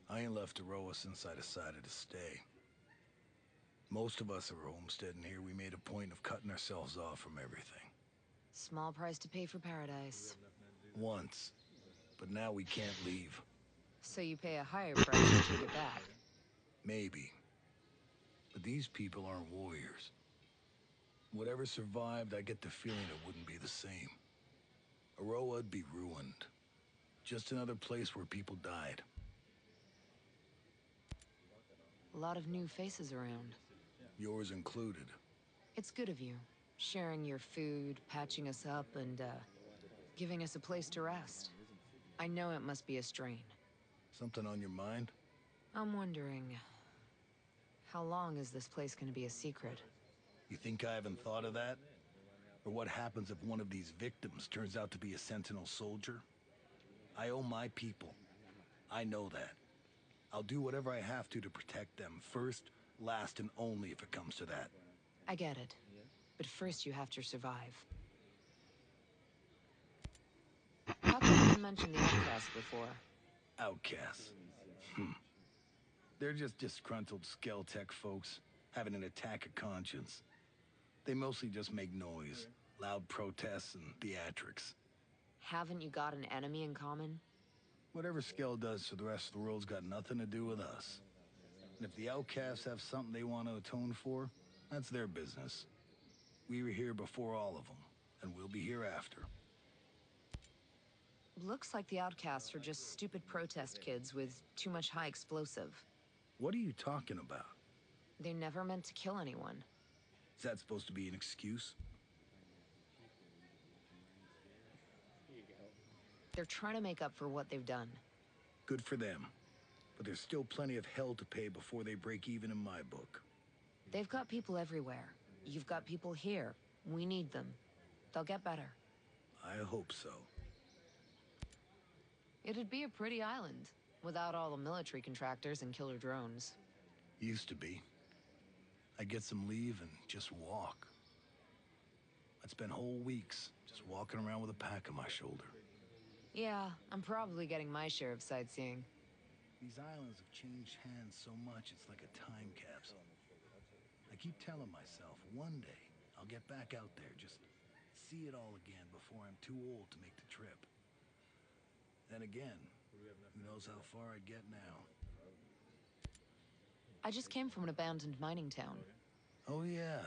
I ain't left Aroa since I decided to stay. Most of us are homesteading here. We made a point of cutting ourselves off from everything. Small price to pay for paradise. Once. But now we can't leave. So you pay a higher price to take it back. Maybe. But these people aren't warriors. Whatever survived, I get the feeling it wouldn't be the same. Aroa'd be ruined. Just another place where people died. A lot of new faces around. Yours included. It's good of you. Sharing your food, patching us up, and, giving us a place to rest. I know it must be a strain. Something on your mind? I'm wondering, how long is this place gonna be a secret? You think I haven't thought of that? Or what happens if one of these victims turns out to be a Sentinel soldier? I owe my people. I know that. I'll do whatever I have to protect them. First, last, and only if it comes to that. I get it. But first you have to survive. How come you didn't mention the outcasts before? Outcasts? They're just disgruntled Skeltec folks, having an attack of conscience. They mostly just make noise, loud protests and theatrics. Haven't you got an enemy in common? Whatever Skell does to the rest of the world's got nothing to do with us. And if the outcasts have something they want to atone for, that's their business. We were here before all of them, and we'll be here after. Looks like the outcasts are just stupid protest kids with too much high explosive. What are you talking about? They never meant to kill anyone. Is that supposed to be an excuse? They're trying to make up for what they've done. Good for them. But there's still plenty of hell to pay before they break even in my book. They've got people everywhere. You've got people here. We need them. They'll get better. I hope so. It'd be a pretty island, without all the military contractors and killer drones. Used to be. I'd get some leave and just walk. I'd spend whole weeks just walking around with a pack on my shoulder. Yeah, I'm probably getting my share of sightseeing. These islands have changed hands so much, it's like a time capsule. I keep telling myself, one day, I'll get back out there, just see it all again before I'm too old to make the trip. Then again, who knows how far I'd get now. I just came from an abandoned mining town. Oh, yeah.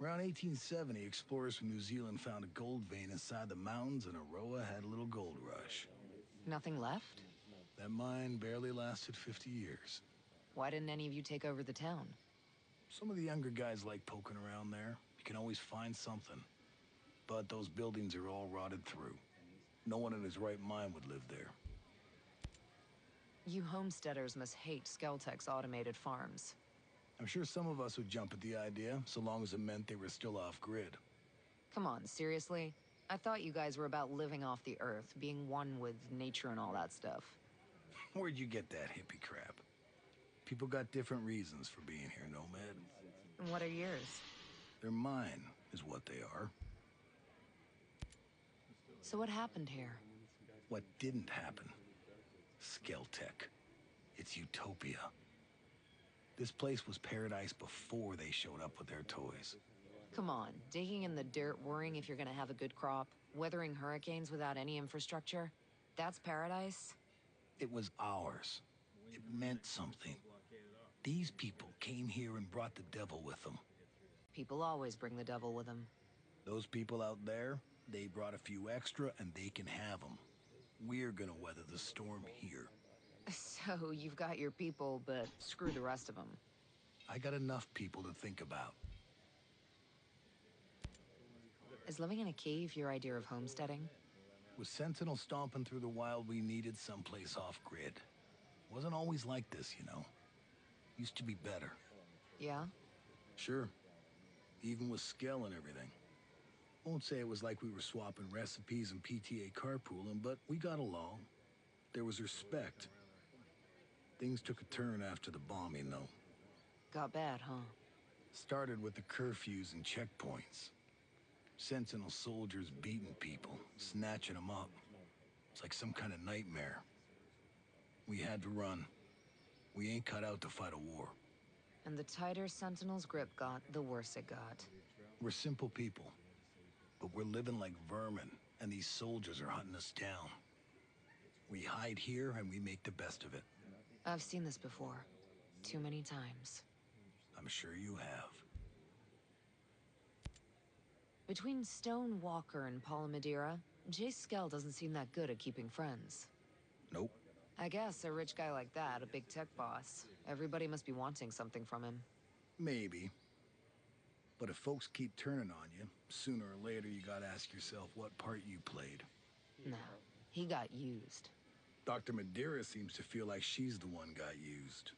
Around 1870, explorers from New Zealand found a gold vein inside the mountains, and Aroa had a little gold rush. Nothing left? That mine barely lasted 50 years. Why didn't any of you take over the town? Some of the younger guys like poking around there. You can always find something. But those buildings are all rotted through. No one in his right mind would live there. You homesteaders must hate Skeltech's automated farms. I'm sure some of us would jump at the idea, so long as it meant they were still off-grid. Come on, seriously? I thought you guys were about living off the earth, being one with nature and all that stuff. Where'd you get that hippie crap? People got different reasons for being here, Nomad. And what are yours? They're mine, is what they are. So what happened here? What didn't happen? Skeltech. It's utopia. This place was paradise before they showed up with their toys. Come on, digging in the dirt, worrying if you're gonna have a good crop, weathering hurricanes without any infrastructure, that's paradise? It was ours. It meant something. These people came here and brought the devil with them. People always bring the devil with them. Those people out there, they brought a few extra and they can have them. We're gonna weather the storm here. So you've got your people, but screw the rest of them. I got enough people to think about. Is living in a cave your idea of homesteading? With Sentinel stomping through the wild, we needed someplace off-grid. Wasn't always like this, you know. Used to be better. Yeah? Sure. Even with Skell and everything. Won't say it was like we were swapping recipes and PTA carpooling, but we got along. There was respect. Things took a turn after the bombing, though. Got bad, huh? Started with the curfews and checkpoints. Sentinel soldiers beating people, snatching them up. It's like some kind of nightmare. We had to run. We ain't cut out to fight a war. And the tighter Sentinel's grip got, the worse it got. We're simple people. But we're living like vermin, and these soldiers are hunting us down. We hide here, and we make the best of it. I've seen this before. Too many times. I'm sure you have. Between Stone Walker and Paula Madeira, Jay Skell doesn't seem that good at keeping friends. Nope. I guess a rich guy like that, a big tech boss, everybody must be wanting something from him. Maybe. But if folks keep turning on you, sooner or later you gotta ask yourself what part you played. Nah, he got used. Dr. Madeira seems to feel like she's the one got used.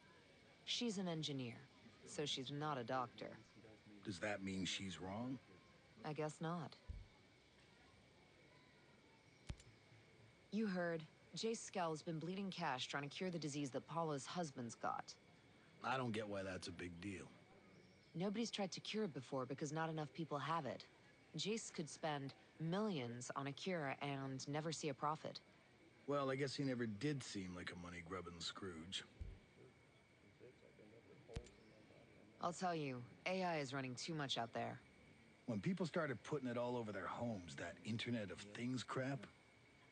She's an engineer, so she's not a doctor. Does that mean she's wrong? I guess not. You heard. Jay Skell's been bleeding cash trying to cure the disease that Paula's husband's got. I don't get why that's a big deal. Nobody's tried to cure it before because not enough people have it. Jace could spend millions on a cure and never see a profit. Well, I guess he never did seem like a money-grubbing Scrooge. I'll tell you, AI is running too much out there. When people started putting it all over their homes, that Internet of Things crap,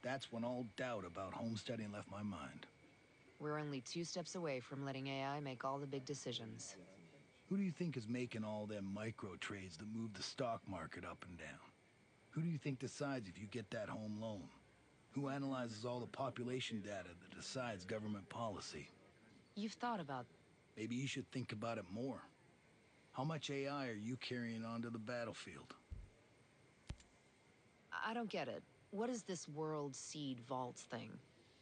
that's when all doubt about homesteading left my mind. We're only 2 steps away from letting AI make all the big decisions. Who do you think is making all them micro trades that move the stock market up and down? Who do you think decides if you get that home loan? Who analyzes all the population data that decides government policy? You've thought about... Maybe you should think about it more. How much AI are you carrying onto the battlefield? I don't get it. What is this World Seed Vaults thing?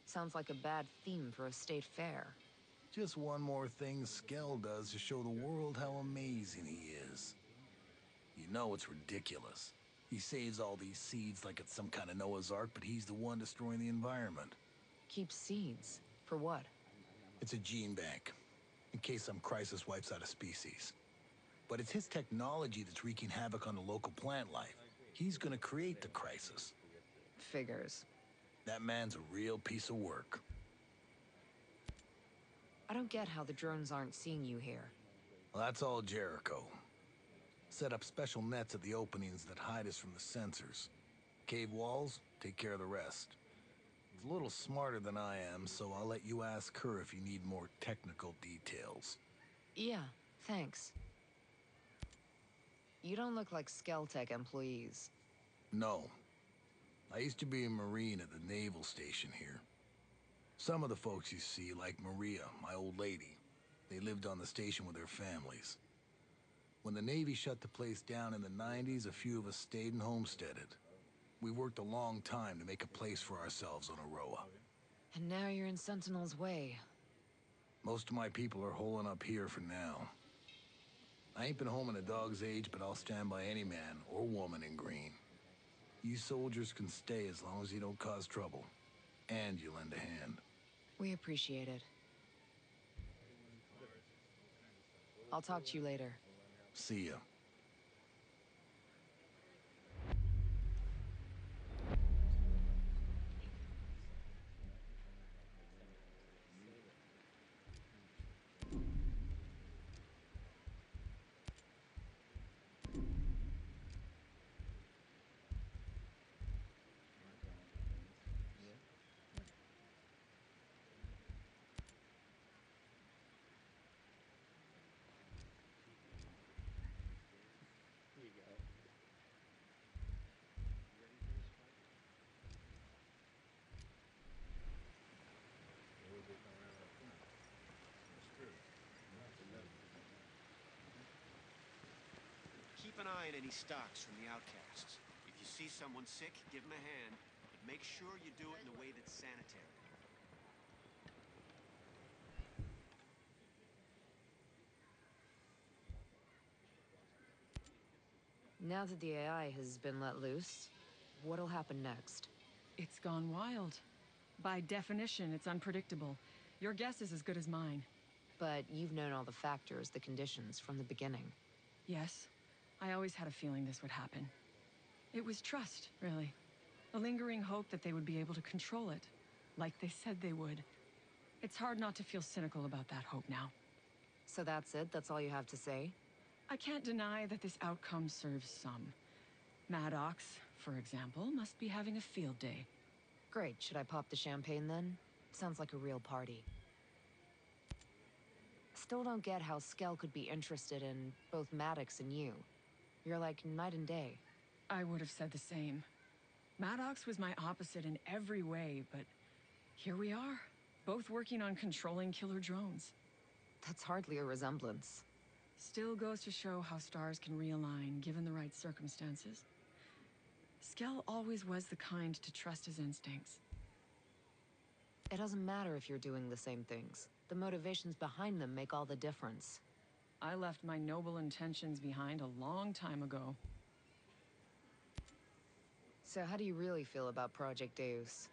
Sounds like a bad theme for a state fair. Just one more thing Skell does to show the world how amazing he is. You know it's ridiculous. He saves all these seeds like it's some kind of Noah's Ark, but he's the one destroying the environment. Keep seeds? For what? It's a gene bank, in case some crisis wipes out a species. But it's his technology that's wreaking havoc on the local plant life. He's gonna create the crisis. Figures. That man's a real piece of work. I don't get how the drones aren't seeing you here. Well, that's all Jericho. Set up special nets at the openings that hide us from the sensors. Cave walls take care of the rest. She's a little smarter than I am, so I'll let you ask her if you need more technical details. Yeah, thanks. You don't look like Skeltech employees. No. I used to be a Marine at the naval station here. Some of the folks you see, like Maria, my old lady, they lived on the station with their families. When the Navy shut the place down in the 90s, a few of us stayed and homesteaded. We worked a long time to make a place for ourselves on Aroa. And now you're in Sentinel's way. Most of my people are holing up here for now. I ain't been home in a dog's age, but I'll stand by any man or woman in green. You soldiers can stay as long as you don't cause trouble. And you lend a hand. We appreciate it. I'll talk to you later. See ya. Keep an eye on any stocks from the outcasts. If you see someone sick, give them a hand, but make sure you do it in a way that's sanitary. Now that the AI has been let loose, what'll happen next? It's gone wild. By definition, it's unpredictable. Your guess is as good as mine. But you've known all the factors, the conditions, from the beginning. Yes, I always had a feeling this would happen. It was trust, really. A lingering hope that they would be able to control it, like they said they would. It's hard not to feel cynical about that hope now. So that's it? That's all you have to say? I can't deny that this outcome serves some. Maddox, for example, must be having a field day. Great. Should I pop the champagne then? Sounds like a real party. Still don't get how Skell could be interested in both Maddox and you. You're like night and day. I would have said the same. Maddox was my opposite in every way, but here we are, both working on controlling killer drones. That's hardly a resemblance. Still goes to show how stars can realign given the right circumstances. Skell always was the kind to trust his instincts. It doesn't matter if you're doing the same things. The motivations behind them make all the difference. I left my noble intentions behind a long time ago. So how do you really feel about Project Deus?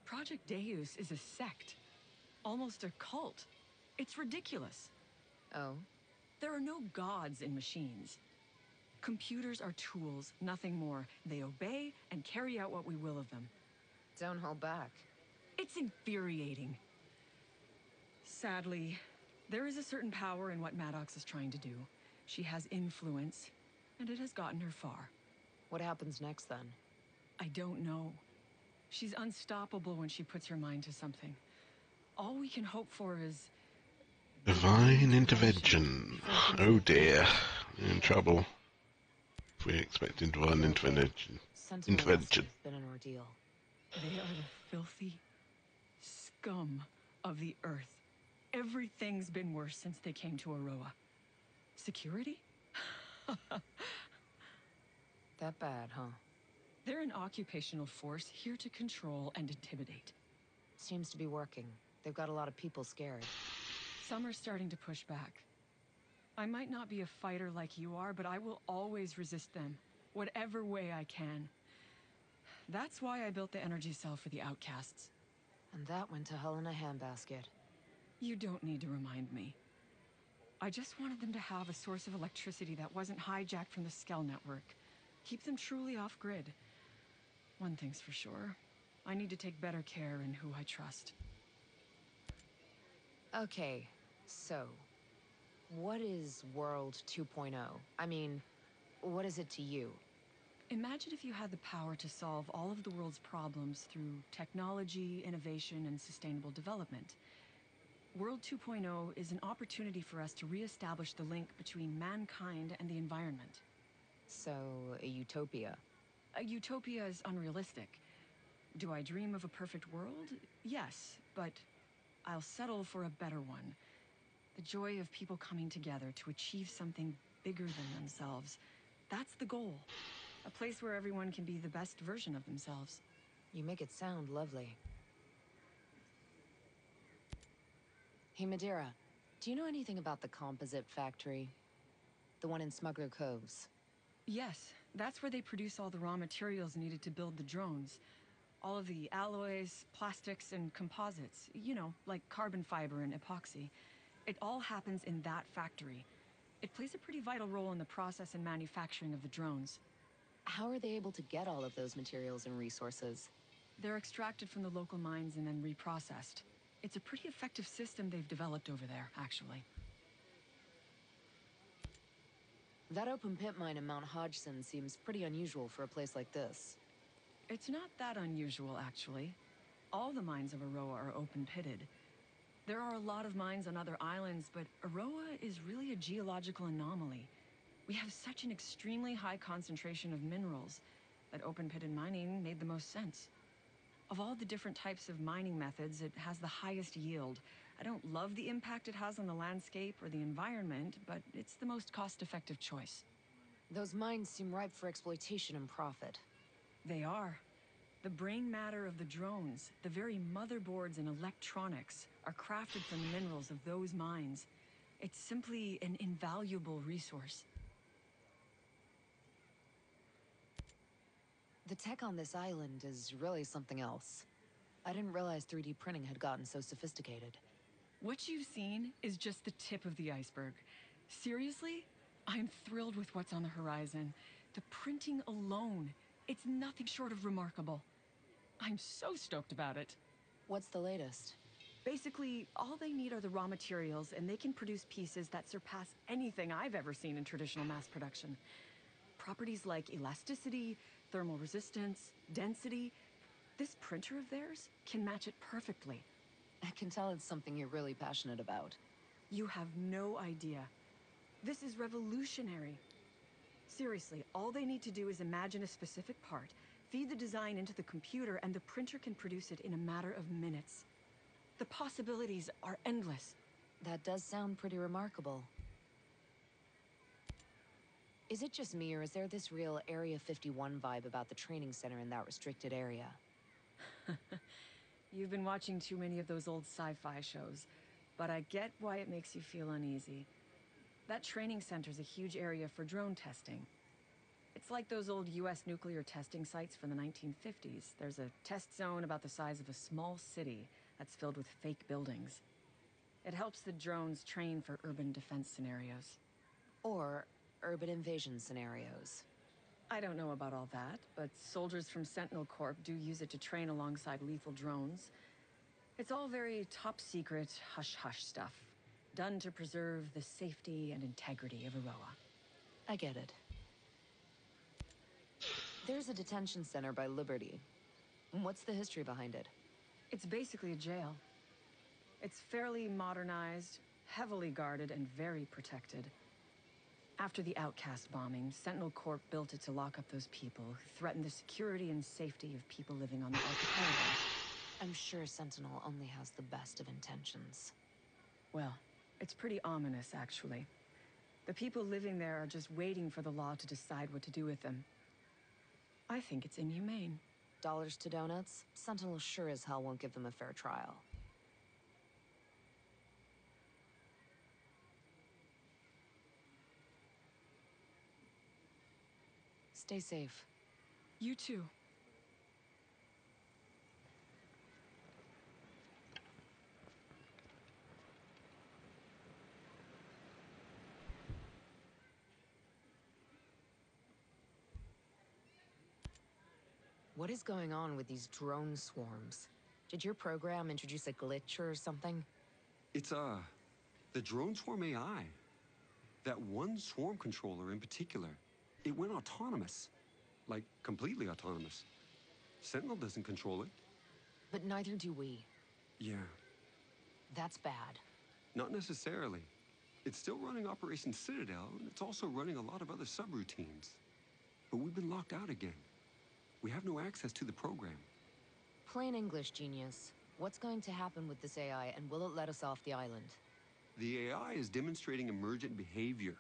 Project Deus is a sect. Almost a cult. It's ridiculous. Oh? There are no gods in machines. Computers are tools, nothing more. They obey and carry out what we will of them. Don't hold back. It's infuriating. Sadly, there is a certain power in what Maddox is trying to do. She has influence, and it has gotten her far. What happens next, then? I don't know. She's unstoppable when she puts her mind to something. All we can hope for is... divine intervention. Oh dear. We're in trouble. If we're expecting divine intervention. Sentinel must have been an ordeal. They are the filthy scum of the earth. Everything's been worse since they came to Aroa. Security? That bad, huh? They're an occupational force here to control and intimidate. Seems to be working. They've got a lot of people scared. Some are starting to push back. I might not be a fighter like you are, but I will always resist them, whatever way I can. That's why I built the energy cell for the outcasts. And that went to hell in a handbasket. You don't need to remind me. I just wanted them to have a source of electricity that wasn't hijacked from the Skell network. Keep them truly off-grid. One thing's for sure. I need to take better care in who I trust. Okay, so... what is World 2.0? I mean, What is it to you? Imagine if you had the power to solve all of the world's problems through technology, innovation, and sustainable development. World 2.0 is an opportunity for us to reestablish the link between mankind and the environment. So, a utopia? A utopia is unrealistic. Do I dream of a perfect world? Yes, but I'll settle for a better one. The joy of people coming together to achieve something bigger than themselves. That's the goal. A place where everyone can be the best version of themselves. You make it sound lovely. Hey, Madeira, do you know anything about the composite factory? The one in Smuggler Coves? Yes, that's where they produce all the raw materials needed to build the drones. All of the alloys, plastics, and composites. You know, like carbon fiber and epoxy. It all happens in that factory. It plays a pretty vital role in the process and manufacturing of the drones. How are they able to get all of those materials and resources? They're extracted from the local mines and then reprocessed. It's a pretty effective system they've developed over there, actually. That open pit mine in Mount Hodgson seems pretty unusual for a place like this. It's not that unusual, actually. All the mines of Aroa are open-pitted. There are a lot of mines on other islands, but Aroa is really a geological anomaly. We have such an extremely high concentration of minerals that open-pitted mining made the most sense. Of all the different types of mining methods, it has the highest yield. I don't love the impact it has on the landscape or the environment, but it's the most cost-effective choice. Those mines seem ripe for exploitation and profit. They are. The brain matter of the drones, the very motherboards and electronics, are crafted from the minerals of those mines. It's simply an invaluable resource. The tech on this island is really something else. I didn't realize 3D printing had gotten so sophisticated. What you've seen is just the tip of the iceberg. Seriously, I'm thrilled with what's on the horizon. The printing alone, it's nothing short of remarkable. I'm so stoked about it. What's the latest? Basically, all they need are the raw materials, and they can produce pieces that surpass anything I've ever seen in traditional mass production. Properties like elasticity, thermal resistance, density. This printer of theirs can match it perfectly. I can tell it's something you're really passionate about. You have no idea. This is revolutionary. Seriously, all they need to do is imagine a specific part, feed the design into the computer, and the printer can produce it in a matter of minutes. The possibilities are endless. That does sound pretty remarkable. Is it just me, or is there this real Area 51 vibe about the training center in that restricted area? You've been watching too many of those old sci-fi shows, but I get why it makes you feel uneasy. That training center's a huge area for drone testing. It's like those old US nuclear testing sites from the 1950s. There's a test zone about the size of a small city that's filled with fake buildings. It helps the drones train for urban defense scenarios. Or urban invasion scenarios. I don't know about all that, but soldiers from Sentinel Corp do use it to train alongside lethal drones. It's all very top-secret, hush-hush stuff, done to preserve the safety and integrity of Aroa. I get it. There's a detention center by Liberty. What's the history behind it? It's basically a jail. It's fairly modernized, heavily guarded, and very protected. After the Outcast bombing, Sentinel Corp built it to lock up those people who threatened the security and safety of people living on the archipelago. I'm sure Sentinel only has the best of intentions. Well, it's pretty ominous, actually. The people living there are just waiting for the law to decide what to do with them. I think it's inhumane. Dollars to donuts? Sentinel sure as hell won't give them a fair trial. Stay safe. You too. What is going on with these drone swarms? Did your program introduce a glitch or something? It's, the drone swarm AI. That one swarm controller in particular. It went autonomous. Like, completely autonomous. Sentinel doesn't control it. But neither do we. Yeah, That's bad. not necessarily. It's still running Operation Citadel, and it's also running a lot of other subroutines. But we've been locked out again. We have no access to the program. Plain English, genius. What's going to happen with this AI, and will it let us off the island? The AI is demonstrating emergent behavior.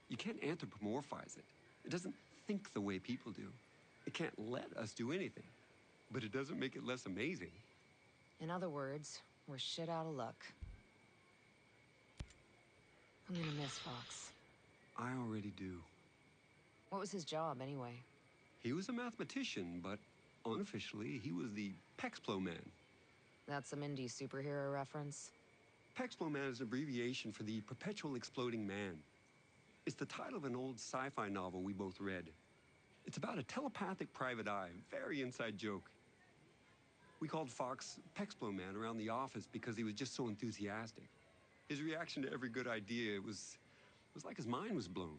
You can't anthropomorphize it. It doesn't think the way people do. It can't let us do anything. But it doesn't make it less amazing. In other words, we're shit out of luck. I'm gonna miss Fox. I already do. What was his job, anyway? He was a mathematician, but unofficially, he was the Pexplo Man. That's some indie superhero reference? Pexplo Man is an abbreviation for the Perpetual Exploding Man. It's the title of an old sci-fi novel we both read. It's about a telepathic private eye, very inside joke. We called Fox Pexplo Man around the office because he was just so enthusiastic. His reaction to every good idea was like his mind was blown.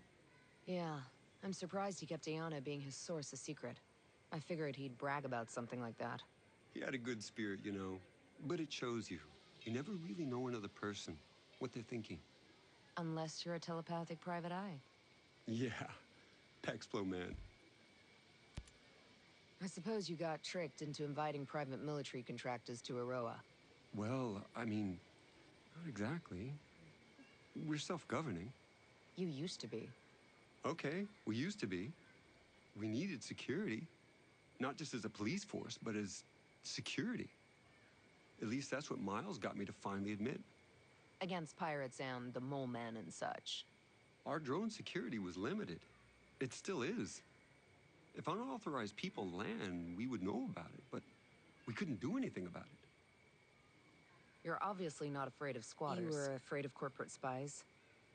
Yeah, I'm surprised he kept Ayana being his source a secret. I figured he'd brag about something like that. He had a good spirit, you know, but it shows you. You never really know another person, what they're thinking. Unless you're a telepathic private eye. Yeah, Pexplo Man. I suppose you got tricked into inviting private military contractors to Aroa. Well, I mean, not exactly. We're self-governing. You used to be. Okay, we used to be. We needed security. Not just as a police force, but as security. At least that's what Miles got me to finally admit. Against pirates and the mole men and such. Our drone security was limited. It still is. If unauthorized people land, we would know about it, but we couldn't do anything about it. You're obviously not afraid of squatters. You were afraid of corporate spies?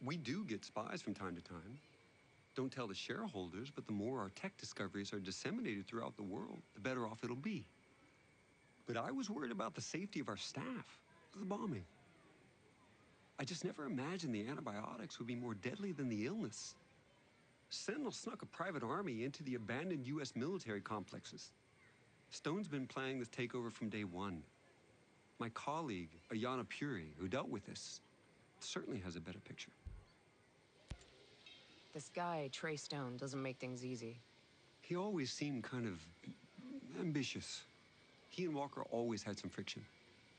We do get spies from time to time. Don't tell the shareholders, but the more our tech discoveries are disseminated throughout the world, the better off it'll be. But I was worried about the safety of our staff, the bombing. I just never imagined the antibiotics would be more deadly than the illness. Sentinel snuck a private army into the abandoned U.S. military complexes. Stone's been planning this takeover from day one. My colleague, Ayana Puri, who dealt with this, certainly has a better picture. This guy, Trey Stone, doesn't make things easy. He always seemed kind of ambitious. He and Walker always had some friction.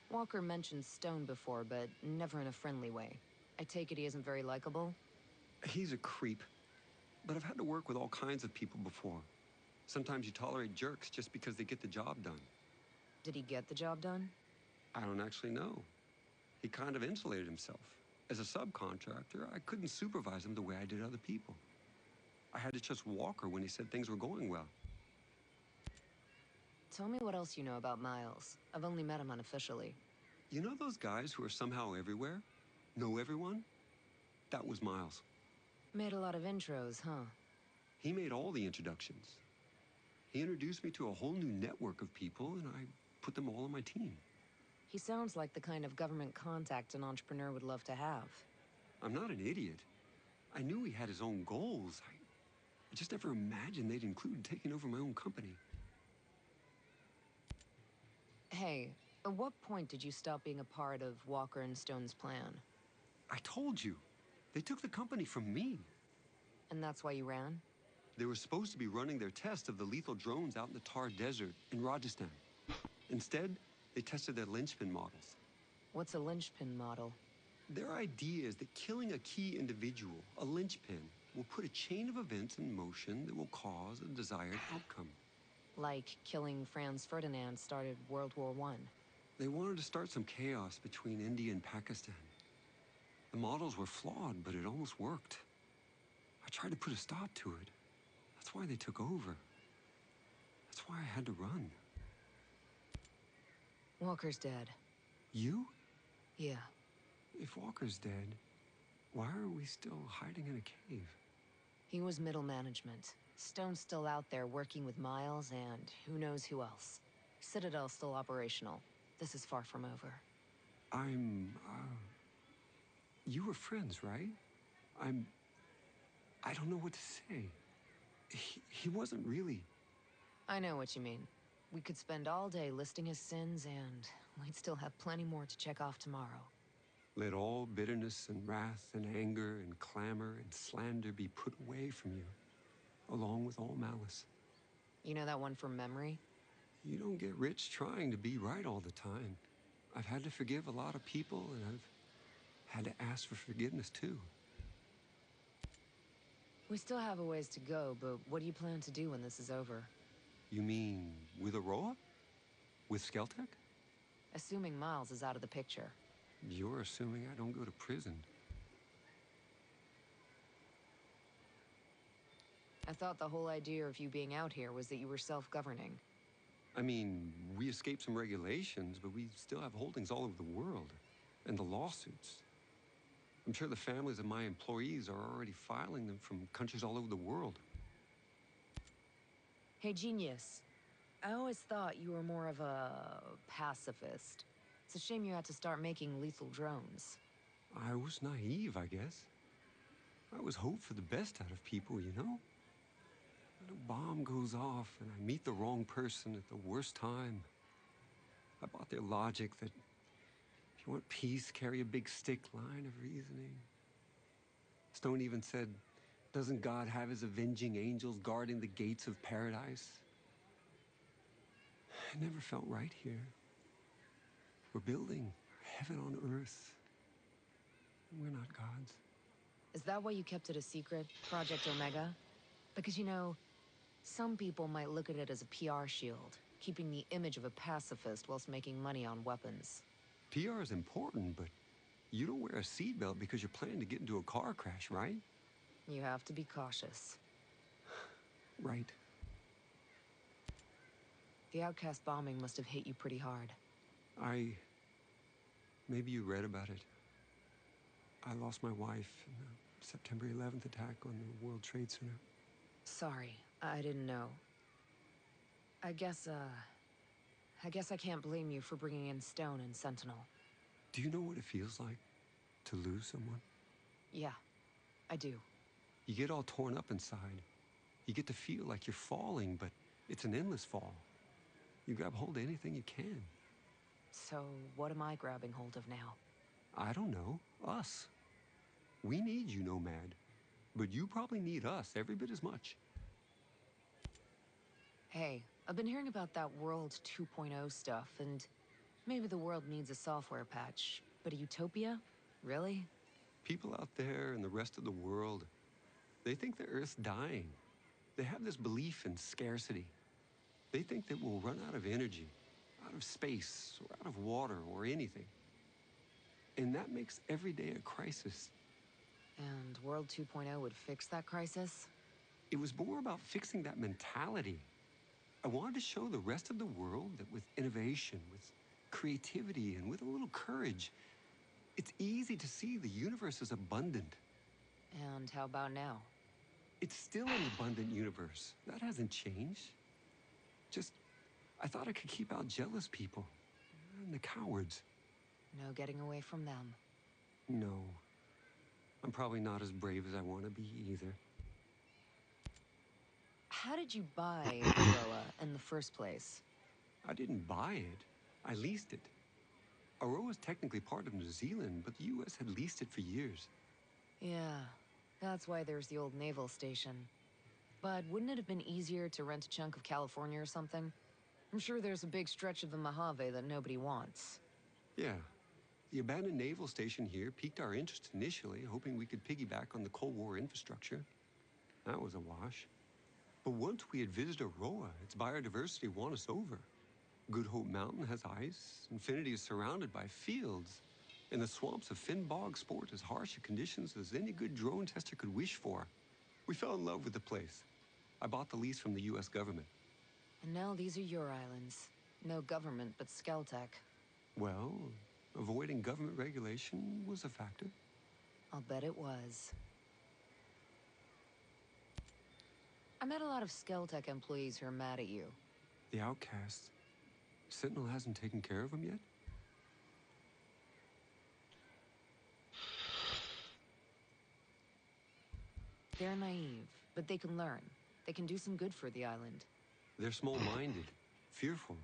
Walker mentioned Stone before, but never in a friendly way. I take it he isn't very likable? He's a creep. But I've had to work with all kinds of people before. Sometimes you tolerate jerks just because they get the job done. Did he get the job done? I don't actually know. He kind of insulated himself. As a subcontractor, I couldn't supervise him the way I did other people. I had to trust Walker when he said things were going well. Tell me what else you know about Miles. I've only met him unofficially. You know those guys who are somehow everywhere? Know everyone? That was Miles. Made a lot of intros, huh? He made all the introductions. He introduced me to a whole new network of people, and I put them all on my team. He sounds like the kind of government contact an entrepreneur would love to have. I'm not an idiot. I knew he had his own goals. I just never imagined they'd include taking over my own company. Hey, at what point did you stop being a part of Walker and Stone's plan? I told you. They took the company from me. And that's why you ran? They were supposed to be running their test of the lethal drones out in the Thar Desert in Rajasthan. Instead, they tested their linchpin models. What's a linchpin model? Their idea is that killing a key individual, a linchpin, will put a chain of events in motion that will cause a desired outcome. Like killing Franz Ferdinand started World War I. They wanted to start some chaos between India and Pakistan. The models were flawed, but it almost worked. I tried to put a stop to it. That's why they took over. That's why I had to run. Walker's dead. You? Yeah. If Walker's dead, why are we still hiding in a cave? He was middle management. Stone's still out there working with Miles and who knows who else. Citadel's still operational. This is far from over. You were friends, right? I don't know what to say. He wasn't really. I know what you mean. We could spend all day listing his sins, and we'd still have plenty more to check off tomorrow. Let all bitterness and wrath and anger and clamor and slander be put away from you, along with all malice. You know that one from memory? You don't get rich trying to be right all the time. I've had to forgive a lot of people, and I've had to ask for forgiveness too. We still have a ways to go, but what do you plan to do when this is over? You mean with Aroa? With Skeltec? Assuming Miles is out of the picture. You're assuming I don't go to prison. I thought the whole idea of you being out here was that you were self-governing. I mean, we escaped some regulations, but we still have holdings all over the world. And the lawsuits. I'm sure the families of my employees are already filing them from countries all over the world. Hey, Genius. I always thought you were more of a pacifist. It's a shame you had to start making lethal drones. I was naive, I guess. I always hoped for the best out of people, you know? When a bomb goes off and I meet the wrong person at the worst time, I bought their logic that if you want peace, carry a big stick line of reasoning. Stone even said, doesn't God have his avenging angels guarding the gates of paradise? I never felt right here. We're building heaven on earth. We're not gods. Is that why you kept it a secret, Project Omega? Because, you know, some people might look at it as a PR shield, keeping the image of a pacifist whilst making money on weapons. PR is important, but you don't wear a seatbelt because you're planning to get into a car crash, right? You have to be cautious. Right. The Outcast bombing must have hit you pretty hard. Maybe you read about it. I lost my wife in the September 11th attack on the World Trade Center. Sorry, I didn't know. I guess I can't blame you for bringing in Stone and Sentinel. Do you know what it feels like to lose someone? Yeah, I do. You get all torn up inside. You get to feel like you're falling, but it's an endless fall. You grab hold of anything you can. So, what am I grabbing hold of now? I don't know. Us. We need you, Nomad. But you probably need us every bit as much. Hey, I've been hearing about that World 2.0 stuff, and maybe the world needs a software patch. But a utopia? Really? People out there in the rest of the world, they think the Earth's dying. They have this belief in scarcity. They think that we'll run out of energy, out of space, or out of water, or anything. And that makes every day a crisis. And World 2.0 would fix that crisis? It was more about fixing that mentality. I wanted to show the rest of the world that with innovation, with creativity, and with a little courage, it's easy to see the universe is abundant. And how about now? It's still an abundant universe. That hasn't changed. Just, I thought I could keep out jealous people. And the cowards. No getting away from them. No. I'm probably not as brave as I want to be either. How did you buy Aroa in the first place? I didn't buy it. I leased it. Aroa's technically part of New Zealand, but the U.S. had leased it for years. Yeah, that's why there's the old naval station. But wouldn't it have been easier to rent a chunk of California or something? I'm sure there's a big stretch of the Mojave that nobody wants. Yeah. The abandoned naval station here piqued our interest initially, hoping we could piggyback on the Cold War infrastructure. That was a wash. But once we had visited Aroa, its biodiversity won us over. Good Hope Mountain has ice, Infinity is surrounded by fields, and the swamps of Finn Bog sport as harsh conditions as any good drone tester could wish for. We fell in love with the place. I bought the lease from the U.S. government. And now these are your islands. No government but Skeltec. Well, avoiding government regulation was a factor. I'll bet it was. I met a lot of Skeltec employees who are mad at you. The outcasts. Sentinel hasn't taken care of them yet? They're naive, but they can learn. They can do some good for the island. They're small-minded, fearful.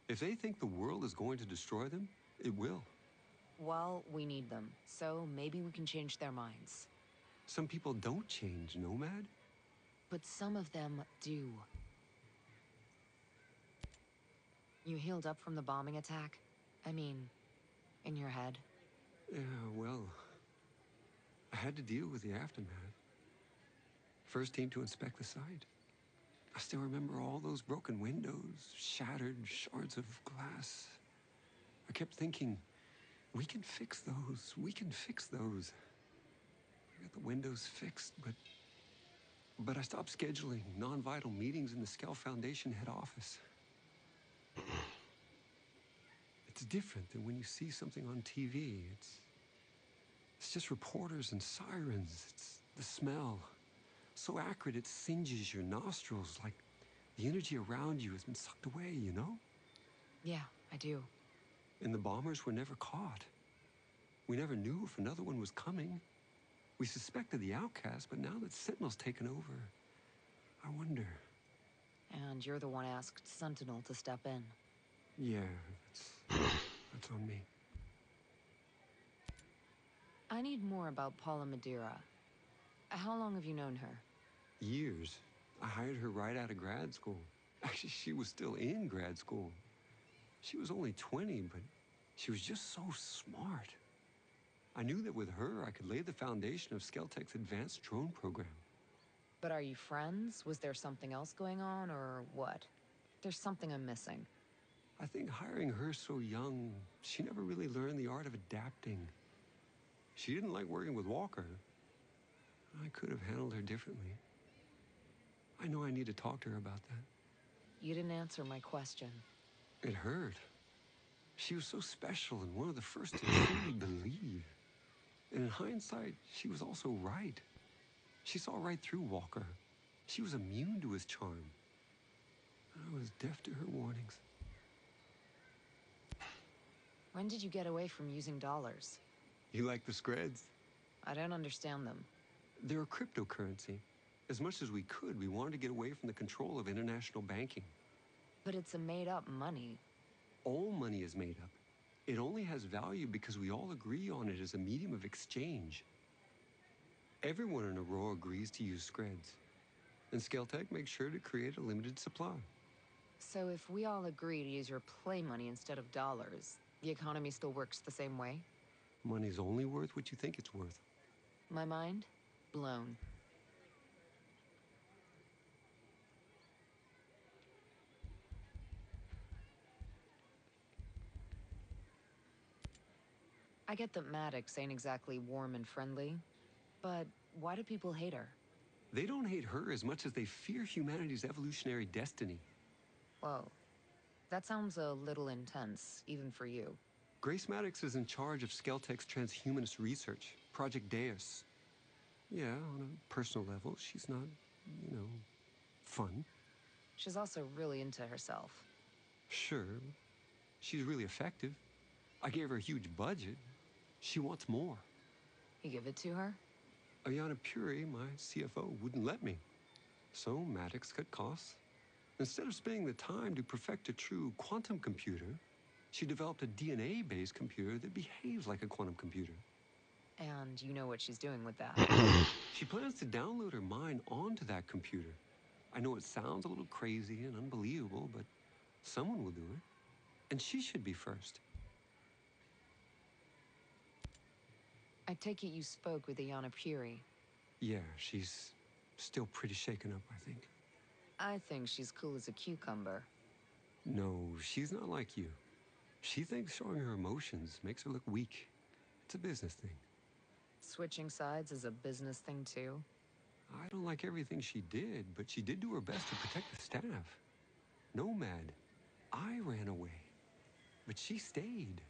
If they think the world is going to destroy them, it will. Well, we need them, so maybe we can change their minds. Some people don't change, Nomad. But some of them do. You healed up from the bombing attack? I mean, in your head? Yeah, well, I had to deal with the aftermath. First team to inspect the site. I still remember all those broken windows, shattered shards of glass. I kept thinking, we can fix those. We can fix those. I got the windows fixed, but I stopped scheduling non-vital meetings in the Skell Foundation head office. It's different than when you see something on TV. It's just reporters and sirens. It's the smell. So acrid it singes your nostrils, like the energy around you has been sucked away, you know? Yeah, I do. And the bombers were never caught. We never knew if another one was coming. We suspected the outcast, but now that Sentinel's taken over, I wonder. And you're the one asked Sentinel to step in. Yeah, that's on me. I need more about Paula Madeira. How long have you known her? Years. I hired her right out of grad school. Actually, she was still in grad school. She was only 20, but she was just so smart. I knew that with her, I could lay the foundation of Skeltech's advanced drone program. But are you friends? Was there something else going on, or what? There's something I'm missing. I think hiring her so young, she never really learned the art of adapting. She didn't like working with Walker. I could have handled her differently. I know I need to talk to her about that. You didn't answer my question. It hurt. She was so special and one of the first to truly believe. And in hindsight, she was also right. She saw right through Walker. She was immune to his charm. I was deaf to her warnings. When did you get away from using dollars? You like the Screds? I don't understand them. They're a cryptocurrency. As much as we could, we wanted to get away from the control of international banking. But it's a made-up money. All money is made up. It only has value because we all agree on it as a medium of exchange. Everyone in Aurora agrees to use Screds. And Skeltech makes sure to create a limited supply. So if we all agree to use your play money instead of dollars, the economy still works the same way? Money's only worth what you think it's worth. My mind? Blown. I get that Maddox ain't exactly warm and friendly, but why do people hate her? They don't hate her as much as they fear humanity's evolutionary destiny. Whoa. That sounds a little intense, even for you. Grace Maddox is in charge of Skeltech's transhumanist research, Project Deus. Yeah, on a personal level, she's not, fun. She's also really into herself. Sure, she's really effective. I gave her a huge budget. She wants more. You give it to her? Ayana Puri, my CFO, wouldn't let me. So Maddox cut costs. Instead of spending the time to perfect a true quantum computer, she developed a DNA-based computer that behaves like a quantum computer. And you know what she's doing with that? She plans to download her mind onto that computer. I know it sounds a little crazy and unbelievable, but someone will do it. And she should be first. I take it you spoke with Ayana Puri. Yeah, she's still pretty shaken up, I think. I think she's cool as a cucumber. No, she's not like you. She thinks showing her emotions makes her look weak. It's a business thing. Switching sides is a business thing, too? I don't like everything she did, but she did do her best to protect the staff. Nomad. I ran away. But she stayed.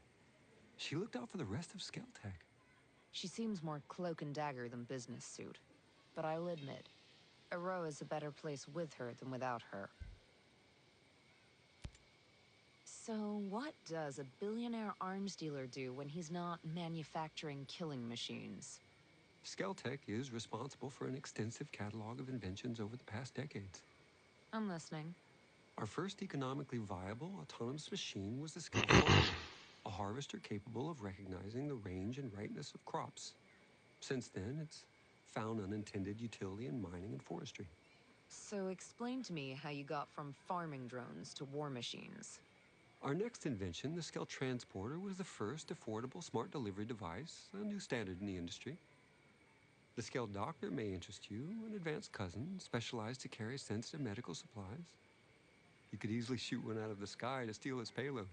She looked out for the rest of Skeltech. She seems more cloak and dagger than business suit. But I'll admit, Aroa's a better place with her than without her. So what does a billionaire arms dealer do when he's not manufacturing killing machines? Skeltech is responsible for an extensive catalog of inventions over the past decades. I'm listening. Our first economically viable autonomous machine was the Skel farmer, a harvester capable of recognizing the range and ripeness of crops. Since then, it's found unintended utility in mining and forestry. So explain to me how you got from farming drones to war machines. Our next invention, the Skel Transporter, was the first affordable smart delivery device, a new standard in the industry. The Skel Doctor may interest you, an advanced cousin specialized to carry sensitive medical supplies. You could easily shoot one out of the sky to steal its payload.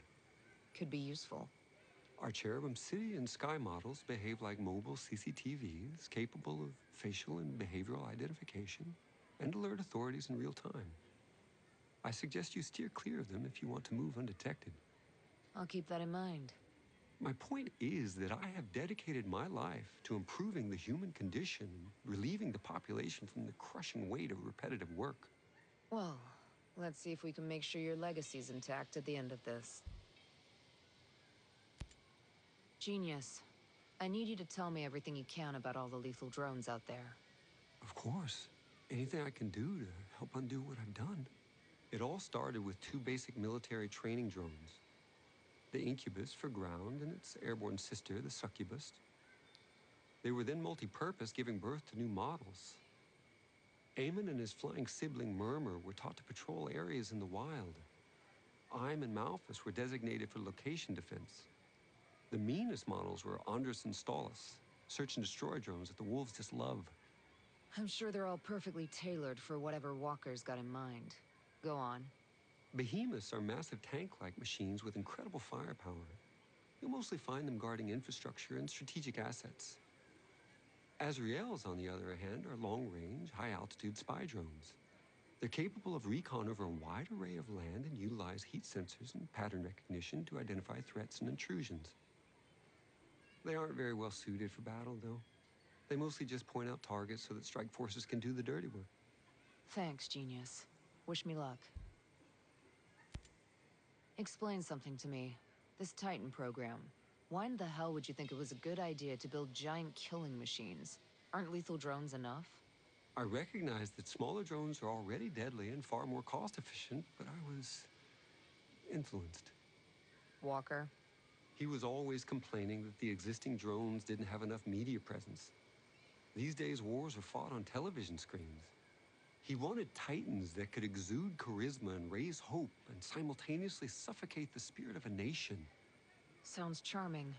Could be useful. Our Cherubim City and Sky models behave like mobile CCTVs, capable of facial and behavioral identification, and alert authorities in real time. I suggest you steer clear of them if you want to move undetected. I'll keep that in mind. My point is that I have dedicated my life to improving the human condition and relieving the population from the crushing weight of repetitive work. Well, let's see if we can make sure your legacy's intact at the end of this. Genius, I need you to tell me everything you can about all the lethal drones out there. Of course. Anything I can do to help undo what I've done. It all started with two basic military training drones. The Incubus for ground and its airborne sister, the Succubus. They were then multi-purpose, giving birth to new models. Eamon and his flying sibling Murmur were taught to patrol areas in the wild. Ime and Malphus were designated for location defense. The meanest models were Andrus and Stalus, search and destroy drones that the wolves just love. I'm sure they're all perfectly tailored for whatever Walker's got in mind. Go on. Behemoths are massive tank-like machines with incredible firepower. You'll mostly find them guarding infrastructure and strategic assets. Azraels, on the other hand, are long-range, high-altitude spy drones. They're capable of recon over a wide array of land and utilize heat sensors and pattern recognition to identify threats and intrusions. They aren't very well suited for battle, though. They mostly just point out targets so that strike forces can do the dirty work. Thanks, Genius. Wish me luck. Explain something to me. This Titan program. Why in the hell would you think it was a good idea to build giant killing machines? Aren't lethal drones enough? I recognize that smaller drones are already deadly and far more cost-efficient, but I was influenced. Walker? He was always complaining that the existing drones didn't have enough media presence. These days, wars are fought on television screens. He wanted Titans that could exude charisma and raise hope and simultaneously suffocate the spirit of a nation. Sounds charming.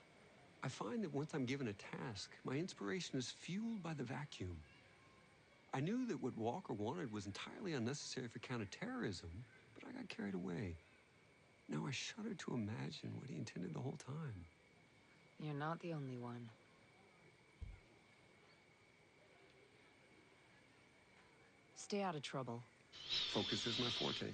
I find that once I'm given a task, my inspiration is fueled by the vacuum. I knew that what Walker wanted was entirely unnecessary for counterterrorism, but I got carried away. Now I shudder to imagine what he intended the whole time. You're not the only one. Stay out of trouble. Focus is my forte.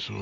to...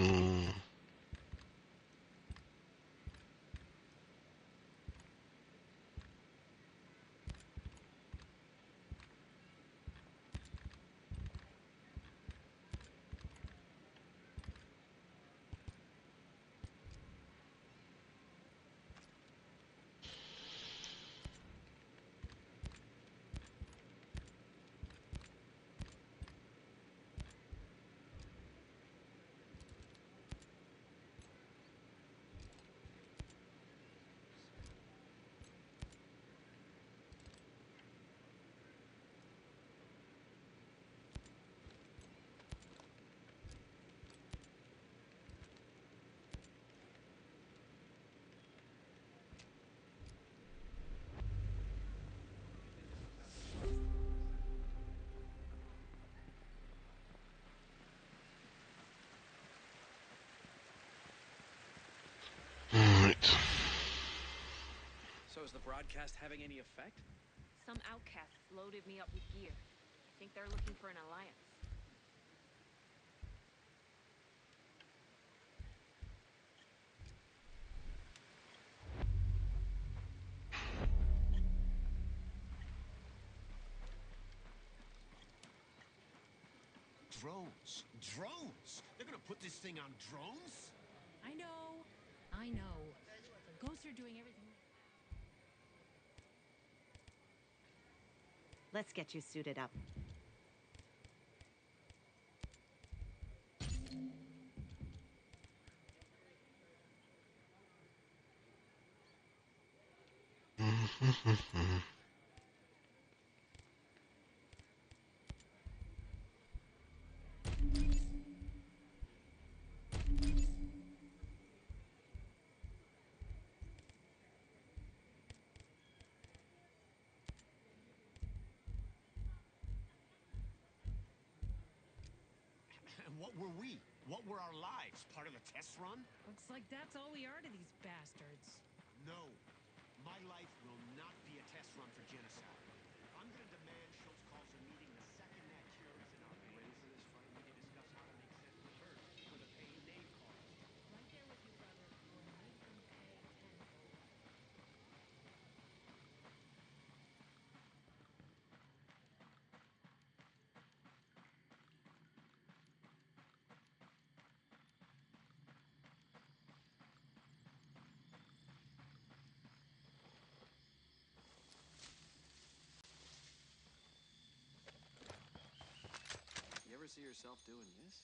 Alright. So is the broadcast having any effect? Some outcasts loaded me up with gear. I think they're looking for an alliance. Drones. Drones! They're gonna put this thing on drones? I know. I know. The ghosts are doing everything. Let's get you suited up. And what were we? What were our lives? Part of the test run? Looks like that's all we are to these bastards. No. My life will not be a test run for genocide. I'm gonna demand Schultz calls a meeting the second that cure is inaugurated. You ready for this fight? We can discuss how to make sense first for the pain they've caused. Right there with you, brother. We'll make them pay tenfold. You ever see yourself doing this?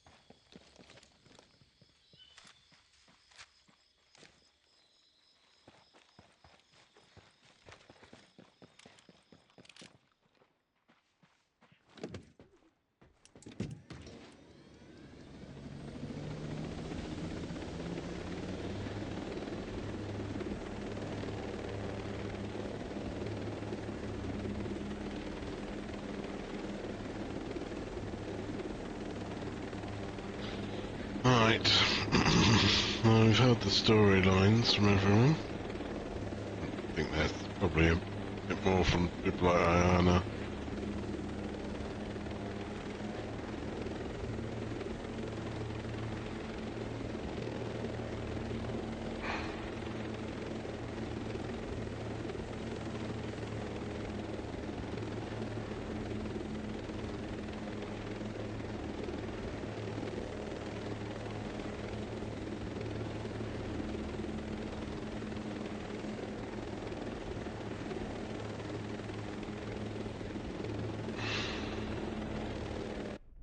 Alright. Well, we've heard the storylines from everyone. I think there's probably a bit more from people like Ayana.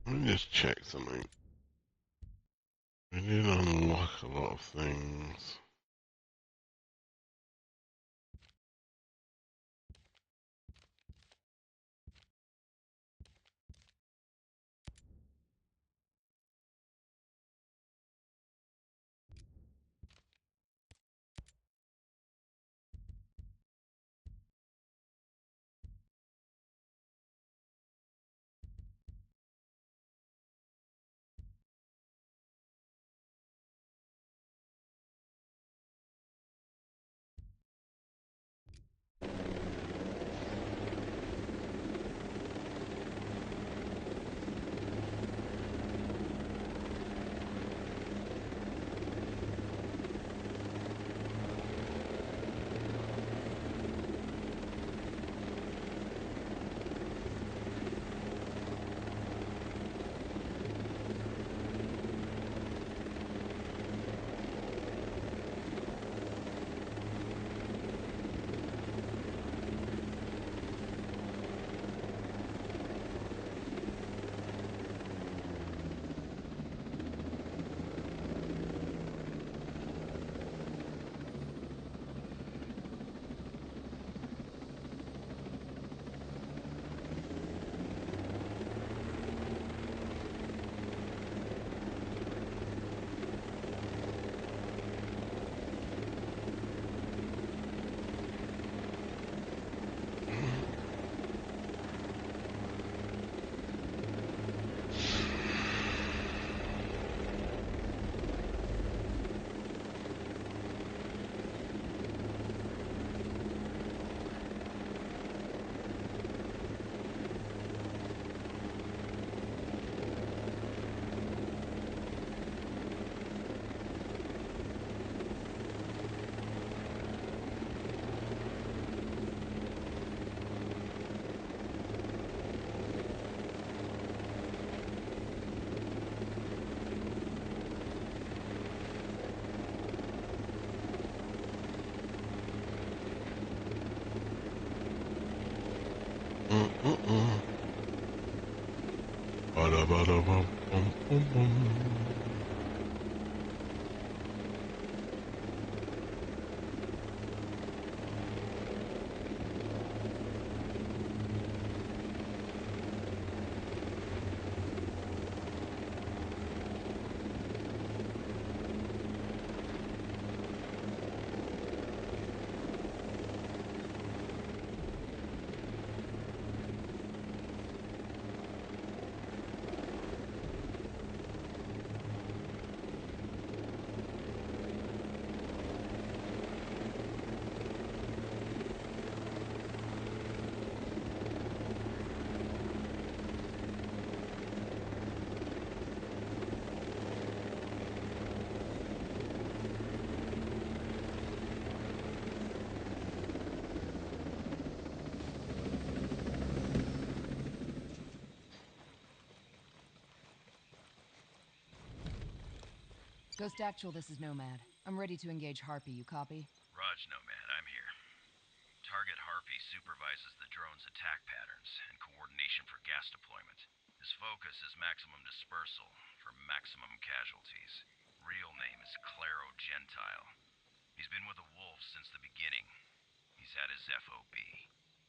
Let me just check something. We did unlock a lot of things. Ba-da-ba-da-bum-bum-bum-bum. Ghost Actual, this is Nomad. I'm ready to engage Harpy, you copy? Raj, Nomad, I'm here. Target Harpy supervises the drone's attack patterns and coordination for gas deployment. His focus is maximum dispersal for maximum casualties. Real name is Claro Gentile. He's been with the Wolves since the beginning. He's had his FOB.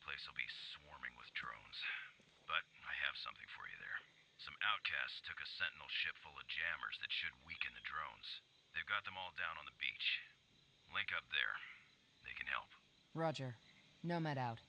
Place will be swarming with drones. But I have something for you there. Some outcasts took a Sentinel ship full of jammers that should weaken the drones. They've got them all down on the beach. Link up there. They can help. Roger. Nomad out.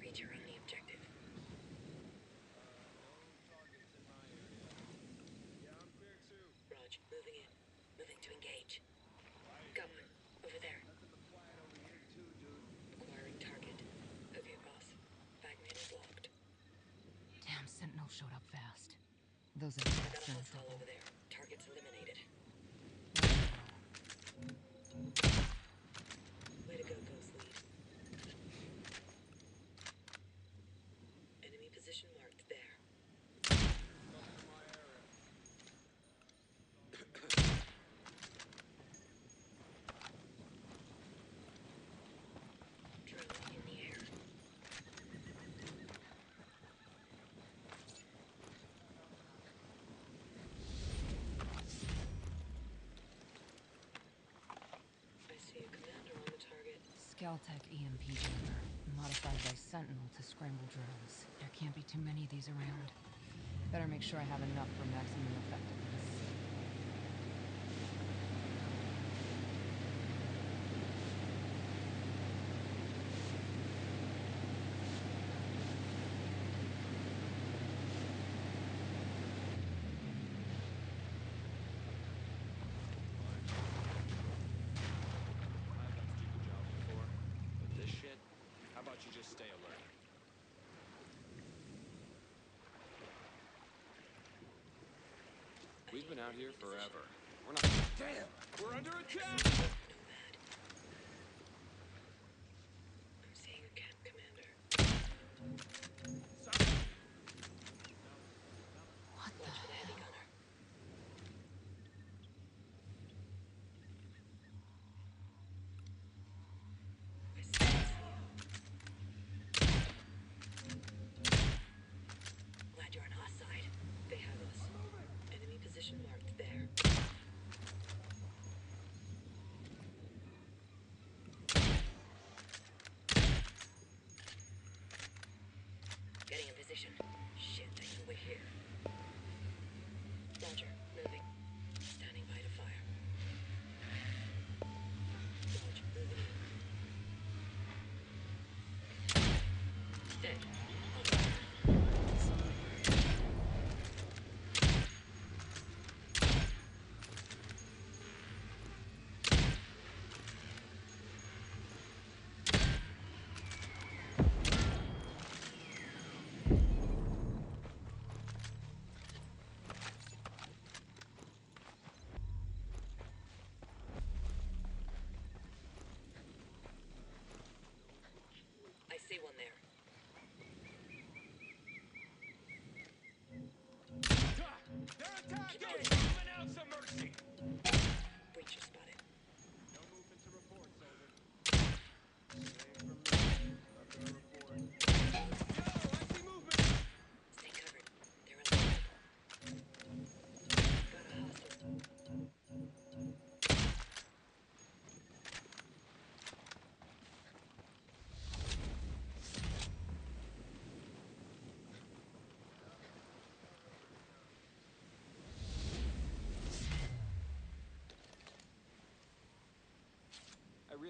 Read your own the objective. Raj, moving in. Moving to engage. Got one. Over there. Acquiring target. Okay, boss. Bagman is locked. Damn, Sentinel showed up fast. Those I got attacks a are in hostile trouble. over there. Target's eliminated. Way to go, Ghost Lead. Enemy position marked there. Drone in the air. I see a commander on the target. Scaltech EMP jammer, modified by Sentinel to scramble drones. There can't be too many of these around. Better make sure I have enough for maximum effectiveness. I've done stupid jobs before, but this shit, how about you just stay alert? We've been out here forever. We're not. Damn! We're under attack! Nomad. I'm seeing a camp commander. What the Watch for the heavy hell? gunner. I see you. Glad you're on our side. They have us. Enemy position marked there.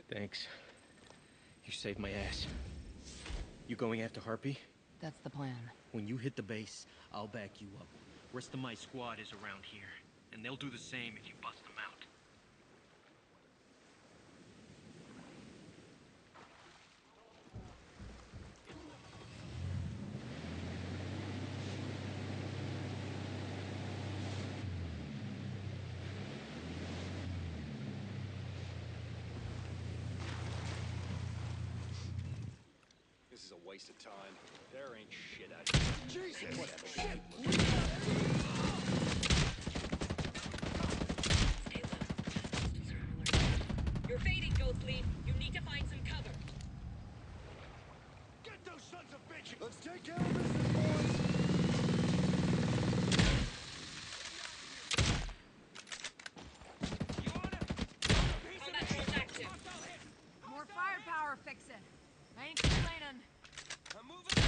Thanks. You saved my ass. You going after Harpy? That's the plan. When you hit the base, I'll back you up. Rest of my squad is around here, and they'll do the same if you bust them out. This is a waste of time. There ain't shit out here. Jesus! Whatever. Stay low. You're fading, Ghostly. You need to find some cover. Get those sons of bitches! Let's take care of business, boys! Combat drone's active. More firepower, fixin'. I ain't complaining. I'm moving.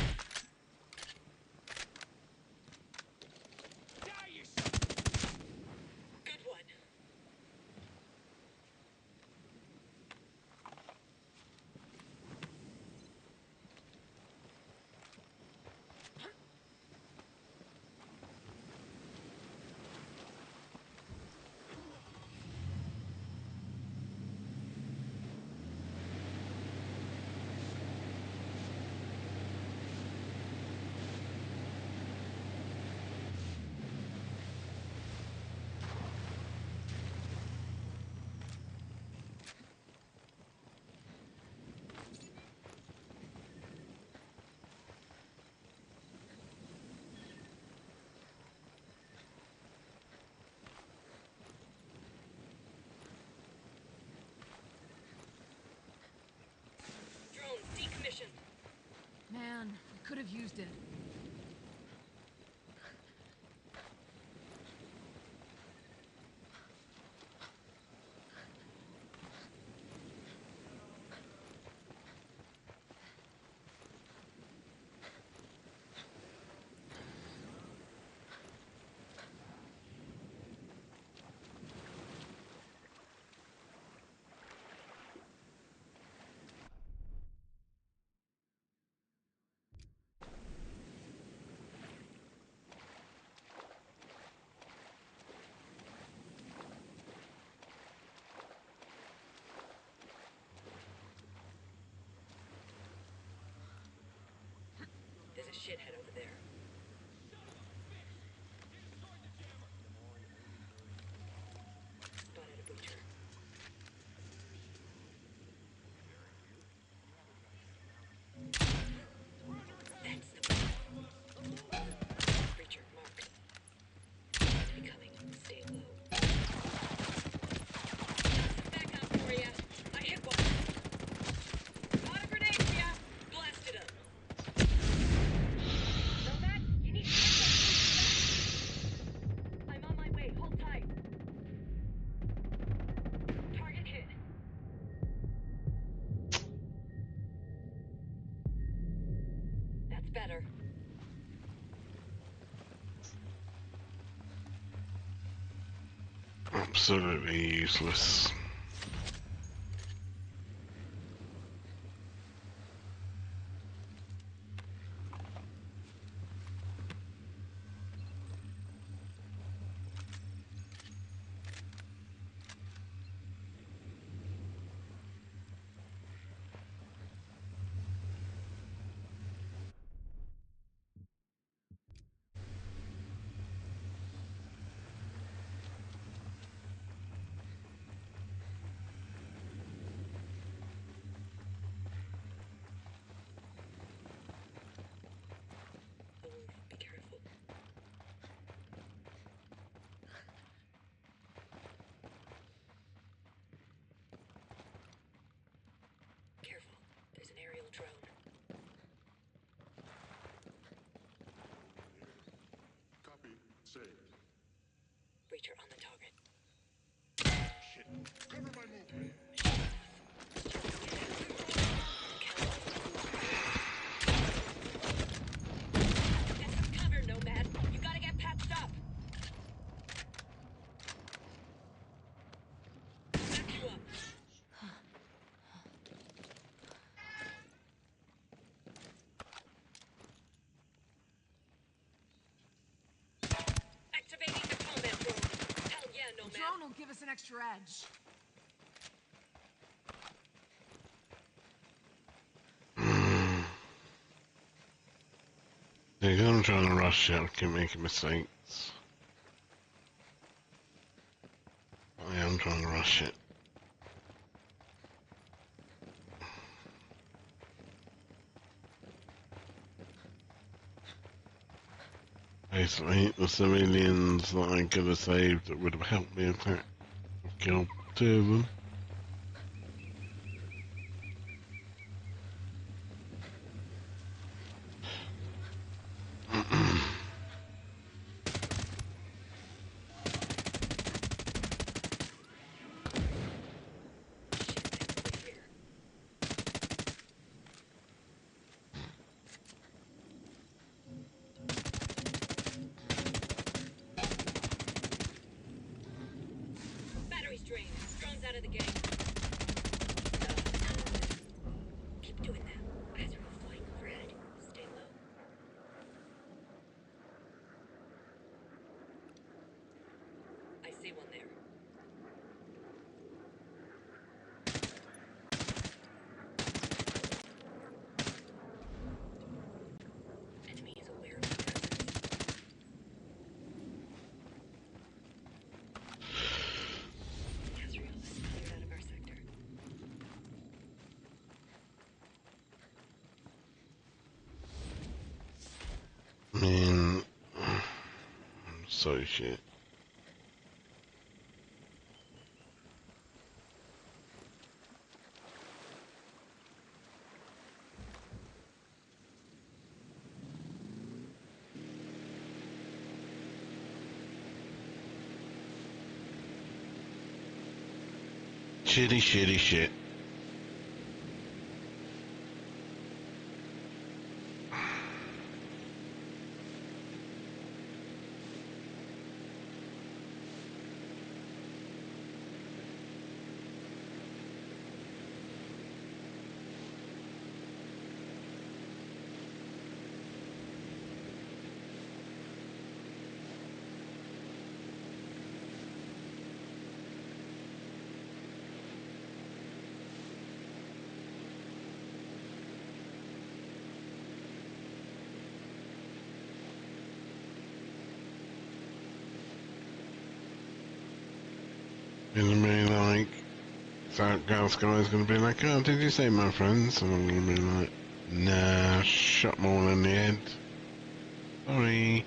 Die, you Good one. Drones decommissioned. Man, we could have used it. There's a shithead over there. Spotted a butcher. That's the one. Richard marked. Enemy coming. Stay low. Back up for ya. I hit one. Got a grenade for ya. Blasted him. Nomad, you need to get that. I'm on my way. Hold tight. Target hit. That's better. Absolutely useless. give us an extra edge. Yeah, I'm trying to rush it, I keep making mistakes. I am trying to rush it. Basically, the civilians that I could have saved that would have helped me attack, I've killed 2 of them. Battery's drained. Drone's out of the game. Keep doing that. Eyes are flying overhead. Stay low. I see one there. Enemy is aware of the presence. Casriel is cleared out of our sector. Man, I'm so shit. Shitty shit. Enemy like, that Ghost guy's gonna be like, oh, did you say my friends? And I'm gonna be like, nah, shot them all in the head. Sorry.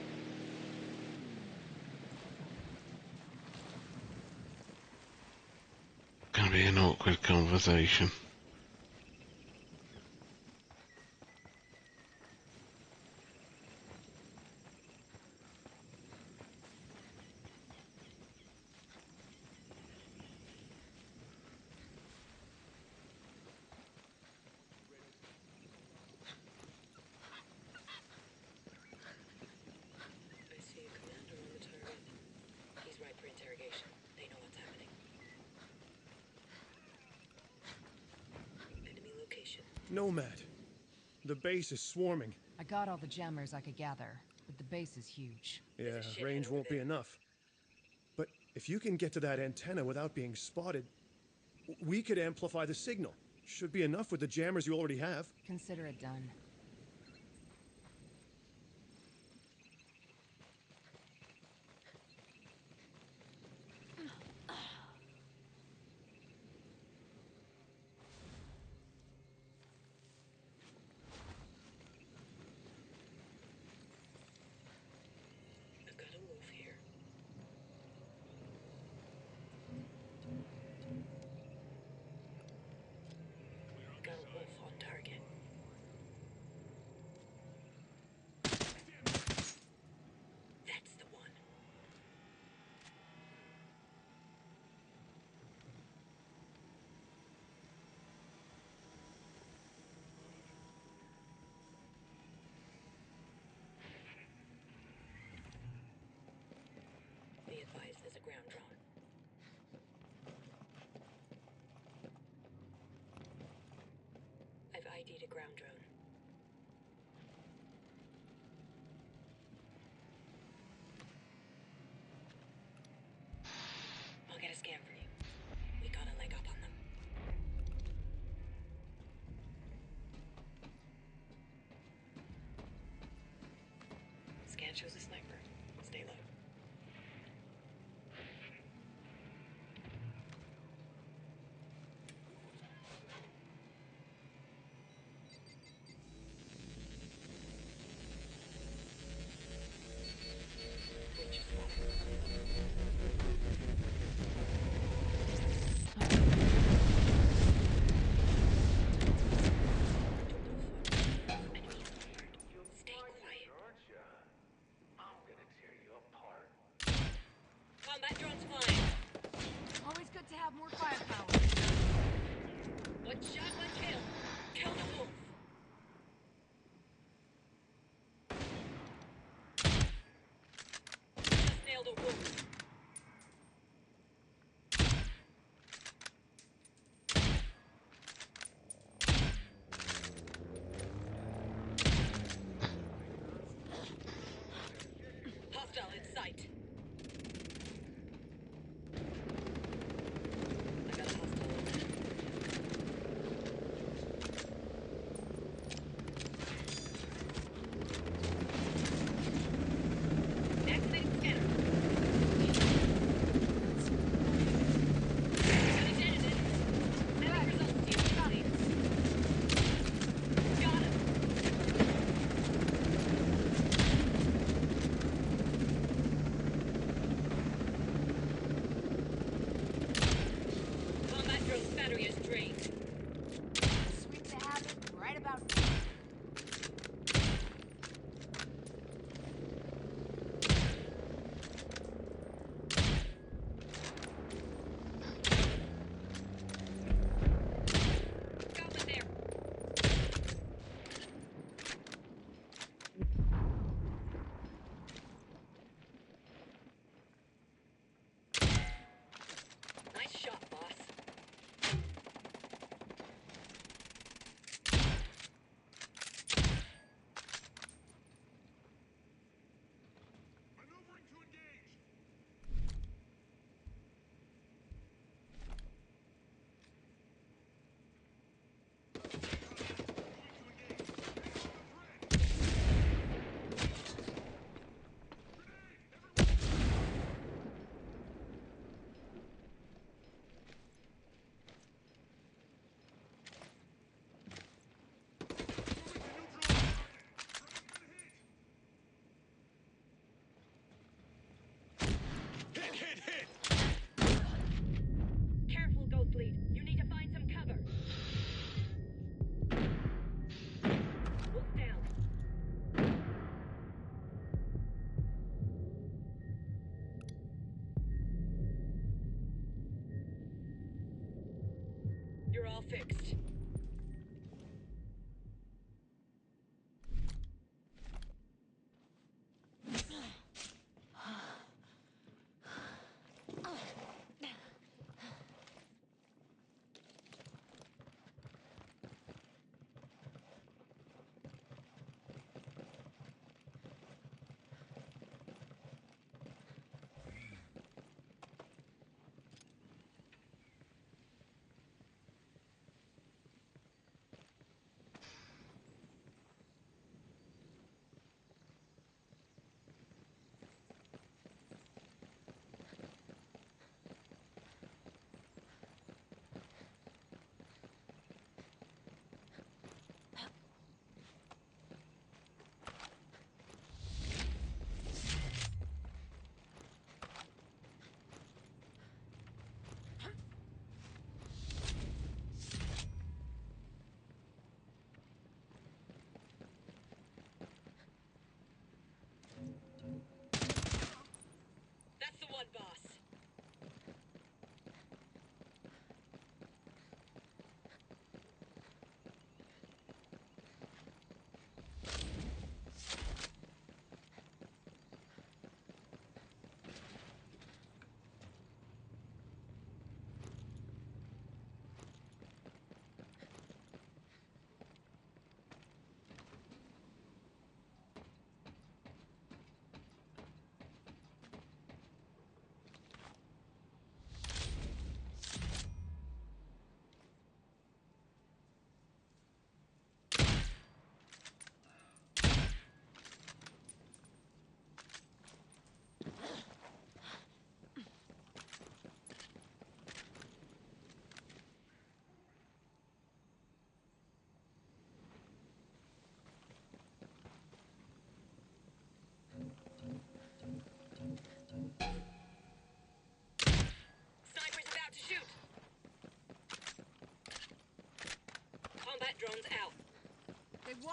Gonna be an awkward conversation. I see a commander on the target. He's right for interrogation. They know what's happening. Enemy location. Nomad. The base is swarming. I got all the jammers I could gather, but the base is huge. Yeah, range won't be enough. But if you can get to that antenna without being spotted, we could amplify the signal. Should be enough with the jammers you already have. Consider it done. I've got a wolf here. Got a wolf on target. That's the one. Be advised, there's a ground drone. I've ID'd a ground drone. I'll get a scan chose a sniper. Stay low. Combat drone's flying. Always good to have more firepower. One shot, one kill. Kill the wolf. Just nailed a wolf. Hostile in sight. I got a hostile over there. Activating scanner. Sending it. Sending results to you. Got him. Combat drone's battery is drained. Sweet to have it right about now. Got one there. Nice shot, boss. Maneuvering to engage. Careful, Ghost Lead. You need to find some cover. Wolf down. You're all fixed.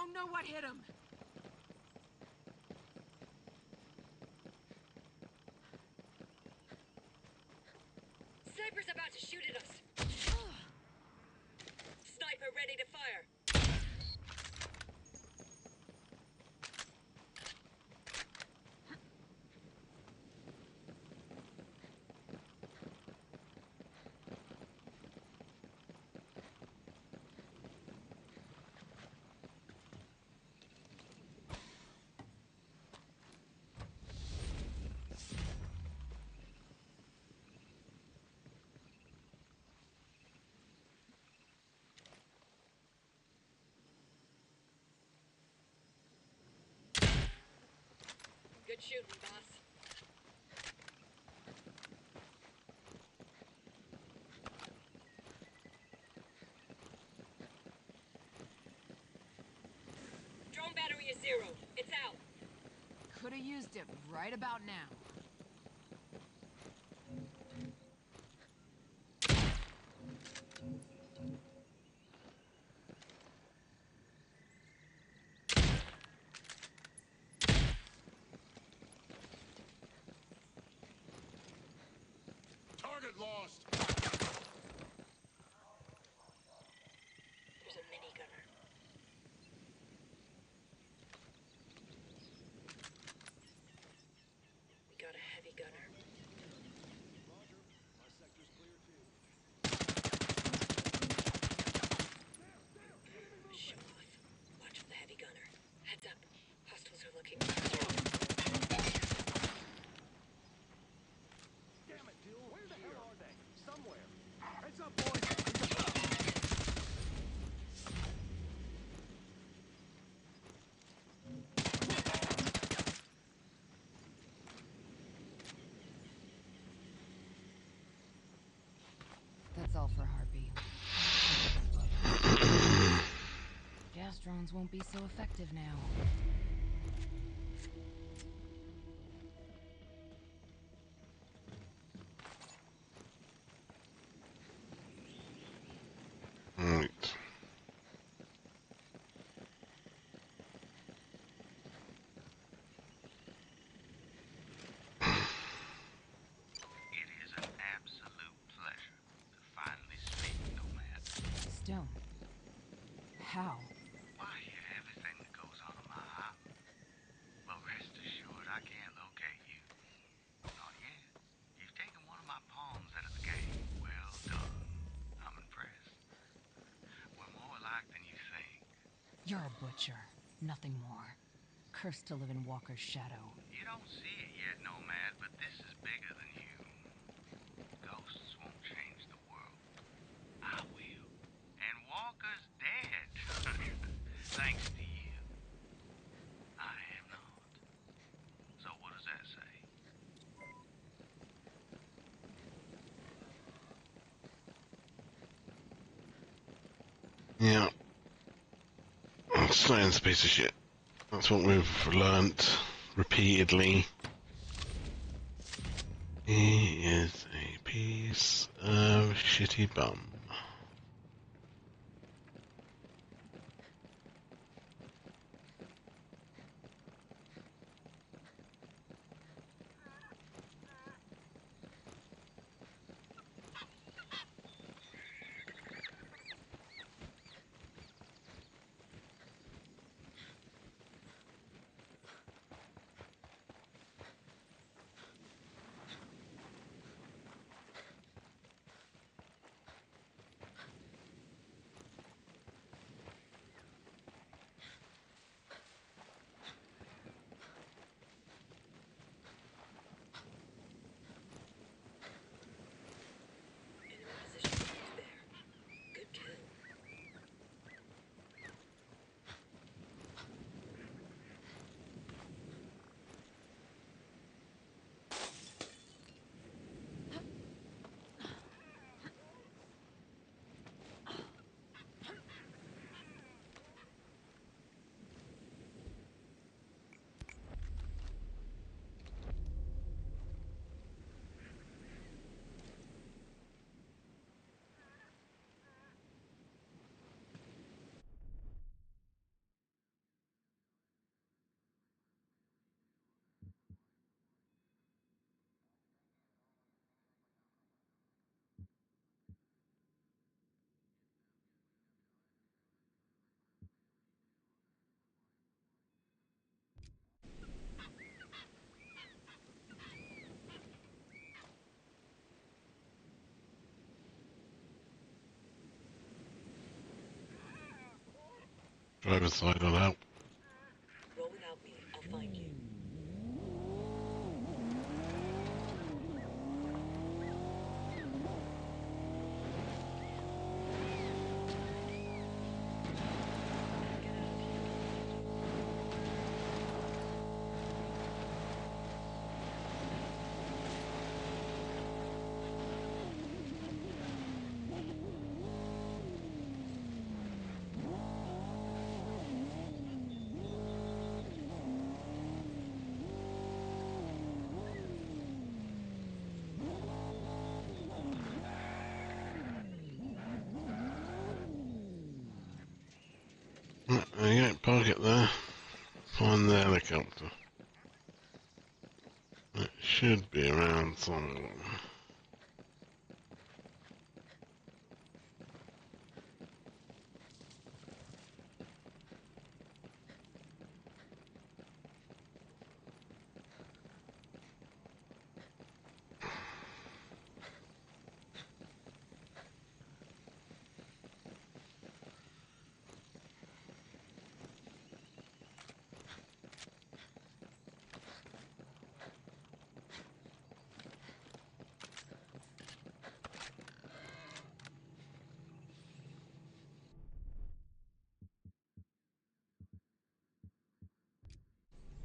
don't know what hit him. Sniper's about to shoot at us. Sniper ready to fire. Good shooting, boss. Drone battery is 0. It's out. Could have used it right about now. Target lost. There's a minigunner. We got a heavy gunner. Roger. My sector's clear too. Show off. Watch for the heavy gunner. Heads up. Hostiles are looking. Damn it, dude. Where the hell are they? Somewhere. Heads up, boys. Heads up. That's all for Harpy. Gas drones won't be so effective now. Right. It is an absolute pleasure to finally speak, Nomad. Stone. How? Why, I hear everything that goes on in my island. But rest assured, I can't locate you. Not yet. You've taken one of my pawns out of the game. Well done. I'm impressed. We're more alike than you think. You're a butcher. Nothing more. Cursed to live in Walker's shadow. You don't see it yet, Nomad, but this is bigger than you. Ghosts won't change the world. I will. And Walker's dead. Thanks to you. I am not. So what does that say? Yeah. Science piece of shit. That's what we've learnt repeatedly. He is a piece of shitty bum. Driver's side got out. Roll without me. I'll find you. There you go, park it there. Find the helicopter. It should be around somewhere.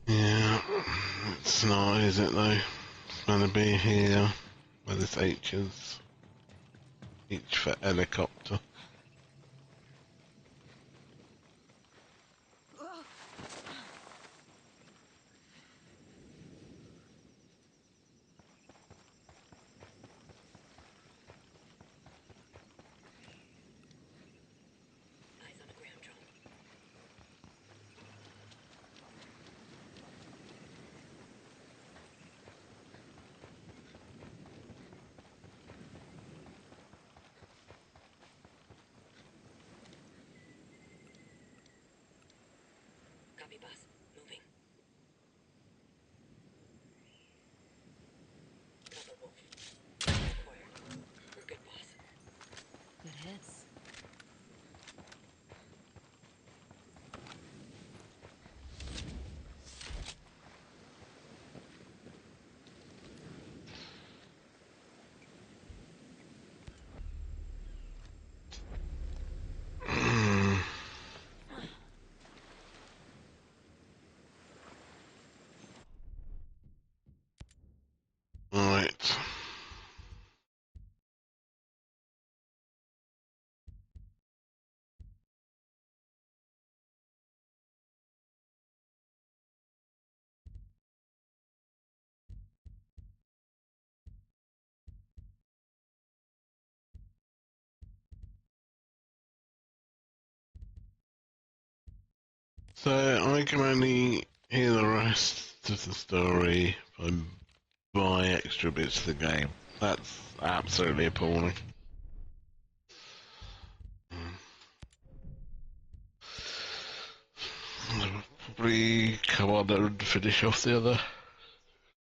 Yeah, it's not, is it though? It's gonna be here, where this H is. H for helicopter. Eyes on a ground drone. Copy, boss. Moving. Another wolf. Acquired. We're good, boss. Good hits. Alright. So I can only hear the rest of the story if I buy extra bits of the game. That's absolutely appalling. I'll probably come on and finish off the other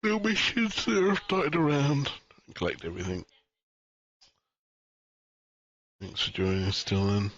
new missions that are dotted around and collect everything. Thanks for joining us till then.